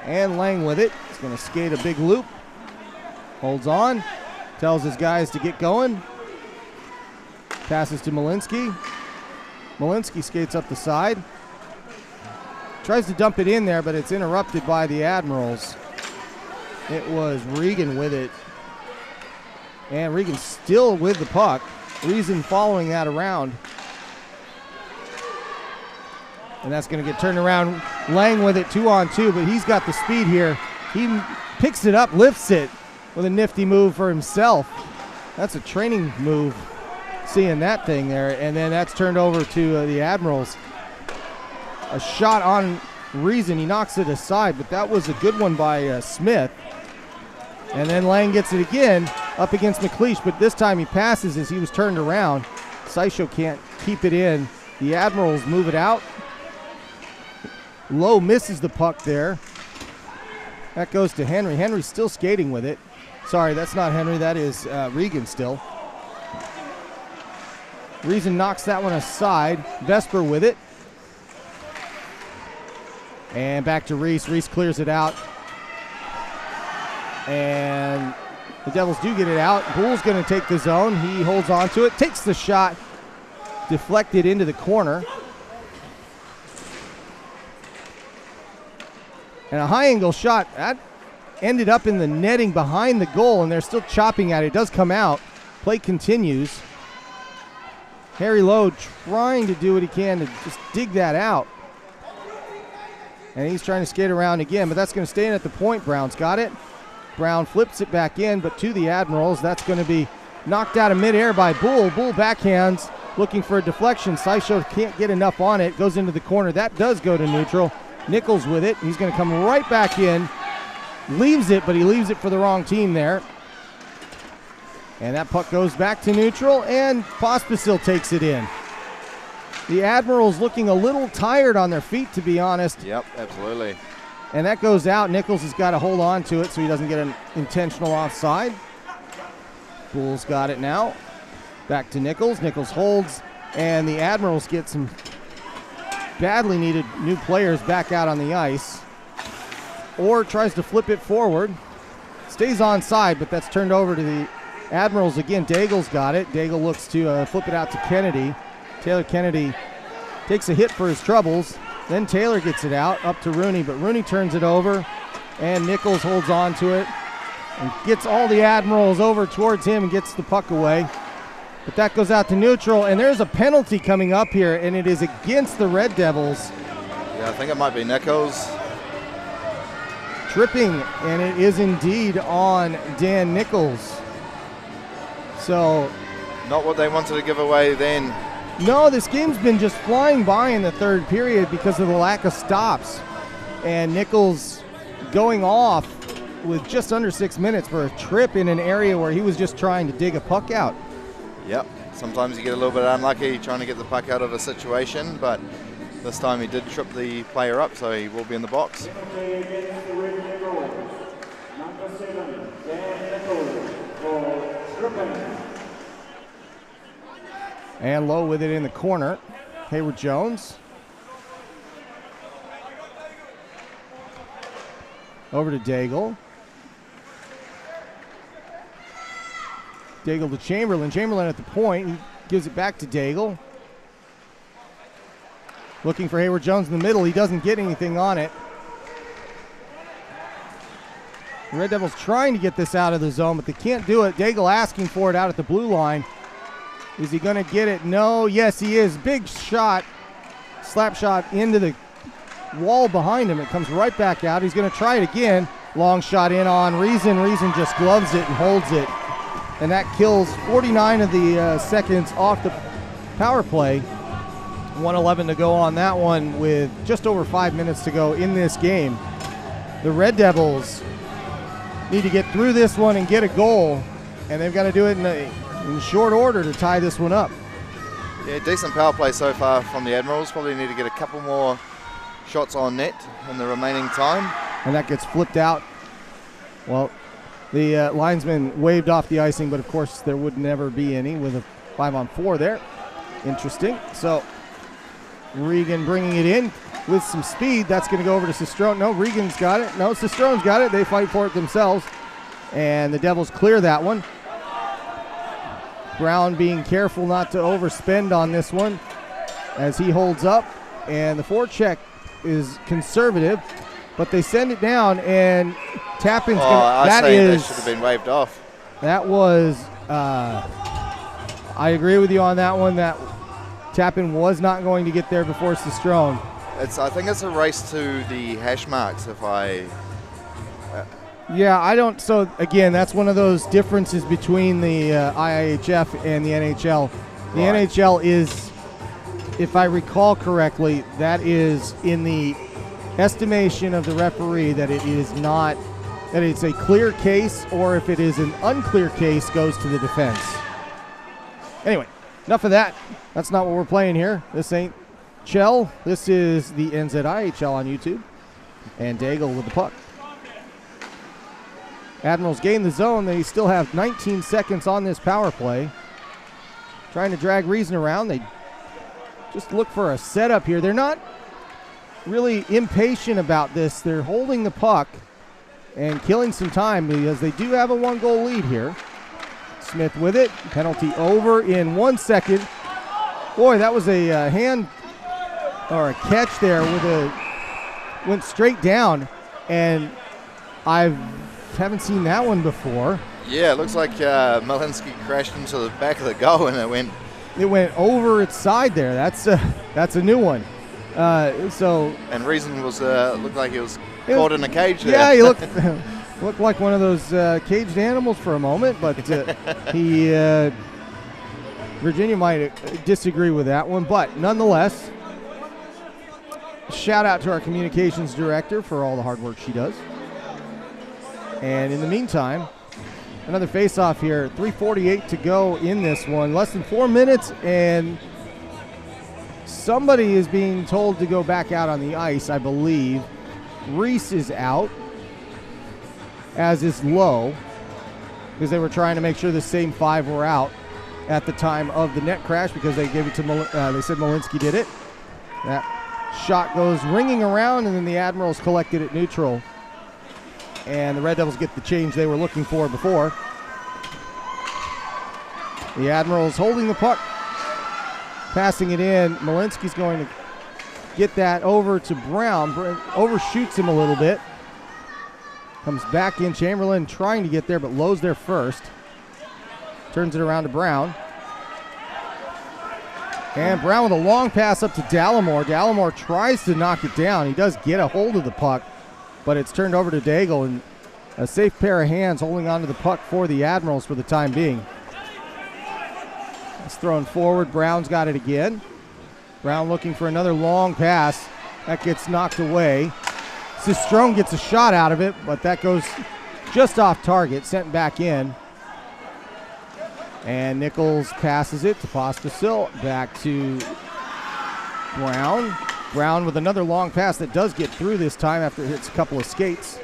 And Lang with it. He's going to skate a big loop. Holds on. Tells his guys to get going. Passes to Malinsky. Malinsky skates up the side. Tries to dump it in there, but it's interrupted by the Admirals. It was Regan with it. And Regan still with the puck. Reason following that around. And that's going to get turned around. Lang with it 2-on-2, but he's got the speed here. He picks it up, lifts it with a nifty move for himself. That's a training move, seeing that thing there. And then that's turned over to the Admirals. A shot on Reason. He knocks it aside, but that was a good one by Smith. And then Lang gets it again up against McLeish, but this time he passes as he was turned around. Sysho can't keep it in. The Admirals move it out. Lowe misses the puck there. That goes to Henry. Henry's still skating with it. Sorry, that's not Henry. That is Regan still. Reason knocks that one aside. Vesper with it. And back to Reese. Reese clears it out. And the Devils do get it out. Boole's going to take the zone. He holds on to it. Takes the shot. Deflected into the corner. And a high angle shot. That ended up in the netting behind the goal, and they're still chopping at it. It does come out. Play continues. Harry Lowe trying to do what he can to just dig that out. And he's trying to skate around again, but that's going to stay in at the point. Brown's got it. Brown flips it back in, but to the Admirals. That's going to be knocked out of midair by Bull. Bull backhands, looking for a deflection. Sysho can't get enough on it. Goes into the corner. That does go to neutral. Nichols with it. He's going to come right back in. Leaves it, but he leaves it for the wrong team there. And that puck goes back to neutral, and Pospisil takes it in. The Admirals looking a little tired on their feet, to be honest. Yep, absolutely. And that goes out. Nichols has got to hold on to it so he doesn't get an intentional offside. Bull's got it now. Back to Nichols. Nichols holds, and the Admirals get some badly needed new players back out on the ice. Or tries to flip it forward. Stays onside, but that's turned over to the Admirals again. Daigle's got it. Daigle looks to flip it out to Kennedy. Taylor Kennedy takes a hit for his troubles. Then Taylor gets it out, up to Rooney, but Rooney turns it over, and Nichols holds on to it and gets all the Admirals over towards him and gets the puck away. But that goes out to neutral, and there's a penalty coming up here, and it is against the Red Devils. Yeah, I think it might be Nichols. Tripping, and it is indeed on Dan Nichols. So, not what they wanted to give away then. No, this game's been just flying by in the third period because of the lack of stops. And Nichols going off with just under 6 minutes for a trip in an area where he was just trying to dig a puck out. Yep, sometimes you get a little bit unlucky trying to get the puck out of a situation, but this time he did trip the player up, so he will be in the box. And Lowe with it in the corner. Hayward Jones. Over to Daigle. Daigle to Chamberlain. Chamberlain at the point. He gives it back to Daigle. Looking for Hayward Jones in the middle. He doesn't get anything on it. The Red Devils trying to get this out of the zone, but they can't do it. Daigle asking for it out at the blue line. Is he going to get it? No. Yes, he is. Big shot. Slap shot into the wall behind him. It comes right back out. He's going to try it again. Long shot in on Reason. Reason just gloves it and holds it. And that kills 49 of the seconds off the power play. 1:11 to go on that one with just over 5 minutes to go in this game. The Red Devils need to get through this one and get a goal. And they've got to do it in short order to tie this one up. Yeah, decent power play so far from the Admirals. Probably need to get a couple more shots on net in the remaining time. And that gets flipped out. Well, the linesman waved off the icing, but of course there would never be any with a 5-on-4 there. Interesting. So Regan bringing it in with some speed. That's going to go over to Sistrone. No, Regan's got it. No, Sistrone's got it. They fight for it themselves. And the Devils clear that one. Brown being careful not to overspend on this one as he holds up. And the forecheck is conservative, but they send it down, and Tappan's that should have been waved off. That was, I agree with you on that one, that Tappan was not going to get there before Sistrone. I think it's a race to the hash marks if I... Yeah, I don't. So again, that's one of those differences between the IIHF and the NHL. The NHL is, if I recall correctly, that is in the estimation of the referee that it is not, that it's a clear case, or if it is an unclear case, goes to the defense. Anyway, enough of that. That's not what we're playing here. This ain't Chell. This is the NZIHL on YouTube. And Daigle with the puck. Admirals gain the zone. They still have 19 seconds on this power play. Trying to drag Reason around. They just look for a setup here. They're not really impatient about this. They're holding the puck and killing some time because they do have a 1-goal lead here. Smith with it. Penalty over in 1 second. Boy, that was a hand or a catch there with went straight down, and I haven't seen that one before. Yeah, it looks like Malinsky crashed into the back of the goal and it went over its side there. That's a new one. And Reason was looked like he was caught in a cage there. Yeah, he looked like one of those caged animals for a moment, but Virginia might disagree with that one. But nonetheless, shout out to our communications director for all the hard work she does. And in the meantime, another face-off here. 3:48 to go in this one. Less than 4 minutes, and somebody is being told to go back out on the ice, I believe. Reese is out, as is Lowe, because they were trying to make sure the same 5 were out at the time of the net crash, because they gave it to they said Malinsky did it. That shot goes ringing around, and then the Admirals collected it neutral. And the Red Devils get the change they were looking for before. The Admirals holding the puck, passing it in. Malinsky's going to get that over to Brown. Overshoots him a little bit. Comes back in. Chamberlain trying to get there, but Lowe's there first. Turns it around to Brown. And Brown with a long pass up to Dallimore. Dallimore tries to knock it down. He does get a hold of the puck, but it's turned over to Daigle, and a safe pair of hands holding onto the puck for the Admirals for the time being. It's thrown forward. Brown's got it again. Brown looking for another long pass. That gets knocked away. Sistrone gets a shot out of it, but that goes just off target, sent back in. And Nichols passes it to Pospisil. Back to Brown. Brown with another long pass that does get through this time after it hits a couple of skates.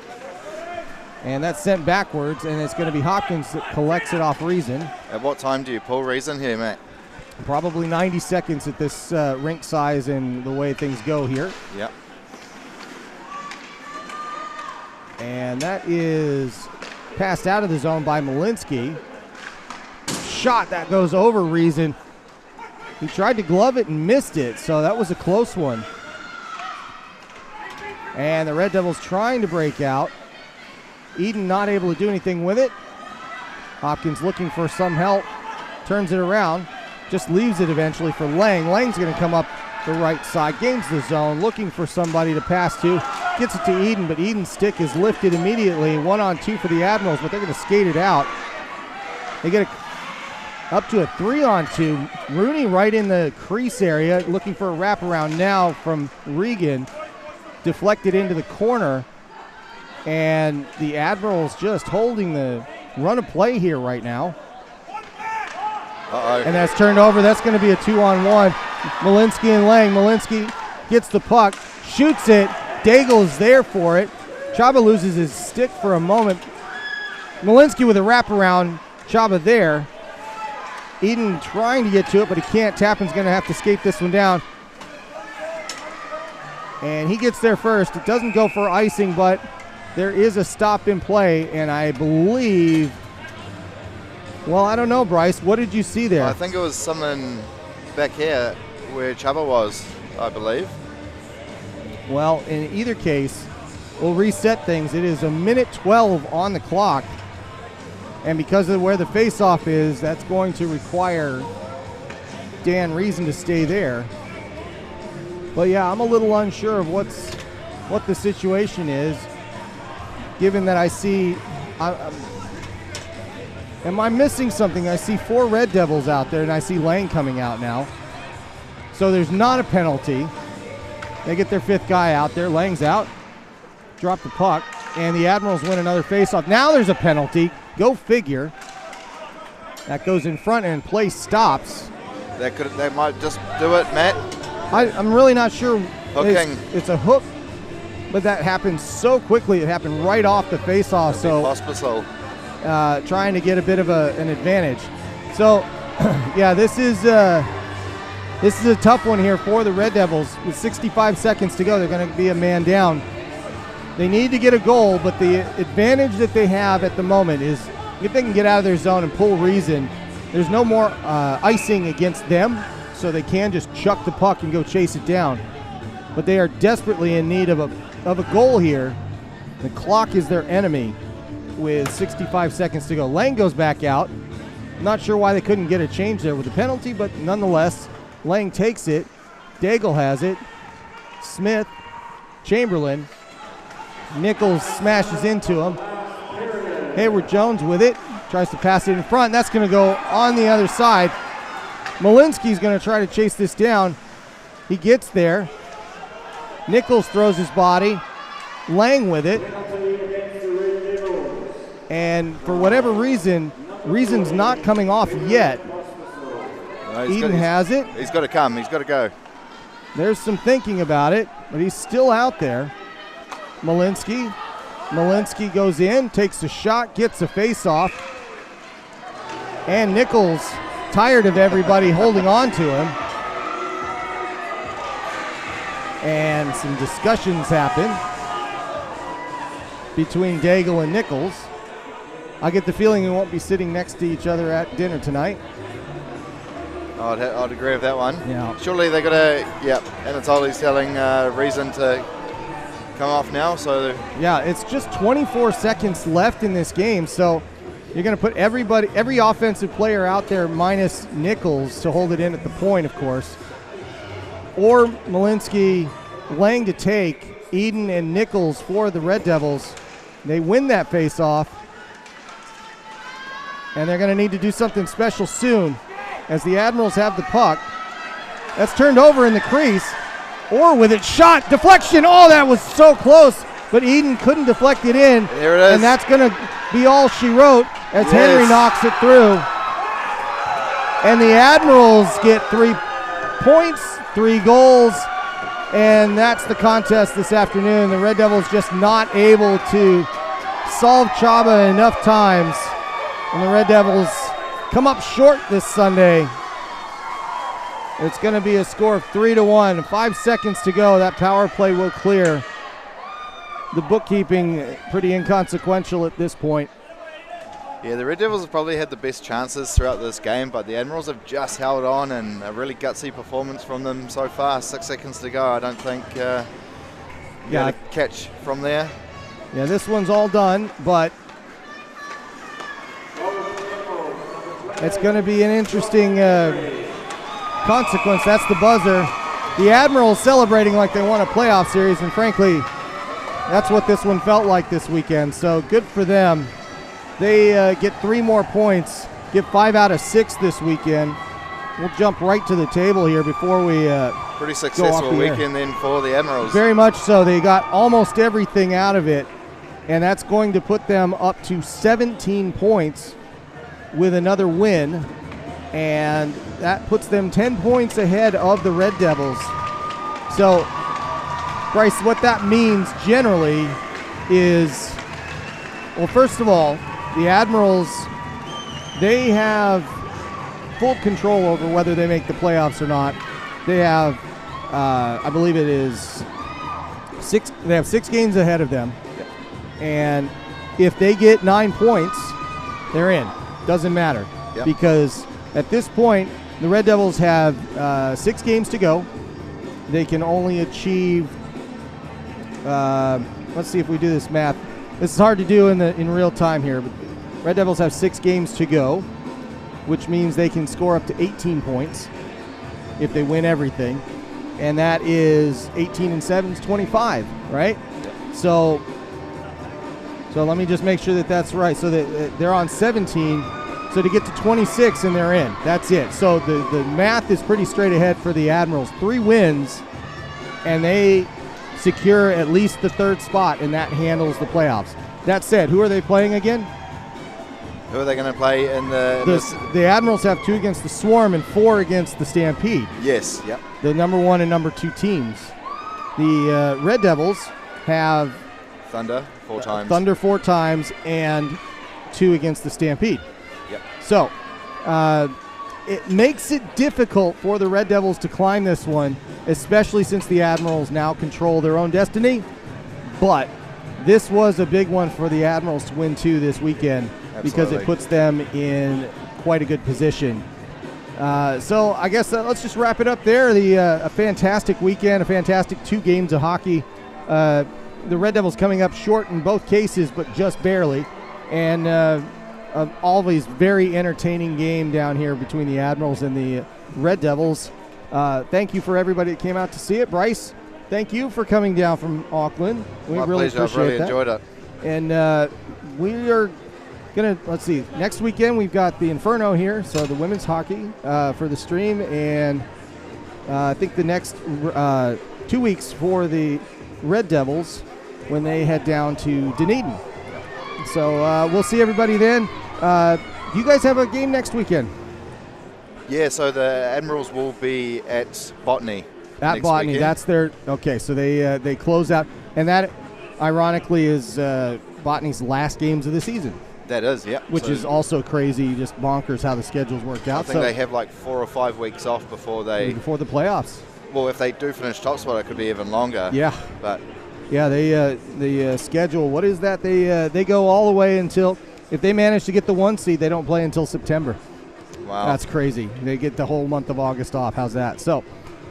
And that's sent backwards, and it's going to be Hopkins that collects it off Reason. At what time do you pull Reason here, Matt? Probably 90 seconds at this rink size and the way things go here. Yep. And that is passed out of the zone by Malinsky. Shot that goes over Reason. He tried to glove it and missed it, so that was a close one. And the Red Devils trying to break out. Eden not able to do anything with it. Hopkins looking for some help. Turns it around. Just leaves it eventually for Lang. Lang's going to come up the right side. Gains the zone. Looking for somebody to pass to. Gets it to Eden, but Eden's stick is lifted immediately. 1-on-2 for the Admirals, but they're going to skate it out. They get up to a 3-on-2. Rooney right in the crease area. Looking for a wraparound now from Regan. Deflected into the corner. And the Admirals just holding the run of play here right now. Uh-oh. And that's turned over. That's going to be a 2-on-1. Malinsky and Lang. Malinsky gets the puck, shoots it. Daigle is there for it. Chaba loses his stick for a moment. Malinsky with a wraparound. Chaba there. Eden trying to get to it, but he can't. Tappan's going to have to skate this one down. And he gets there first. It doesn't go for icing, but there is a stop in play, and I believe, well, I don't know, Bryce. What did you see there? I think it was someone back here where Chaba was, I believe. Well, in either case, we'll reset things. It is a minute 12 on the clock, and because of where the face-off is, that's going to require Dan Reason to stay there. But yeah, I'm a little unsure of what the situation is, given that I see, am I missing something? I see 4 Red Devils out there, and I see Lang coming out now. So there's not a penalty. They get their 5th guy out there. Lang's out. Drop the puck, and the Admirals win another faceoff. Now there's a penalty. Go figure. That goes in front, and play stops. They might just do it, Matt. I'm really not sure. Hooking. It's a hook, but that happened so quickly. It happened right off the faceoff. So Pospisil. Trying to get a bit of an advantage. So, yeah, this is a tough one here for the Red Devils. With 65 seconds to go, they're going to be a man down. They need to get a goal, but the advantage that they have at the moment is if they can get out of their zone and pull Reason, there's no more icing against them, so they can just chuck the puck and go chase it down. But they are desperately in need of a goal here The clock is their enemy with 65 seconds to go. Lang goes back out. Not sure why they couldn't get a change there with the penalty, but nonetheless, Lang takes it. Daigle has it. Smith, Chamberlain. Nichols smashes into him. Hayward Jones with it. Tries to pass it in front. That's going to go on the other side. Malinsky's going to try to chase this down. He gets there. Nichols throws his body. Lang with it. And for whatever reason's not coming off yet. Eden has it. He's got to come. He's got to go. There's some thinking about it, but he's still out there. Malinsky goes in, takes a shot, gets a face-off. And Nichols, tired of everybody holding on to him. And some discussions happen between Daigle and Nichols. I get the feeling we won't be sitting next to each other at dinner tonight. I'd agree with that one. Yeah. Surely they got a, and it's Ollie's telling reason to come off now. So yeah, it's just 24 seconds left in this game, so you're going to put every offensive player out there minus Nichols to hold it in at the point, of course. Or Malinsky, Lang to take, Eden and Nichols for the Red Devils. They win that face-off, and they're going to need to do something special soon as the Admirals have the puck. That's turned over in the crease. Or with it shot, deflection. Oh, that was so close, but Eden couldn't deflect it in. There it is. And that's going to be all she wrote as Henry knocks it through. And the Admirals get 3 points, 3 goals, and that's the contest this afternoon. The Red Devils just not able to solve Chaba enough times. And the Red Devils come up short this Sunday. It's going to be a score of 3-1. 5 seconds to go. That power play will clear. The bookkeeping pretty inconsequential at this point. Yeah, the Red Devils have probably had the best chances throughout this game, but the Admirals have just held on, and a really gutsy performance from them so far. 6 seconds to go. I don't think you got a catch from there. Yeah, this one's all done, but it's going to be an interesting consequence. That's the buzzer. The Admirals celebrating like they won a playoff series, and frankly, that's what this one felt like this weekend. So good for them. They get 3 more points, get 5 out of 6 this weekend. We'll jump right to the table here before we pretty successful weekend then for the Admirals. Very much so. They got almost everything out of it, and that's going to put them up to 17 points with another win, and that puts them 10 points ahead of the Red Devils. So, Bryce, what that means generally is, well, first of all, the Admirals, they have full control over whether they make the playoffs or not. They have, I believe it is 6, they have 6 games ahead of them, and if they get 9 points, they're in. Doesn't matter, because at this point, the Red Devils have 6 games to go. They can only achieve, let's see if we do this math. This is hard to do in real time here, but Red Devils have 6 games to go, which means they can score up to 18 points if they win everything. And that is 18 and 7 is 25, right? So let me just make sure that that's right. So that they're on 17. So to get to 26 and they're in. That's it. So the math is pretty straight ahead for the Admirals. 3 wins, and they secure at least the 3rd spot, and that handles the playoffs. That said, who are they playing again? Who are they going to play in the Admirals have 2 against the Swarm and 4 against the Stampede. Yes, yep. The number 1 and number 2 teams. The Red Devils have Thunder 4 times. Thunder 4 times and 2 against the Stampede. Yep. So it makes it difficult for the Red Devils to climb this one, especially since the Admirals now control their own destiny. But this was a big one for the Admirals to win too this weekend. Absolutely. Because it puts them in quite a good position. So I guess let's just wrap it up there. A fantastic weekend, a fantastic 2 games of hockey. the Red Devils coming up short in both cases, but just barely. And always very entertaining game down here between the Admirals and the Red Devils. Thank you for everybody that came out to see it. Bryce, thank you for coming down from Auckland. We My really pleasure. I've appreciate really that. enjoyed it. And we are going to, let's see, next weekend we've got the Inferno here, so the women's hockey for the stream. And I think the next 2 weeks for the Red Devils when they head down to Dunedin. So we'll see everybody then. You guys have a game next weekend? Yeah, so the Admirals will be at Botany. At next Botany, weekend. that's their, okay, so they close out. And that, ironically, is Botany's last games of the season. That is, yeah. Which So is also crazy, just bonkers how the schedule's worked out. I think they have like 4 or 5 weeks off before the playoffs. Well, if they do finish top spot, it could be even longer. Yeah. But yeah, the schedule, what is that? They go all the way until, if they manage to get the 1 seed, they don't play until September. wow. That's crazy. They get the whole month of August off. How's that? So,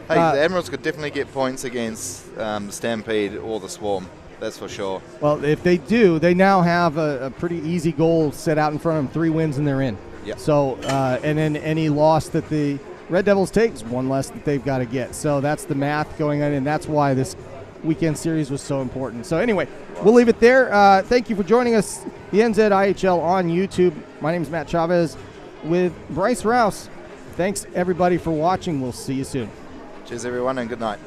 Hey, the Admirals could definitely get points against the Stampede or the Swarm. That's for sure. well, if they do, they now have a pretty easy goal set out in front of them. 3 wins and they're in. Yep. So, and then any loss that the Red Devils take is 1 less that they've got to get. So that's the math going on, and that's why this weekend series was so important. So anyway, we'll leave it there. Thank you for joining us, the NZIHL on YouTube. My name is Matt Chavez with Bryce Rouse. Thanks, everybody, for watching. We'll see you soon. Cheers, everyone, and good night.